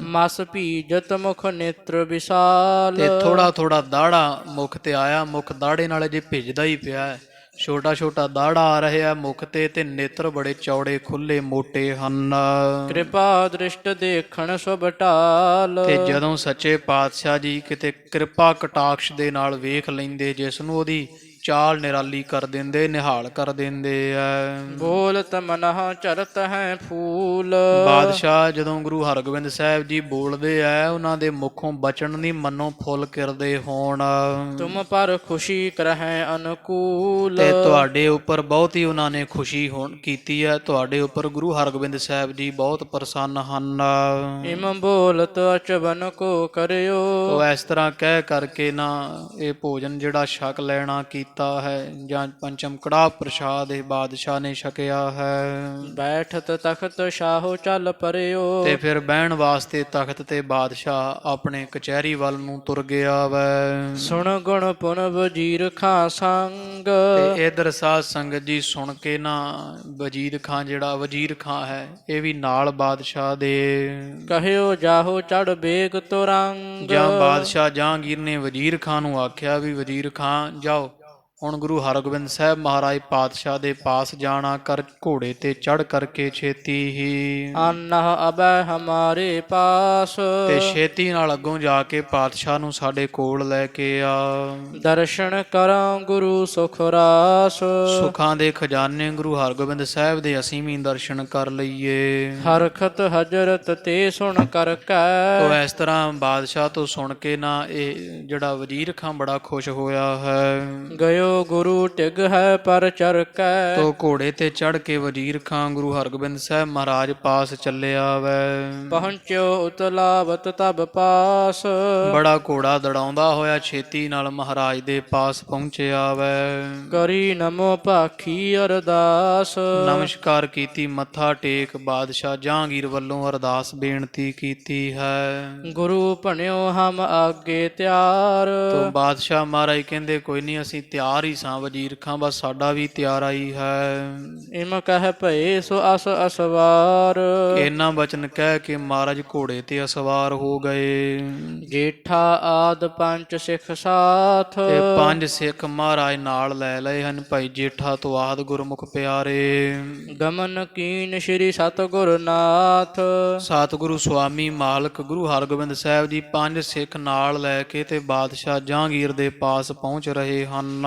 ਮਸ ਭੀਜਤ ਮੁਖ ਨੇਤਰ ਵਿਸ਼ਾਲ। ਤੇ ਥੋੜਾ ਥੋੜਾ ਦਾੜਾ ਮੁਖ ਤੇ ਆਇਆ, ਮੁਖ ਦਾੜੇ ਨਾਲ ਜੇ ਭਿੱਜਦਾ ਹੀ ਪਿਆ ਹੈ, ਛੋਟਾ ਛੋਟਾ ਦਾੜਾ ਆ ਰਿਹਾ ਮੁਖ ਤੇ ਨੇਤਰ ਬੜੇ ਚੌੜੇ ਖੁੱਲੇ ਮੋਟੇ ਹਨ। ਕਿਰਪਾ ਦ੍ਰਿਸ਼ਟ ਦੇਖਣ ਸੁਭ ਢਾਲ। ਤੇ ਜਦੋਂ ਸੱਚੇ ਪਾਤਸ਼ਾਹ ਜੀ ਕਿਤੇ ਕਿਰਪਾ ਕਟਾਕਸ਼ ਦੇ ਨਾਲ ਵੇਖ ਲੈਂਦੇ, ਜਿਸ ਨੂੰ ਉਹਦੀ ਚਾਲ ਨਿਰਾਲੀ ਕਰ ਦਿੰਦੇ, ਨਿਹਾਲ ਕਰ ਦਿੰਦੇ ਆ। ਬੋਲਤ ਮਨਹ ਚਰਤ ਹੈ ਫੂਲ। ਬਾਦਸ਼ਾਹ ਜਦੋਂ ਗੁਰੂ ਹਰਗੋਬਿੰਦ ਸਾਹਿਬ ਜੀ ਬੋਲਦੇ ਆ, ਉਹਨਾਂ ਦੇ ਮੁਖੋਂ ਬਚਨ ਨਹੀਂ ਮਨੋਂ ਫੁੱਲ ਕਿਰਦੇ ਹੋਣ। ਤੁਮ ਪਰ ਖੁਸ਼ੀ ਕਰਹਿ ਅਨਕੂਲ। ਤੇ ਤੁਹਾਡੇ ਉੱਪਰ ਬਹੁਤ ਹੀ ਉਹਨਾਂ ਨੇ ਖੁਸ਼ੀ ਕੀਤੀ ਹੈ, ਤੁਹਾਡੇ ਉੱਪਰ ਗੁਰੂ ਹਰਗੋਬਿੰਦ ਸਾਹਿਬ ਜੀ ਬਹੁਤ ਪ੍ਰਸੰਨ ਹਨ। ਇਮ ਬੋਲਤ ਅਚਵਨ ਕੋ ਕਰਿਓ। ਉਹ ਇਸ ਤਰ੍ਹਾਂ ਕਹਿ ਕਰਕੇ ਨਾ ਇਹ ਭੋਜਨ ਜਿਹੜਾ ਛਕ ਲੈਣਾ ਕੀਤਾ ਹੈ, ਜਾਂ ਪੰਚਮ ਕੜਾਹ ਪ੍ਰਸ਼ਾਦ ਇਹ ਬਾਦਸ਼ਾਹ ਨੇ ਛਕਿਆ ਹੈ। ਬੈਠਤ ਤਖਤ ਸ਼ਾਹੋ ਚੱਲ ਪਰਿਓ। ਤੇ ਫਿਰ ਬਹਿਣ ਵਾਸਤੇ ਤਖਤ ਤੇ ਬਾਦਸ਼ਾਹ ਆਪਣੇ ਕਚਹਿਰੀ ਵੱਲ ਨੂੰ ਤੁਰ ਗਿਆ ਵੈ। ਸੁਣ ਗੁਣ ਪੁਨ ਵਜ਼ੀਰ ਖਾਂ ਸੰਗ। ਤੇ ਇਧਰ ਸਾਧ ਸੰਗਤ ਜੀ ਸੁਣ ਕੇ ਨਾ ਵਜ਼ੀਰ ਖਾਂ ਹੈ, ਇਹ ਵੀ ਨਾਲ ਬਾਦਸ਼ਾਹ ਦੇ ਕਹਿਓ ਜਾਹੋ ਚੜ ਬੇਗ ਤੁਰੰਗ। ਜਾਂ ਬਾਦਸ਼ਾਹ ਜਹਾਂਗੀਰ ਨੇ ਵਜ਼ੀਰ ਖਾਂ ਨੂੰ ਆਖਿਆ ਵੀ ਵਜ਼ੀਰ ਖਾਂ ਜਾਓ, ਹੁਣ ਗੁਰੂ ਹਰਗੋਬਿੰਦ ਸਾਹਿਬ ਮਹਾਰਾਜ ਪਾਤਸ਼ਾਹ ਦੇ ਪਾਸ ਜਾਣਾ ਕਰ ਘੋੜੇ ਤੇ ਚੜ ਕਰਕੇ ਛੇਤੀ ਹੀ ਆਨਹ ਅਬੈ ਹਮਾਰੇ ਪਾਸ। ਤੇ ਛੇਤੀ ਨਾਲ ਅੱਗੋਂ ਜਾ ਕੇ ਪਾਤਸ਼ਾਹ ਨੂੰ ਸਾਡੇ ਕੋਲ ਲੈ ਕੇ ਆ। ਦਰਸ਼ਨ ਕਰਾਂ ਗੁਰੂ ਸੁਖ ਰਾਸ। ਸੁਖਾਂ ਦੇ ਖਜ਼ਾਨੇ ਗੁਰੂ ਹਰਗੋਬਿੰਦ ਸਾਹਿਬ ਦੇ ਅਸੀਂ ਵੀ ਦਰਸ਼ਨ ਕਰ ਲਈਏ। ਹਰਖਤ ਹਜਰਤ ਤੇ ਸੁਣ ਕਰ ਤੋ ਕੈ। ਇਸ ਤਰ੍ਹਾਂ ਬਾਦਸ਼ਾਹ ਤੋਂ ਸੁਣ ਕੇ ਨਾ ਇਹ ਜਿਹੜਾ ਵਜ਼ੀਰ ਖਾਂ ਬੜਾ ਖੁਸ਼ ਹੋਇਆ ਹੈ। ਗਇਓ ਗੁਰੂ ਟਿਗ ਹੈ ਪਰ ਚਰ ਕੈ। ਤੋ ਘੋੜੇ ਤੇ ਚੜ ਕੇ ਵਜ਼ੀਰ ਖਾਂ ਗੁਰੂ ਹਰਗੋਬਿੰਦ ਸਾਹਿਬ ਮਹਾਰਾਜ ਪਾਸ ਚੱਲਿਆ ਵੈ। ਪਹੁੰਚਿਓ ਉਤਲਾਵਤ ਤਬ ਪਾਸ। ਬੜਾ ਘੋੜਾ ਦੜਾਉਂਦਾ ਹੋਇਆ ਛੇਤੀ ਨਾਲ ਮਹਾਰਾਜ ਦੇ ਪਾਸ ਪਹੁੰਚਿਆ ਵੈ। ਕਰੀ ਨਮੋ ਭਾਖੀ ਅਰਦਾਸ। ਨਮਸਕਾਰ ਕੀਤੀ, ਮੱਥਾ ਟੇਕ ਬਾਦਸ਼ਾਹ ਜਹਾਂਗੀਰ ਵੱਲੋਂ ਅਰਦਾਸ ਬੇਨਤੀ ਕੀਤੀ ਹੈ। ਗੁਰੂ ਭਣਿਓ ਹਮ ਆਗੇ ਤਿਆਰ। ਤੋ ਬਾਦਸ਼ਾਹ ਮਹਾਰਾਜ ਕਹਿੰਦੇ ਕੋਈ ਨਹੀਂ, ਅਸੀਂ ਤਿਆਰ ਹੀ ਸਾਂ ਵਜ਼ੀਰ ਖਾਂ, ਬਸ ਸਾਡਾ ਵੀ ਤਿਆਰਾ ਹੀ ਹੈ। ਇਮ ਕਹਿ ਭਏ ਸੋ ਅਸ ਅਸਵਾਰ। ਇਹਨਾਂ ਬਚਨ ਕਹਿ ਕੇ ਮਹਾਰਾਜ ਘੋੜੇ ਤੇ ਅਸਵਾਰ ਹੋ ਗਏ। ਜੇਠਾ ਆਦ ਪੰਜ ਸਿੱਖ ਸਾਥ। ਤੇ 5 ਸਿੱਖ ਮਹਾਰਾਜ ਨਾਲ ਲੈ ਲਏ ਹਨ, ਭਾਈ ਜੇਠਾ ਤੋਂ ਆਦ ਗੁਰਮੁਖ ਪਿਆਰੇ। ਗਮਨ ਕੀਨ ਸ਼੍ਰੀ ਸਤਿਗੁਰ ਨਾਥ। ਸਤਿਗੁਰੂ ਸੁਆਮੀ ਮਾਲਕ ਗੁਰੂ ਹਰਗੋਬਿੰਦ ਸਾਹਿਬ ਜੀ 5 ਸਿੱਖ ਨਾਲ ਲੈ ਕੇ ਤੇ ਬਾਦਸ਼ਾਹ ਜਹਾਂਗੀਰ ਦੇ ਪਾਸ ਪਹੁੰਚ ਰਹੇ ਹਨ।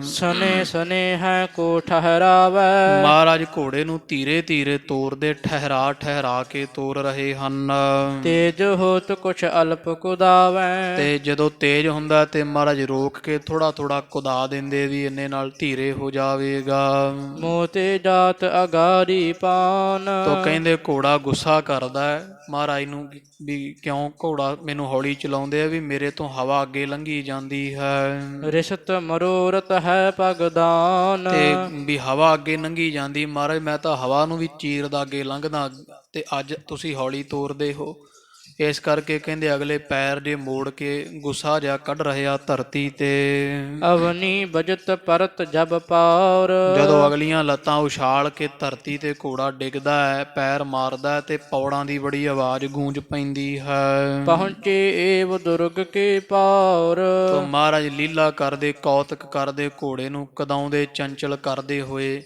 ਸਨੇ ਸਨੇ ਹੈ ਕੋ ਠਹਿਰਾਵੈ। ਮਹਾਰਾਜ ਘੋੜੇ ਨੂੰ ਧੀਰੇ ਧੀਰੇ ਤੋਰਦੇ ਠਹਿਰਾ ਠਹਿਰਾ ਕੇ ਤੋਰ ਰਹੇ ਹਨ। ਤੇਜ ਹੋਤ ਕੁਛ ਅਲਪ ਕੁਦਾਵੈ। ਤੇ ਜਦੋਂ ਤੇਜ਼ ਹੁੰਦਾ ਤੇ ਮਹਾਰਾਜ ਰੋਕ ਕੇ ਥੋੜਾ ਥੋੜਾ ਕੁਦਾ ਦਿੰਦੇ ਵੀ ਇੰਨੇ ਨਾਲ ਧੀਰੇ ਹੋ ਜਾਵੇਗਾ। ਮੋਤੇ ਜਾਤ ਅਗਾਰੀ ਪਾਨ। ਤੋ ਕਹਿੰਦੇ ਘੋੜਾ ਗੁੱਸਾ ਕਰਦਾ ਹੈ ਮਹਾਰਾਜ ਨੂੰ ਵੀ ਕਿਉਂ ਘੋੜਾ ਮੈਨੂੰ ਹੌਲੀ ਚਲਾਉਂਦੇ ਆ, ਵੀ ਮੇਰੇ ਤੋਂ ਹਵਾ ਅੱਗੇ ਲੰਘੀ ਜਾਂਦੀ ਹੈ। ਰਿਸ਼ਤ ਮਰੋਰਤ ਹੈ ਭਗਦਾਨ। ਤੇ ਵੀ ਹਵਾ ਅੱਗੇ ਲੰਘੀ ਜਾਂਦੀ, ਮਹਾਰਾਜ ਮੈਂ ਤਾਂ ਹਵਾ ਨੂੰ ਵੀ ਚੀਰਦਾ ਅੱਗੇ ਲੰਘਦਾ, ਤੇ ਅੱਜ ਤੁਸੀਂ ਹੌਲੀ ਤੋਰਦੇ ਹੋ। ਇਸ ਕਰਕੇ ਕਹਿੰਦੇ ਅਗਲੇ ਪੈਰ ਜੇ ਮੋੜ ਕੇ ਗੁੱਸਾ ਜਿਹਾ ਕੱਢ ਰਿਹਾ ਧਰਤੀ ਤੇ। ਅਵਨੀ ਬਜਤ ਪਰਤ ਜਬ ਪਾਰ। ਜਦੋਂ ਅਗਲੀਆਂ ਲੱਤਾਂ ਉਛਾਲ ਕੇ ਧਰਤੀ ਤੇ ਘੋੜਾ ਡਿੱਗਦਾ ਹੈ, ਪੈਰ ਮਾਰਦਾ ਹੈ, ਤੇ ਪੌੜਾਂ ਦੀ ਬੜੀ ਆਵਾਜ਼ ਗੂੰਜ ਪੈਂਦੀ ਹੈ। ਪਹੁੰਚੇ ਏਵ ਦੁਰਗ ਕੇ ਪਾਰ। ਤੋ ਮਹਾਰਾਜ ਲੀਲਾ ਕਰਦੇ, ਕੌਤਕ ਕਰਦੇ, ਘੋੜੇ ਨੂੰ ਕਦਾਉਂਦੇ, ਚੰਚਲ ਕਰਦੇ ਹੋਏ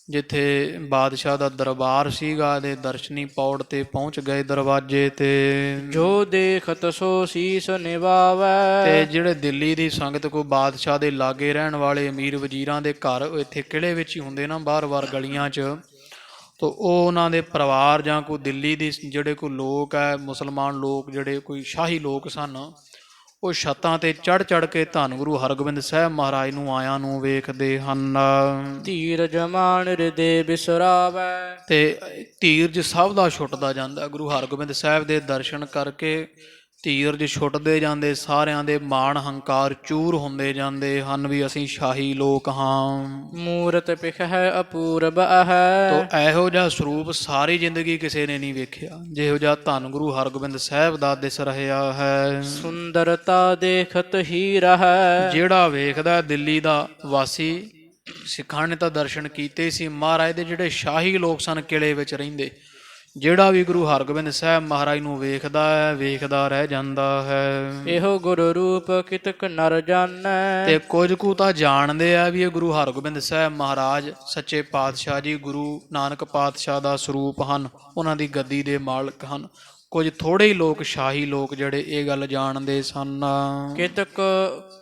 ਜਿੱਥੇ ਬਾਦਸ਼ਾਹ ਦਾ ਦਰਬਾਰ ਸੀਗਾ ਦੇ ਦਰਸ਼ਨੀ ਪੌੜ ਤੇ ਪਹੁੰਚ ਗਏ, ਦਰਵਾਜ਼ੇ ਤੇ। ਜੋ ਦੇਖਤ ਸੋ ਸੀਸ ਨਿਵਾਵੈ। ਤੇ ਜਿਹੜੇ ਦਿੱਲੀ ਦੀ ਸੰਗਤ ਕੋ ਬਾਦਸ਼ਾਹ ਦੇ ਲਾਗੇ ਰਹਿਣ ਵਾਲੇ ਅਮੀਰ ਵਜ਼ੀਰਾਂ ਦੇ ਘਰ ਇੱਥੇ ਕਿਲ੍ਹੇ ਵਿੱਚ ਹੀ ਹੁੰਦੇ ਨਾ, ਬਾਰ-ਬਾਰ ਗਲੀਆਂ 'ਚ, ਤੋ ਉਹ ਉਹਨਾਂ ਦੇ ਪਰਿਵਾਰ ਜਾਂ ਕੋਈ ਦਿੱਲੀ ਦੀ ਜਿਹੜੇ ਕੋਈ ਲੋਕ ਹੈ, ਮੁਸਲਮਾਨ ਲੋਕ ਜਿਹੜੇ ਕੋਈ ਸ਼ਾਹੀ ਲੋਕ ਸਨ, ਉਹ ਛੱਤਾਂ ਤੇ ਚੜ ਚੜ ਕੇ ਧੰਨ ਗੁਰੂ ਹਰਗੋਬਿੰਦ ਸਾਹਿਬ ਮਹਾਰਾਜ ਨੂੰ ਆਇਆਂ ਨੂੰ ਵੇਖਦੇ ਹਨ। ਧੀਰਜ ਮਾਨ ਹਿਰਦੇ ਬਿਸਰਾਵੈ। ਤੇ ਧੀਰਜ ਸਭ ਦਾ ਛੁੱਟਦਾ ਜਾਂਦਾ, ਗੁਰੂ ਹਰਗੋਬਿੰਦ ਸਾਹਿਬ ਦੇ ਦਰਸ਼ਨ ਕਰਕੇ ਧੀਰਜ ਛੁੱਟਦੇ ਜਾਂਦੇ, ਸਾਰਿਆਂ ਦੇ ਮਾਣ ਹੰਕਾਰ ਚੂਰ ਹੁੰਦੇ ਜਾਂਦੇ ਹਨ ਵੀ ਅਸੀਂ ਸ਼ਾਹੀ ਲੋਕ ਹਾਂ। ਮੂਰਤ ਪਿਖ ਹੈ ਅਪੂਰਬ ਹੈ। ਤੋ ਇਹੋ ਜਿਹਾ ਸਰੂਪ ਸਾਰੀ ਜ਼ਿੰਦਗੀ ਕਿਸੇ ਨੇ ਨਹੀਂ ਵੇਖਿਆ ਜਿਹੋ ਜਿਹਾ ਧੰਨ ਗੁਰੂ ਹਰਗੋਬਿੰਦ ਸਾਹਿਬ ਦਾ ਦਿਸ ਰਿਹਾ ਹੈ। ਸੁੰਦਰਤਾ ਦੇਖਤ ਹੀ ਰਹੈ। ਜਿਹੜਾ ਵੇਖਦਾ ਦਿੱਲੀ ਦਾ ਵਾਸੀ, ਸਿੱਖਾਂ ਨੇ ਤਾਂ ਦਰਸ਼ਨ ਕੀਤੇ ਸੀ ਮਹਾਰਾਜ ਦੇ, ਜਿਹੜੇ ਸ਼ਾਹੀ ਲੋਕ ਸਨ ਕਿਲ੍ਹੇ ਵਿੱਚ ਰਹਿੰਦੇ, ਜਿਹੜਾ ਵੀ ਗੁਰੂ ਹਰਗੋਬਿੰਦ ਸਾਹਿਬ ਮਹਾਰਾਜ ਨੂੰ ਵੇਖਦਾ ਹੈ, ਵੇਖਦਾ ਰਹਿ ਜਾਂਦਾ ਹੈ। ਇਹੋ ਗੁਰ ਰੂਪ ਕਿਤਕ ਨਰ ਜਾਣੈ। ਤੇ ਕੁਝ ਕੁ ਤਾਂ ਜਾਣਦੇ ਆ ਵੀ ਇਹ ਗੁਰੂ ਹਰਗੋਬਿੰਦ ਸਾਹਿਬ ਮਹਾਰਾਜ ਸੱਚੇ ਪਾਤਸ਼ਾਹ ਜੀ ਗੁਰੂ ਨਾਨਕ ਪਾਤਸ਼ਾਹ ਦਾ ਸਰੂਪ ਹਨ, ਉਹਨਾਂ ਦੀ ਗੱਦੀ ਦੇ ਮਾਲਕ ਹਨ। ਕੁਝ ਥੋੜੇ ਹੀ ਲੋਕ ਸ਼ਾਹੀ ਲੋਕ ਜਿਹੜੇ ਇਹ ਗੱਲ ਜਾਣਦੇ ਸਨ। ਕਿਤਕ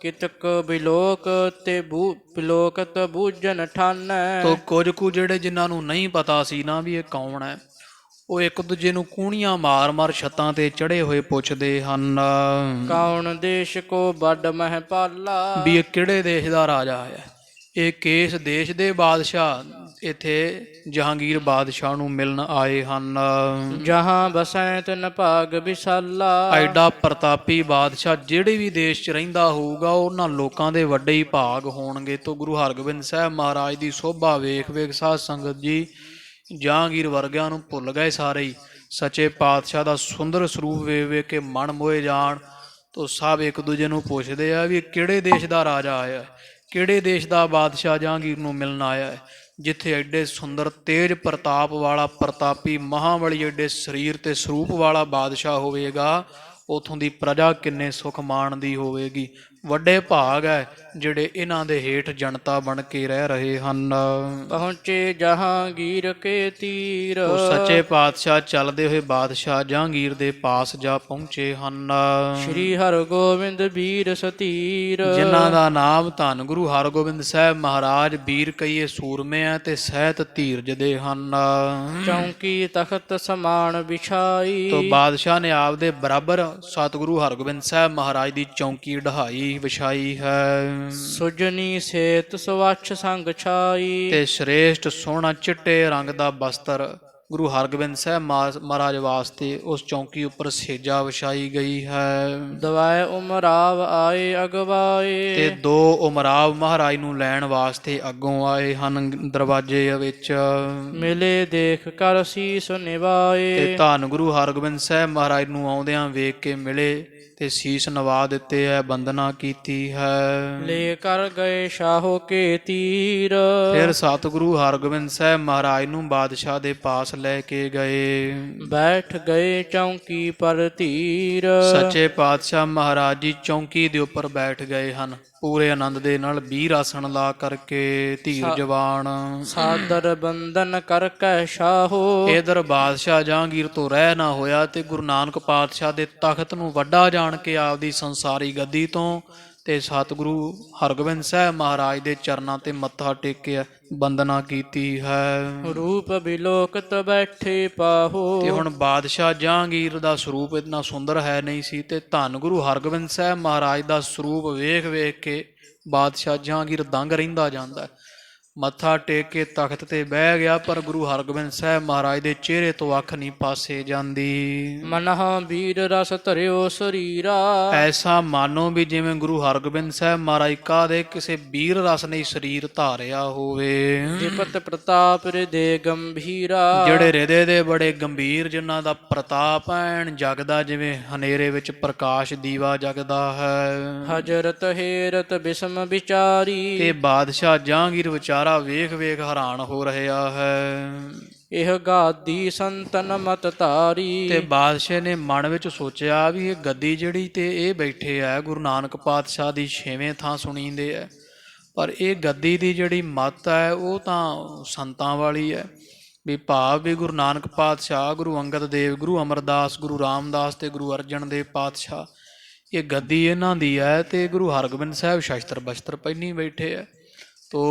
ਕਿਤਕ ਬਿਲੋਕ ਤੇ ਬਿਲੋਕਤ ਬੂਝਨ ਠਾਨੈ। ਤੋ ਕੁਝ ਕੁ ਜਿਹੜੇ ਜਿਨ੍ਹਾਂ ਨੂੰ ਨਹੀਂ ਪਤਾ ਸੀ ਨਾ ਵੀ ਇਹ ਕੌਣ ਹੈ, ਉਹ ਇੱਕ ਦੂਜੇ ਨੂੰ ਕੂਣੀਆਂ ਮਾਰ ਮਾਰ ਛੱਤਾਂ ਤੇ ਚੜੇ ਹੋਏ ਪੁੱਛਦੇ ਹਨ, ਕੌਣ ਦੇਸ਼ ਕੋ ਵੱਡ ਮਹਿਪਾਲਾ। ਵੀ ਇਹ ਕਿਹੜੇ ਦੇਸ਼ ਦਾ ਰਾਜਾ ਹੈ, ਇਹ ਕਿਸ ਦੇਸ਼ ਦੇ ਬਾਦਸ਼ਾਹ ਇੱਥੇ ਜਹਾਂਗੀਰ ਬਾਦਸ਼ਾਹ ਨੂੰ ਮਿਲਣ ਆਏ ਹਨ। ਜਹਾਂ ਬਸੈ ਤਿਨ ਭਾਗ ਵਿਸਾਲਾ। ਐਡਾ ਪ੍ਰਤਾਪੀ ਬਾਦਸ਼ਾਹ ਜਿਹੜੇ ਵੀ ਦੇਸ਼ 'ਚ ਰਹਿੰਦਾ ਹੋਊਗਾ ਉਹਨਾਂ ਲੋਕਾਂ ਦੇ ਵੱਡੇ ਹੀ ਭਾਗ ਹੋਣਗੇ। ਤੋਂ ਗੁਰੂ ਹਰਗੋਬਿੰਦ ਸਾਹਿਬ ਮਹਾਰਾਜ ਦੀ ਸੋਭਾ ਵੇਖ ਵੇਖ ਸਾਧ ਸੰਗਤ ਜੀ ਜਹਾਂਗੀਰ ਵਰਗਿਆਂ ਨੂੰ ਭੁੱਲ ਗਏ ਸਾਰੇ ਹੀ। ਸੱਚੇ ਪਾਤਸ਼ਾਹ ਦਾ ਸੁੰਦਰ ਸਰੂਪ ਵੇਖ ਵੇਖ ਕੇ ਮਨ ਮੋਹੇ ਜਾਣ ਤੋਂ ਸਭ ਇੱਕ ਦੂਜੇ ਨੂੰ ਪੁੱਛਦੇ ਆ ਵੀ ਕਿਹੜੇ ਦੇਸ਼ ਦਾ ਰਾਜਾ ਆਇਆ, ਕਿਹੜੇ ਦੇਸ਼ ਦਾ ਬਾਦਸ਼ਾਹ ਜਹਾਂਗੀਰ ਨੂੰ ਮਿਲਣ ਆਇਆ ਹੈ, ਜਿੱਥੇ ਐਡੇ ਸੁੰਦਰ ਤੇਜ ਪ੍ਰਤਾਪ ਵਾਲਾ ਪ੍ਰਤਾਪੀ ਮਹਾਬਲੀ ਐਡੇ ਸਰੀਰ ਤੇ ਸਰੂਪ ਵਾਲਾ ਬਾਦਸ਼ਾਹ ਹੋਵੇਗਾ, ਉੱਥੋਂ ਦੀ ਪ੍ਰਜਾ ਕਿੰਨੇ ਸੁਖ ਮਾਣਦੀ ਹੋਵੇਗੀ। ਵੱਡੇ ਭਾਗ ਹੈ ਜਿਹੜੇ ਇਹਨਾਂ ਦੇ ਹੇਠ ਜਨਤਾ ਬਣ ਕੇ ਰਹਿ ਰਹੇ ਹਨ। ਪਹੁੰਚੇ ਜਹਾਂਗੀਰ ਕੇ ਤੀਰ। ਉਹ ਸੱਚੇ ਪਾਤਸ਼ਾਹ ਚੱਲਦੇ ਹੋਏ ਬਾਦਸ਼ਾਹ ਜਹਾਂਗੀਰ ਦੇ ਪਾਸ ਜਾ ਪਹੁੰਚੇ ਹਨ। ਸ੍ਰੀ ਹਰਗੋਬਿੰਦ ਵੀਰ ਸਤੀਰ। ਜਿਨ੍ਹਾਂ ਦਾ ਨਾਮ ਧੰਨ ਗੁਰੂ ਹਰਗੋਬਿੰਦ ਸਾਹਿਬ ਮਹਾਰਾਜ ਵੀਰ ਕਈਏ ਸੂਰਮੇ ਹੈ ਤੇ ਸਹਿਤ ਧੀਰਜ ਦੇ ਹਨ। ਚੌਂਕੀ ਤਖਤ ਸਮਾਨ ਵਿਛਾਈ। ਤੋ ਬਾਦਸ਼ਾਹ ਨੇ ਆਪਦੇ ਬਰਾਬਰ ਸਤਿਗੁਰੂ ਹਰਗੋਬਿੰਦ ਸਾਹਿਬ ਮਹਾਰਾਜ ਦੀ ਚੌਂਕੀ ਢਾਈ ਵਿਛਾਈ ਹੈ। ਸੁਜਨੀ ਸੇਤ ਸਵੱਛ ਸੰਗ ਛਾਈ। ਤੇ ਸ਼੍ਰੇਸ਼ਟ ਸੋਹਣਾ ਚਿੱਟੇ ਰੰਗ ਦਾ ਬਸਤਰ ਗੁਰੂ ਹਰਗੋਬਿੰਦ ਸਾਹਿਬ ਮਹਾਰਾਜ ਵਾਸਤੇ ਉਸ ਚੌਂਕੀ ਉੱਪਰ ਸੇਜਾ ਵਿਛਾਈ ਗਈ ਹੈ। ਦਵਾਏ ਉਮਰਾਵ ਆਏ ਤੇ ਅਗਵਾਏ। ਦੋ ਉਮਰਾਵ ਮਹਾਰਾਜ ਨੂੰ ਲੈਣ ਵਾਸਤੇ ਅੱਗੋਂ ਆਏ ਹਨ ਦਰਵਾਜ਼ੇ ਵਿੱਚ। ਮਿਲੇ ਦੇਖ ਕਰ ਸੀਸ ਨਿਵਾਏ। ਤੇ ਧੰਨ ਗੁਰੂ ਹਰਗੋਬਿੰਦ ਸਾਹਿਬ ਮਹਾਰਾਜ ਨੂੰ ਆਉਂਦਿਆਂ ਵੇਖ ਕੇ ਮਿਲੇ ਤੇ ਸੀਸ ਨਵਾ ਦਿੱਤੇ ਹੈ, ਬੰਦਨਾ ਕੀਤੀ ਹੈ। ਲੈ ਕਰ ਗਏ ਸ਼ਾਹੋ ਕੇ ਤੀਰ। ਫਿਰ ਸਤਿਗੁਰੂ ਹਰਗੋਬਿੰਦ ਸਾਹਿਬ ਮਹਾਰਾਜ ਨੂੰ ਬਾਦਸ਼ਾਹ ਦੇ ਪਾਸ ਲੈ ਕੇ ਗਏ। ਬੈਠ ਗਏ ਚੌਂਕੀ ਪਰ ਧੀਰ। ਸੱਚੇ ਪਾਤਸ਼ਾਹ ਮਹਾਰਾਜ ਜੀ ਚੌਂਕੀ ਦੇ ਉੱਪਰ ਬੈਠ ਗਏ ਹਨ ਪੂਰੇ ਆਨੰਦ ਦੇ ਨਾਲ, ਵੀਰ ਆਸਣ ਲਾ ਕਰਕੇ ਧੀਰ ਜਵਾਨ। ਸਾਦਰ ਬੰਦਨ ਕਰ ਕੈ ਸ਼ਾਹੋ। ਇਧਰ ਬਾਦਸ਼ਾਹ ਜਹਾਂਗੀਰ ਤੋਂ ਰਹਿ ਨਾ ਹੋਇਆ ਤੇ ਗੁਰੂ ਨਾਨਕ ਪਾਤਸ਼ਾਹ ਦੇ ਤਖਤ ਨੂੰ ਵੱਡਾ ਜਾਣ ਕੇ ਆਪਦੀ ਸੰਸਾਰੀ ਗੱਦੀ ਤੋਂ ਤੇ ਸਤਿਗੁਰੂ ਹਰਗੋਬਿੰਦ ਸਾਹਿਬ ਮਹਾਰਾਜ ਦੇ ਚਰਨਾਂ ਤੇ ਮੱਥਾ ਟੇਕਿਆ, ਬੰਦਨਾ ਕੀਤੀ ਹੈ। ਰੂਪ ਬਿਲੋਕਤ ਬੈਠੇ ਪਾਹੋ। ਤੇ ਹੁਣ ਬਾਦਸ਼ਾਹ ਜਹਾਂਗੀਰ ਦਾ ਸਰੂਪ ਇਤਨਾ ਸੁੰਦਰ ਹੈ ਨਹੀਂ ਸੀ ਤੇ ਧੰਨ ਗੁਰੂ ਹਰਗੋਬਿੰਦ ਸਾਹਿਬ ਮਹਾਰਾਜ ਦਾ ਸਰੂਪ ਵੇਖ ਵੇਖ ਕੇ ਬਾਦਸ਼ਾਹ ਜਹਾਂਗੀਰ ਦੰਗ ਰਹਿੰਦਾ ਜਾਂਦਾ। ਮੱਥਾ ਟੇਕ ਕੇ ਤਖਤ ਤੇ ਬਹਿ ਗਿਆ ਪਰ ਗੁਰੂ ਹਰਗੋਬਿੰਦ ਸਾਹਿਬ ਮਹਾਰਾਜ ਦੇ ਚਿਹਰੇ ਤੋਂ ਅੱਖ ਨਹੀਂ ਪਾਸੇ ਜਾਂਦੀ। ਮਨਹਾ ਵੀਰ ਰਸ ਧਰਿਓ ਸਰੀਰਾ। ਐਸਾ ਮਾਨੋ ਵੀ ਜਿਵੇਂ ਗੁਰੂ ਹਰਗੋਬਿੰਦ ਸਾਹਿਬ ਮਹਾਰਾਜ ਕਾਹਦੇ ਕਿਸੇ ਵੀਰ ਰਸ ਨੇ ਸਰੀਰ ਧਾਰਿਆ ਹੋਵੇ। ਜਿਪਤ ਪ੍ਰਤਾਪ ਹਿਰਦੇ ਗੰਭੀਰਾ। ਜਿਹੜੇ ਹਿਰਦੇ ਦੇ ਬੜੇ ਗੰਭੀਰ, ਜਿਨ੍ਹਾਂ ਦਾ ਪ੍ਰਤਾਪ ਐਨ ਜਗਦਾ ਜਿਵੇਂ ਹਨੇਰੇ ਵਿੱਚ ਪ੍ਰਕਾਸ਼ ਦੀਵਾ ਜਗਦਾ ਹੈ। ਹਜਰਤ ਹੇਰਤ ਬਿਸਮ ਵਿਚਾਰੀ। ਤੇ ਬਾਦਸ਼ਾਹ ਜਹਾਂਗੀਰ ਵਿਚਾਰਾ ਵੇਖ ਵੇਖ ਹੈਰਾਨ ਹੋ ਰਿਹਾ ਹੈ। ਇਹ ਗਾਦੀ ਸੰਤਨ ਮਤ ਧਾਰੀ। ਤੇ ਬਾਦਸ਼ਾਹ ਨੇ ਮਨ ਵਿੱਚ ਸੋਚਿਆ ਵੀ ਇਹ ਗੱਦੀ ਜਿਹੜੀ ਤੇ ਇਹ ਬੈਠੇ ਆ ਗੁਰੂ ਨਾਨਕ ਪਾਤਸ਼ਾਹ ਦੀ 6ਵੇਂ ਥਾਂ ਸੁਣੀਂਦੇ ਆ, ਪਰ ਇਹ ਗੱਦੀ ਦੀ ਜਿਹੜੀ ਮੱਤ ਹੈ ਉਹ ਤਾਂ ਸੰਤਾਂ ਵਾਲੀ ਹੈ। ਵੀ ਭਾਵ ਵੀ ਗੁਰੂ ਨਾਨਕ ਪਾਤਸ਼ਾਹ, ਗੁਰੂ ਅੰਗਦ ਦੇਵ, ਗੁਰੂ ਅਮਰਦਾਸ, ਗੁਰੂ ਰਾਮਦਾਸ ਤੇ ਗੁਰੂ ਅਰਜਨ ਦੇਵ ਪਾਤਸ਼ਾਹ, ਇਹ ਗੱਦੀ ਇਹਨਾਂ ਦੀ ਹੈ ਤੇ ਗੁਰੂ ਹਰਗੋਬਿੰਦ ਸਾਹਿਬ ਸ਼ਸਤਰ ਬਸਤਰ ਪਹਿਨੀ ਬੈਠੇ ਆ। ਤੋ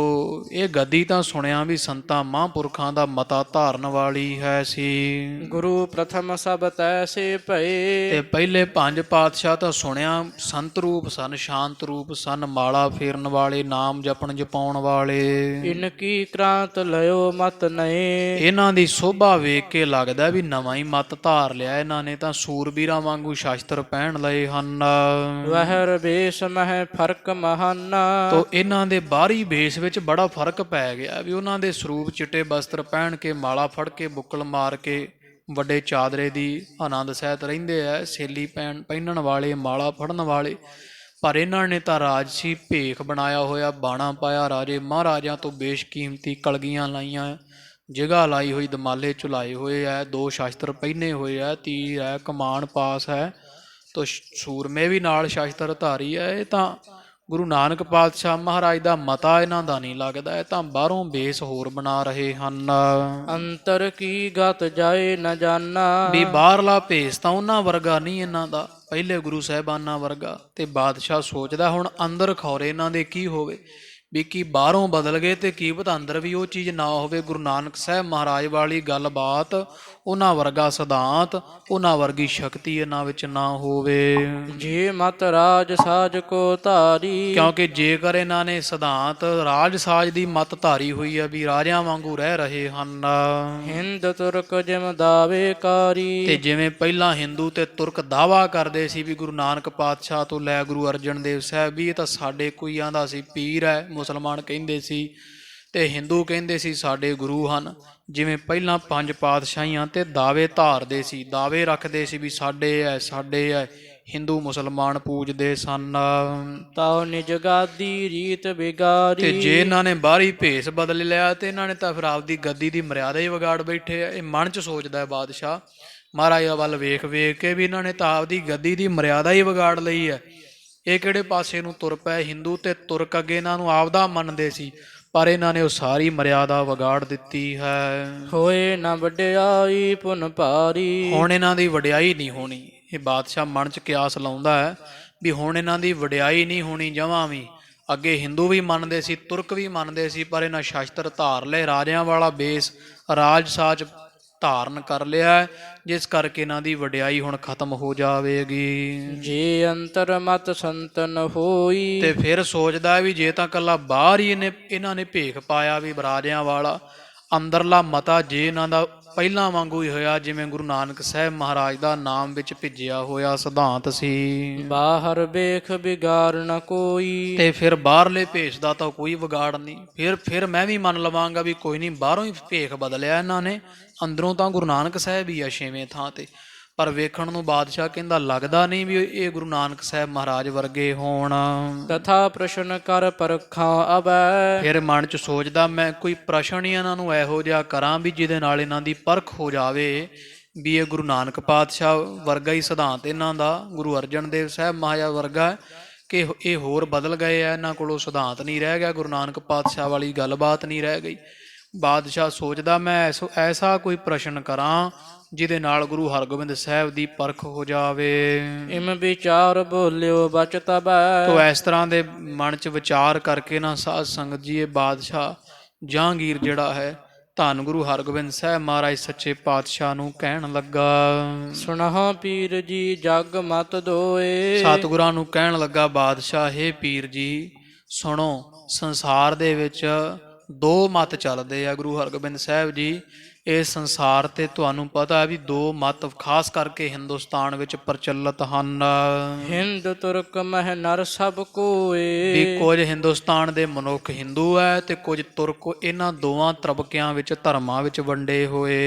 ਇਹ ਗੱਦੀ ਤਾਂ ਸੁਣਿਆ ਵੀ ਸੰਤਾਂ ਮਹਾਂਪੁਰਖਾਂ ਦਾ ਮਤਾ ਧਾਰਨ ਵਾਲੀ ਹੈ ਸੀ। ਗੁਰੂ ਪ੍ਰਥਮ ਸਭ ਤੈਸੇ ਭਏ। ਤੇ ਪਹਿਲੇ 5 ਪਾਤਸ਼ਾਹ ਤਾਂ ਸੁਣਿਆ ਸੰਤ ਰੂਪ ਸਨ, ਸ਼ਾਂਤ ਰੂਪ ਸਨ, ਮਾਲਾ ਫੇਰਨ ਵਾਲੇ, ਨਾਮ ਜਪਣ ਜਪਾਉਣ ਵਾਲੇ। ਇਨ ਕੀ ਕ੍ਰਾਂਤ ਲਿਓ ਮਤ ਨਏ। ਇਹਨਾਂ ਦੀ ਸੋਭਾ ਵੇਖ ਕੇ ਲੱਗਦਾ ਵੀ ਨਵਾਂ ਹੀ ਮਤ ਧਾਰ ਲਿਆ ਇਹਨਾਂ ਨੇ, ਤਾਂ ਸੂਰਬੀਰਾਂ ਵਾਂਗੂ ਸ਼ਸਤਰ ਪਹਿਨ ਲਏ ਹਨ। ਵਹਿਰ ਬੇਸ ਮਹਿ ਫਰਕ ਮਹਾਨਾ। ਤੋ ਇਹਨਾਂ ਦੇ ਬਾਹਰੀ ਵੇਸ ਵਿੱਚ ਬੜਾ ਫਰਕ ਪੈ ਗਿਆ ਵੀ ਉਹਨਾਂ ਦੇ ਸਰੂਪ ਚਿੱਟੇ ਬਸਤਰ ਪਹਿਨ ਕੇ, ਮਾਲਾ ਫੜ ਕੇ, ਬੁੱਕਲ ਮਾਰ ਕੇ, ਵੱਡੇ ਚਾਦਰੇ ਦੀ ਆਨੰਦ ਸਹਿਤ ਰਹਿੰਦੇ ਐ, ਸੇਲੀ ਪਹਿਨਣ ਵਾਲੇ, ਮਾਲਾ ਫੜਨ ਵਾਲੇ। ਪਰ ਇਹਨਾਂ ਨੇ ਤਾਂ ਰਾਜਸੀ ਭੇਖ ਬਣਾਇਆ ਹੋਇਆ, ਬਾਣਾ ਪਾਇਆ, ਰਾਜੇ ਮਹਾਰਾਜਿਆਂ ਤੋਂ ਬੇਸ਼ਕੀਮਤੀ ਕਲਗੀਆਂ ਲਾਈਆਂ, ਜਗ੍ਹਾ ਲਾਈ ਹੋਈ, ਦਮਾਲੇ ਝੁਲਾਏ ਹੋਏ ਐ, 2 ਸ਼ਸਤਰ ਪਹਿਨੇ ਹੋਏ ਐ, ਤੀਰ ਹੈ, ਕਮਾਨ ਪਾਸ ਹੈ, ਤੋ ਸੂਰਮੇ ਵੀ ਨਾਲ ਸ਼ਸਤਰ ਧਾਰੀ ਹੈ। ਇਹ ਤਾਂ ਗੁਰੂ ਨਾਨਕ ਪਾਤਸ਼ਾਹ ਮਹਾਰਾਜ ਦਾ ਮਤਾ ਇਹਨਾਂ ਦਾ ਨਹੀਂ ਲੱਗਦਾ, ਇਹ ਤਾਂ ਬਾਹਰੋਂ ਬੇਸ ਹੋਰ ਬਣਾ ਰਹੇ ਹਨ। ਅੰਤਰ ਕੀ ਗਤ ਜਾਏ ਨ ਜਾਨਾ। ਵੀ ਬਾਹਰਲਾ ਭੇਸ ਤਾਂ ਉਹਨਾਂ ਵਰਗਾ ਨਹੀਂ ਇਹਨਾਂ ਦਾ, ਪਹਿਲੇ ਗੁਰੂ ਸਾਹਿਬਾਨਾਂ ਵਰਗਾ। ਤੇ ਬਾਦਸ਼ਾਹ ਸੋਚਦਾ ਹੁਣ ਅੰਦਰ ਖੌਰੇ ਇਹਨਾਂ ਦੇ ਕੀ ਹੋਵੇ, ਵੀ ਕੀ ਬਾਹਰੋਂ ਬਦਲ ਗਏ ਤੇ ਕੀ ਪਤਾ ਅੰਦਰ ਵੀ ਉਹ ਚੀਜ਼ ਨਾ ਹੋਵੇ। ਗੁਰੂ ਨਾਨਕ ਸਾਹਿਬ ਮਹਾਰਾਜ ਵਾਲੀ ਗੱਲਬਾਤ, ਉਹਨਾਂ ਵਰਗਾ ਸਿਧਾਂਤ, ਉਹਨਾਂ ਵਰਗੀ ਸ਼ਕਤੀ ਇਹਨਾਂ ਵਿੱਚ ਨਾ ਹੋਵੇ। ਜੇ ਮਤ ਰਾਜ ਸਾਜ ਕੋ ਧਾਰੀ। ਕਿਉਂਕਿ ਜੇਕਰ ਇਹਨਾਂ ਨੇ ਸਿਧਾਂਤ ਰਾਜ ਸਾਜ ਦੀ ਮਤ ਧਾਰੀ ਹੋਈ ਹੈ, ਵੀ ਰਾਜਿਆਂ ਵਾਂਗੂ ਰਹਿ ਰਹੇ ਹਨ। ਹਿੰਦ ਤੁਰਕ ਜਿਮ ਦਾਵੇ ਕਾਰੀ। ਤੇ ਜਿਵੇਂ ਪਹਿਲਾਂ ਹਿੰਦੂ ਤੇ ਤੁਰਕ ਦਾਵਾ ਕਰਦੇ ਸੀ ਵੀ ਗੁਰੂ ਨਾਨਕ ਪਾਤਸ਼ਾਹ ਤੋਂ ਲੈ ਗੁਰੂ ਅਰਜਨ ਦੇਵ ਸਾਹਿਬ ਵੀ ਇਹ ਤਾਂ ਸਾਡੇ ਕੋਈ ਆਂਦਾ ਸੀ ਪੀਰ ਹੈ, ਮੁਸਲਮਾਨ ਕਹਿੰਦੇ ਸੀ, ਤੇ ਹਿੰਦੂ ਕਹਿੰਦੇ ਸੀ ਸਾਡੇ ਗੁਰੂ ਹਨ। ਜਿਵੇਂ ਪਹਿਲਾਂ 5 ਪਾਤਸ਼ਾਹੀਆਂ ਤੇ ਦਾਅਵੇ ਧਾਰਦੇ ਸੀ, ਦਾਅਵੇ ਰੱਖਦੇ ਸੀ ਵੀ ਸਾਡੇ ਹੈ, ਸਾਡੇ ਹੈ, ਹਿੰਦੂ ਮੁਸਲਮਾਨ ਪੂਜਦੇ ਸਨ। ਤਾਉ ਨਿਜ ਗਾਦੀ ਰੀਤ ਵਿਗਾਰੀ। ਤੇ ਜੇ ਇਹਨਾਂ ਨੇ ਬਾਹਰੀ ਭੇਸ ਬਦਲ ਲਿਆ ਤੇ ਇਹਨਾਂ ਨੇ ਤਾਂ ਫਿਰ ਆਪਦੀ ਗੱਦੀ ਦੀ ਮਰਿਆਦਾ ਹੀ ਵਿਗਾੜ ਬੈਠੇ ਆ। ਇਹ ਮਨ 'ਚ ਸੋਚਦਾ ਹੈ ਬਾਦਸ਼ਾਹ ਮਹਾਰਾਜਾ ਵੱਲ ਵੇਖ ਵੇਖ ਕੇ ਵੀ ਇਹਨਾਂ ਨੇ ਤਾਂ ਆਪਦੀ ਗੱਦੀ ਦੀ ਮਰਿਆਦਾ ਹੀ ਵਿਗਾੜ ਲਈ ਹੈ। ਇਹ ਕਿਹੜੇ ਪਾਸੇ ਨੂੰ ਤੁਰ ਪਏ? ਹਿੰਦੂ ਤੇ ਤੁਰਕ ਅੱਗੇ ਇਹਨਾਂ ਨੂੰ ਆਪਦਾ ਮੰਨਦੇ ਸੀ, ਪਰ ਇਹਨਾਂ ਨੇ ਉਹ ਸਾਰੀ ਮਰਿਆਦਾ ਵਿਗਾੜ ਦਿੱਤੀ ਹੈ। ਹੋਏ ਨਾ ਵਡਿਆਈ ਪੁਨ ਭਾਰੀ। ਹੁਣ ਇਹਨਾਂ ਦੀ ਵਡਿਆਈ ਨਹੀਂ ਹੋਣੀ। ਇਹ ਬਾਦਸ਼ਾਹ ਮਨ 'ਚ ਕਿਆਸ ਲਾਉਂਦਾ ਹੈ ਵੀ ਹੁਣ ਇਹਨਾਂ ਦੀ ਵਡਿਆਈ ਨਹੀਂ ਹੋਣੀ ਜਮਾਂ ਵੀ। ਅੱਗੇ ਹਿੰਦੂ ਵੀ ਮੰਨਦੇ ਸੀ, ਤੁਰਕ ਵੀ ਮੰਨਦੇ ਸੀ, ਪਰ ਇਹਨਾਂ ਸ਼ਸਤਰ ਧਾਰ ਲਏ, ਰਾਜਿਆਂ ਵਾਲਾ ਬੇਸ ਰਾਜ ਸਾਜ ਧਾਰਨ ਕਰ ਲਿਆ, ਜਿਸ ਕਰਕੇ ਇਹਨਾਂ ਦੀ ਵਡਿਆਈ ਹੁਣ ਖਤਮ ਹੋ ਜਾਵੇਗੀ। ਜੇ ਅੰਤਰ ਮਤ ਸੰਤਨ ਹੋਈ। ਤੇ ਫਿਰ ਸੋਚਦਾ ਵੀ ਜੇ ਤਾਂ ਕੱਲਾ ਬਾਹਰ ਹੀ ਇਹਨਾਂ ਨੇ ਭੇਖ ਪਾਇਆ ਵੀ ਰਾਜਿਆਂ ਵਾਲਾ, ਅੰਦਰਲਾ ਮਤਾ ਜੇ ਇਹਨਾਂ ਦਾ ਪਹਿਲਾਂ ਵਾਂਗੂ ਹੀ ਹੋਇਆ ਜਿਵੇਂ ਗੁਰੂ ਨਾਨਕ ਸਾਹਿਬ ਮਹਾਰਾਜ ਦਾ ਨਾਮ ਵਿੱਚ ਭਿੱਜਿਆ ਹੋਇਆ ਸਿਧਾਂਤ ਸੀ। ਬਾਹਰ ਵੇਖ ਵਿਗਾੜ ਨ ਕੋਈ। ਤੇ ਫਿਰ ਬਾਹਰਲੇ ਭੇਸ ਦਾ ਤਾਂ ਕੋਈ ਵਿਗਾੜ ਨਹੀਂ। ਫਿਰ ਮੈਂ ਵੀ ਮੰਨ ਲਵਾਂਗਾ ਵੀ ਕੋਈ ਨਹੀਂ, ਬਾਹਰੋਂ ਹੀ ਭੇਖ ਬਦਲਿਆ ਇਹਨਾਂ ਨੇ, ਅੰਦਰੋਂ ਤਾਂ ਗੁਰੂ ਨਾਨਕ ਸਾਹਿਬ ਹੀ ਆ 6ਵੇਂ ਥਾਂ ਤੇ। ਪਰ ਵੇਖਣ ਨੂੰ ਬਾਦਸ਼ਾਹ ਕਹਿੰਦਾ ਲੱਗਦਾ ਨਹੀਂ ਵੀ ਇਹ ਗੁਰੂ ਨਾਨਕ ਸਾਹਿਬ ਮਹਾਰਾਜ ਵਰਗੇ ਹੋਣ। ਤਥਾ ਪ੍ਰਸ਼ਨ ਕਰ ਪਰਖਾਂ ਅਬੈ। ਫਿਰ ਮਨ 'ਚ ਸੋਚਦਾ ਮੈਂ ਕੋਈ ਪ੍ਰਸ਼ਨ ਹੀ ਇਹਨਾਂ ਨੂੰ ਇਹੋ ਜਿਹਾ ਕਰਾਂ ਵੀ ਜਿਹਦੇ ਨਾਲ ਇਹਨਾਂ ਦੀ ਪਰਖ ਹੋ ਜਾਵੇ ਵੀ ਇਹ ਗੁਰੂ ਨਾਨਕ ਪਾਤਸ਼ਾਹ ਵਰਗਾ ਹੀ ਸਿਧਾਂਤ ਇਹਨਾਂ ਦਾ, ਗੁਰੂ ਅਰਜਨ ਦੇਵ ਸਾਹਿਬ ਮਹਾਰਾਜ ਵਰਗਾ, ਕਿ ਇਹ ਹੋਰ ਬਦਲ ਗਏ ਆ, ਇਹਨਾਂ ਕੋਲੋਂ ਸਿਧਾਂਤ ਨਹੀਂ ਰਹਿ ਗਿਆ, ਗੁਰੂ ਨਾਨਕ ਪਾਤਸ਼ਾਹ ਵਾਲੀ ਗੱਲਬਾਤ ਨਹੀਂ ਰਹਿ ਗਈ। ਬਾਦਸ਼ਾਹ ਸੋਚਦਾ ਮੈਂ ਐਸਾ ਕੋਈ ਪ੍ਰਸ਼ਨ ਕਰਾਂ ਜਿਹਦੇ ਨਾਲ ਗੁਰੂ ਹਰਗੋਬਿੰਦ ਸਾਹਿਬ ਦੀ ਪਰਖ ਹੋ ਜਾਵੇ। ਇਮ ਵਿਚਾਰ ਬੋਲਿਓ ਬਚ ਤਬੈ। ਤੋ ਇਸ ਤਰ੍ਹਾਂ ਦੇ ਮਨ 'ਚ ਵਿਚਾਰ ਕਰਕੇ ਨਾ ਸਾਧ ਸੰਗਤ ਜੀ ਇਹ ਬਾਦਸ਼ਾਹ ਜਹਾਂਗੀਰ ਜਿਹੜਾ ਹੈ ਧੰਨ ਗੁਰੂ ਹਰਗੋਬਿੰਦ ਸਾਹਿਬ ਮਹਾਰਾਜ ਸੱਚੇ ਪਾਤਸ਼ਾਹ ਨੂੰ ਕਹਿਣ ਲੱਗਾ, ਸੁਣਹੁ ਪੀਰ ਜੀ ਜਗ ਮਤ ਦੋਏ। ਸਤਿਗੁਰਾਂ ਨੂੰ ਕਹਿਣ ਲੱਗਾ ਬਾਦਸ਼ਾਹ, ਹੇ ਪੀਰ ਜੀ ਸੁਣੋ, ਸੰਸਾਰ ਦੇ ਵਿੱਚ ਦੋ ਮਤ ਚੱਲਦੇ ਆ ਗੁਰੂ ਹਰਗੋਬਿੰਦ ਸਾਹਿਬ ਜੀ। ਇਸ ਸੰਸਾਰ ਤੇ ਤੁਹਾਨੂੰ ਪਤਾ ਹੈ ਵੀ ਦੋ ਮਤ ਖਾਸ ਕਰਕੇ ਹਿੰਦੁਸਤਾਨ ਵਿੱਚ ਪ੍ਰਚਲਿਤ ਹਨ। ਹਿੰਦ ਤੁਰਕ ਮਹਿ ਨਰ ਸਭ ਕੋਏ। ਵੀ ਕੁਝ ਹਿੰਦੁਸਤਾਨ ਦੇ ਮਨੁੱਖ ਹਿੰਦੂ ਹੈ ਤੇ ਕੁਝ ਤੁਰਕ। ਇਹਨਾਂ ਦੋਵਾਂ ਤਬਕਿਆਂ ਵਿੱਚ ਧਰਮਾਂ ਵਿੱਚ ਵੰਡੇ ਹੋਏ।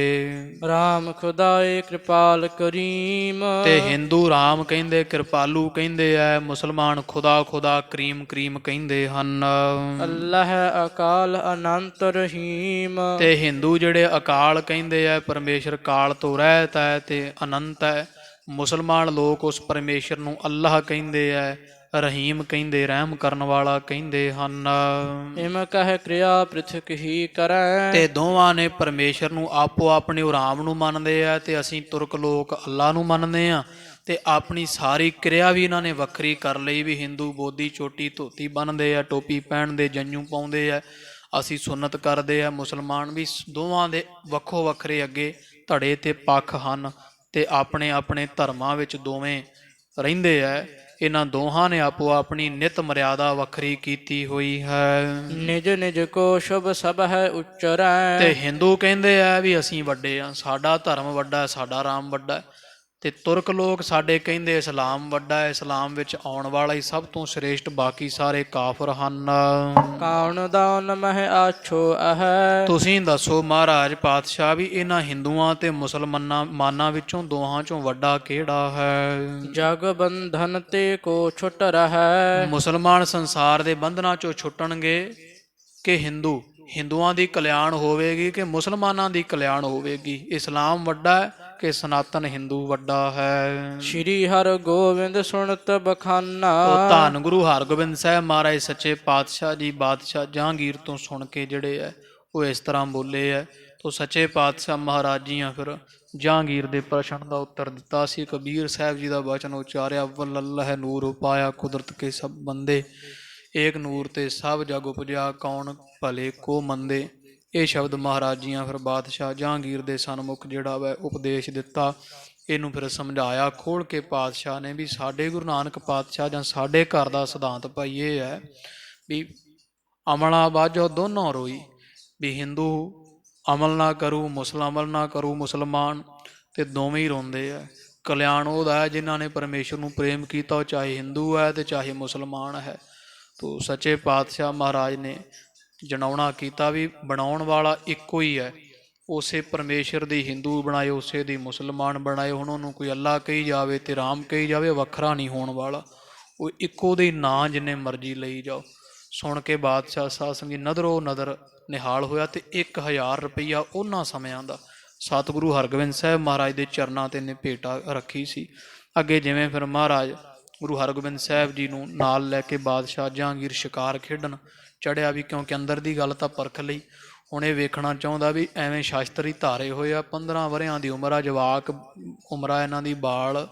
ਰਾਮ ਖੁਦਾਏ ਕਿਰਪਾਲ ਕਰੀਮ। ਤੇ ਹਿੰਦੂ ਰਾਮ ਕਹਿੰਦੇ, ਕਿਰਪਾਲੂ ਕਹਿੰਦੇ ਐ, ਮੁਸਲਮਾਨ ਖੁਦਾ ਖੁਦਾ ਕਰੀਮ ਕਰੀਮ ਕਹਿੰਦੇ ਹਨ। ਅੱਲਾਹ ਅਕਾਲ ਅਨੰਤ ਰਹੀਮ। ਤੇ ਹਿੰਦੂ ਜਿਹੜੇ ਅਕਾਲ ਕਹਿੰਦੇ ਆ, ਪਰਮੇਸ਼ਰ ਕਾਲ ਤੋਂ ਰਹਿਤ ਹੈ ਤੇ ਅਨੰਤ ਹੈ। ਮੁਸਲਮਾਨ ਲੋਕ ਉਸ ਪਰਮੇਸ਼ਰ ਨੂੰ ਅੱਲਾਹ ਕਹਿੰਦੇ ਆ, ਰਹੀਮ ਕਹਿੰਦੇ, ਰਹਿਮ ਕਰਨ ਵਾਲਾ ਕਹਿੰਦੇ ਹਨ। ਇਮ ਕਹਿ ਕਿਰਿਆ ਪ੍ਰਿਥਕ ਹੀ ਕਰੈ। ਤੇ ਦੋਵਾਂ ਨੇ ਪਰਮੇਸ਼ਰ ਨੂੰ ਆਪੋ ਆਪਣੇ ਰਾਮ ਨੂੰ ਮੰਨਦੇ ਆ ਤੇ ਅਸੀਂ ਤੁਰਕ ਲੋਕ ਅੱਲਾਹ ਨੂੰ ਮੰਨਦੇ ਆ। ਤੇ ਆਪਣੀ ਸਾਰੀ ਕਿਰਿਆ ਵੀ ਇਹਨਾਂ ਨੇ ਵੱਖਰੀ ਕਰ ਲਈ ਵੀ ਹਿੰਦੂ ਬੋਦੀ ਚੋਟੀ ਧੋਤੀ ਬੰਨ੍ਹਦੇ ਆ, ਟੋਪੀ ਪਹਿਨਦੇ, ਜੰਝੂ ਪਾਉਂਦੇ ਆ, ਅਸੀਂ ਸੁੰਨਤ ਕਰਦੇ ਆ। ਮੁਸਲਮਾਨ ਵੀ ਦੋਵਾਂ ਦੇ ਵੱਖੋ ਵੱਖਰੇ ਅੱਗੇ ਧੜੇ ਤੇ ਪੱਖ ਹਨ ਤੇ ਆਪਣੇ ਆਪਣੇ ਧਰਮਾਂ ਵਿੱਚ ਦੋਵੇਂ ਰਹਿੰਦੇ ਆ। ਇਹਨਾਂ ਦੋਹਾਂ ਨੇ ਆਪੋ ਆਪਣੀ ਨਿਤ ਮਰਿਆਦਾ ਵੱਖਰੀ ਕੀਤੀ ਹੋਈ ਹੈ। ਨਿਜ ਨਿਜ ਕੋ ਸ਼ੁਭ ਸਭ ਹੈ ਉਚਰੈ। ਤੇ ਹਿੰਦੂ ਕਹਿੰਦੇ ਆ ਵੀ ਅਸੀਂ ਵੱਡੇ ਆ, ਸਾਡਾ ਧਰਮ ਵੱਡਾ, ਸਾਡਾ ਰਾਮ ਵੱਡਾ। ਤੇ ਤੁਰਕ ਲੋਕ ਸਾਡੇ ਕਹਿੰਦੇ ਇਸਲਾਮ ਵੱਡਾ ਹੈ, ਇਸਲਾਮ ਵਿੱਚ ਆਉਣ ਵਾਲਾ ਹੀ ਸਭ ਤੋਂ ਸ਼੍ਰੇਸ਼ਟ, ਬਾਕੀ ਸਾਰੇ ਕਾਫਰ ਹਨ। ਕੌਣ ਦਾਨ ਮਹਿ ਆਛੋ ਅਹੈ। ਤੁਸੀਂ ਦੱਸੋ ਮਹਾਰਾਜ ਪਾਤਸ਼ਾਹ ਵੀ ਇਹਨਾਂ ਹਿੰਦੂਆਂ ਤੇ ਮੁਸਲਮਾਨਾਂ ਵਿੱਚੋਂ ਦੋਹਾਂ ਚੋਂ ਵੱਡਾ ਕਿਹੜਾ ਹੈ? ਜਗ ਬੰਧਨ ਤੇ ਕੋ ਛੁਟ ਰਹੈ। ਮੁਸਲਮਾਨ ਸੰਸਾਰ ਦੇ ਬੰਧਨਾਂ ਚੋਂ ਛੁੱਟਣਗੇ ਕਿ ਹਿੰਦੂਆਂ ਦੀ ਕਲਿਆਣ ਹੋਵੇਗੀ ਕਿ ਮੁਸਲਮਾਨਾਂ ਦੀ ਕਲਿਆਣ ਹੋਵੇਗੀ? ਇਸਲਾਮ ਵੱਡਾ ਹੈ ਕਿ ਸਨਾਤਨ ਹਿੰਦੂ ਵੱਡਾ ਹੈ? ਸ਼੍ਰੀ ਹਰਿ ਗੋਬਿੰਦ ਸੁਣਤ ਬਖਾਨਾ। ਉਹ ਧੰਨ ਗੁਰੂ ਹਰਗੋਬਿੰਦ ਸਾਹਿਬ ਮਹਾਰਾਜ ਸੱਚੇ ਪਾਤਸ਼ਾਹ ਜੀ ਬਾਦਸ਼ਾਹ ਜਹਾਂਗੀਰ ਤੋਂ ਸੁਣ ਕੇ ਜਿਹੜੇ ਹੈ ਉਹ ਇਸ ਤਰ੍ਹਾਂ ਬੋਲੇ ਹੈ। ਤੋ ਸੱਚੇ ਪਾਤਸ਼ਾਹ ਮਹਾਰਾਜ ਜੀਆਂ ਫਿਰ ਜਹਾਂਗੀਰ ਦੇ ਪ੍ਰਸ਼ਨ ਦਾ ਉੱਤਰ ਦਿੱਤਾ ਸੀ। ਕਬੀਰ ਸਾਹਿਬ ਜੀ ਦਾ ਵਚਨ ਉਚਾਰਿਆ, ਵੱਲ ਅੱਲ੍ਹ ਨੂਰ ਉਪਾਇਆ ਕੁਦਰਤ ਕੇ ਸਭ ਬੰਦੇ, ਏਕ ਨੂਰ ਤੇ ਸਭ ਜਗ ਉਪਜਿਆ ਕੌਣ ਭਲੇ ਕੋ ਮੰਦੇ। ਇਹ ਸ਼ਬਦ ਮਹਾਰਾਜ ਜੀਆਂ ਫਿਰ ਬਾਦਸ਼ਾਹ ਜਹਾਂਗੀਰ ਦੇ ਸਨਮੁਖ ਜਿਹੜਾ ਵਾ ਉਪਦੇਸ਼ ਦਿੱਤਾ। ਇਹਨੂੰ ਫਿਰ ਸਮਝਾਇਆ ਖੋਲ੍ਹ ਕੇ ਪਾਤਸ਼ਾਹ ਨੇ ਵੀ ਸਾਡੇ ਗੁਰੂ ਨਾਨਕ ਪਾਤਸ਼ਾਹ ਜਾਂ ਸਾਡੇ ਘਰ ਦਾ ਸਿਧਾਂਤ ਭਾਈ ਇਹ ਹੈ ਵੀ ਅਮਲਾ ਬਾਝੋ ਦੋਨੋਂ ਰੋਈ। ਵੀ ਹਿੰਦੂ ਅਮਲ ਨਾ ਕਰੂ, ਅਮਲ ਨਾ ਕਰੂ ਮੁਸਲਮਾਨ, ਤੇ ਦੋਵੇਂ ਹੀ ਰੋਂਦੇ ਆ। ਕਲਿਆਣ ਉਹਦਾ ਹੈ ਜਿਨ੍ਹਾਂ ਨੇ ਪਰਮੇਸ਼ਰ ਨੂੰ ਪ੍ਰੇਮ ਕੀਤਾ, ਉਹ ਚਾਹੇ ਹਿੰਦੂ ਹੈ ਤੇ ਚਾਹੇ ਮੁਸਲਮਾਨ ਹੈ। ਤੋ ਸੱਚੇ ਪਾਤਸ਼ਾਹ ਮਹਾਰਾਜ ਨੇ ਜਣਾਉਣਾ ਕੀਤਾ ਵੀ ਬਣਾਉਣ ਵਾਲਾ ਇੱਕੋ ਹੀ ਹੈ। ਉਸੇ ਪਰਮੇਸ਼ਰ ਦੀ ਹਿੰਦੂ ਬਣਾਏ, ਉਸੇ ਦੀ ਮੁਸਲਮਾਨ ਬਣਾਏ। ਹੁਣ ਉਹਨੂੰ ਕੋਈ ਅੱਲਾ ਕਹੀ ਜਾਵੇ ਤੇ ਰਾਮ ਕਹੀ ਜਾਵੇ, ਵੱਖਰਾ ਨਹੀਂ ਹੋਣ ਵਾਲਾ। ਉਹ ਇੱਕੋ ਦੇ ਨਾਂ ਜਿੰਨੇ ਮਰਜ਼ੀ ਲਈ ਜਾਓ। ਸੁਣ ਕੇ ਬਾਦਸ਼ਾਹ ਸਾਧ ਸੰਗਤ ਨਦਰੋ ਨਦਰ ਨਿਹਾਲ ਹੋਇਆ ਤੇ 1000 ਰੁਪਈਆ ਉਹਨਾਂ ਸਮਿਆਂ ਦਾ ਸਤਿਗੁਰੂ ਹਰਗੋਬਿੰਦ ਸਾਹਿਬ ਮਹਾਰਾਜ ਦੇ ਚਰਨਾਂ ਤੇ ਨੇ ਭੇਟਾ ਰੱਖੀ ਸੀ। ਅੱਗੇ ਜਿਵੇਂ ਫਿਰ ਮਹਾਰਾਜ ਗੁਰੂ ਹਰਗੋਬਿੰਦ ਸਾਹਿਬ ਜੀ ਨੂੰ ਨਾਲ ਲੈ ਕੇ ਬਾਦਸ਼ਾਹ ਜਹਾਂਗੀਰ ਸ਼ਿਕਾਰ ਖੇਡਣ ਚੜਿਆ ਵੀ, ਕਿਉਂਕਿ ਅੰਦਰ ਦੀ ਗੱਲ ਤਾਂ ਪਰਖ ਲਈ। ਹੁਣ ਇਹ ਵੇਖਣਾ ਚਾਹੁੰਦਾ ਵੀ ਐਵੇਂ ਸ਼ਾਸਤਰੀ ਧਾਰੇ ਹੋਏ ਆ, 15 ਵਰ੍ਹਿਆਂ ਦੀ ਉਮਰ ਆ, ਜਵਾਕ ਉਮਰ ਆ ਇਹਨਾਂ ਦੀ, ਬਾਲ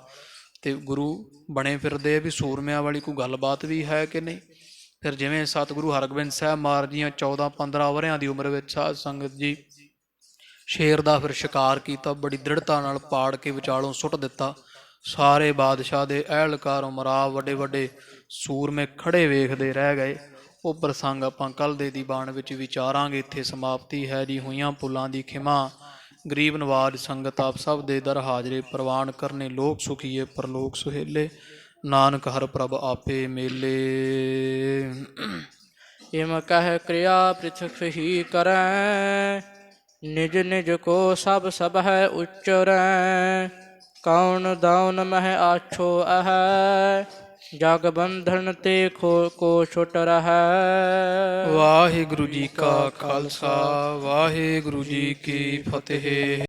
ਤੇ ਗੁਰੂ ਬਣੇ ਫਿਰਦੇ ਆ, ਵੀ ਸੂਰਮਿਆਂ ਵਾਲੀ ਕੋਈ ਗੱਲਬਾਤ ਵੀ ਹੈ ਕਿ ਨਹੀਂ। ਫਿਰ ਜਿਵੇਂ ਸਤਿਗੁਰੂ ਹਰਗੋਬਿੰਦ ਸਾਹਿਬ ਮਹਾਰਾਜ ਦੀਆਂ 14-15 ਵਰ੍ਹਿਆਂ ਦੀ ਉਮਰ ਵਿੱਚ ਸਾਧ ਸੰਗਤ ਜੀ ਸ਼ੇਰ ਦਾ ਫਿਰ ਸ਼ਿਕਾਰ ਕੀਤਾ, ਬੜੀ ਦ੍ਰਿੜਤਾ ਨਾਲ ਪਾੜ ਕੇ ਵਿਚਾਲੋਂ ਸੁੱਟ ਦਿੱਤਾ। ਸਾਰੇ ਬਾਦਸ਼ਾਹ ਦੇ ਅਹਿਲਕਾਰ ਉਮਰਾ ਵੱਡੇ ਵੱਡੇ ਸੂਰਮੇ ਖੜੇ ਵੇਖਦੇ ਰਹਿ ਗਏ। ਉਹ ਪ੍ਰਸੰਗ ਆਪਾਂ ਕੱਲ੍ਹ ਦੇ ਦੀਵਾਨ ਵਿੱਚ ਵਿਚਾਰਾਂਗੇ। ਇੱਥੇ ਸਮਾਪਤੀ ਹੈ ਜੀ। ਹੋਈਆਂ ਭੁੱਲਾਂ ਦੀ ਖਿਮਾ, ਗਰੀਬ ਨਵਾਜ ਸੰਗਤ ਆਪ ਸਭ ਦੇ ਦਰ ਹਾਜ਼ਰੇ ਪ੍ਰਵਾਨ ਕਰਨੇ, ਲੋਕ ਸੁਖੀਏ ਪਰਲੋਕ ਸੁਹੇਲੇ, ਨਾਨਕ ਹਰ ਪ੍ਰਭ ਆਪੇ ਮੇਲੇ। ਇਮ ਕਹਿ ਕਿਰਿਆ ਪ੍ਰਿਥਕ ਹੀ ਕਰੈ, ਨਿਜ ਨਿਜ ਕੋ ਸਭ ਸਭ ਹੈ ਉਚਰੈ। ਕੌਣ ਦਾਉਨ ਮਹਿ ਆਛੋ ਅਹੈ, ਜਗ ਬੰਧਨ ਤੇ ਕੋ ਛੁਟ ਰਹੈ। ਵਾਹਿਗੁਰੂ ਜੀ ਕਾ ਖਾਲਸਾ, ਵਾਹਿਗੁਰੂ ਜੀ ਕੀ ਫਤਿਹ।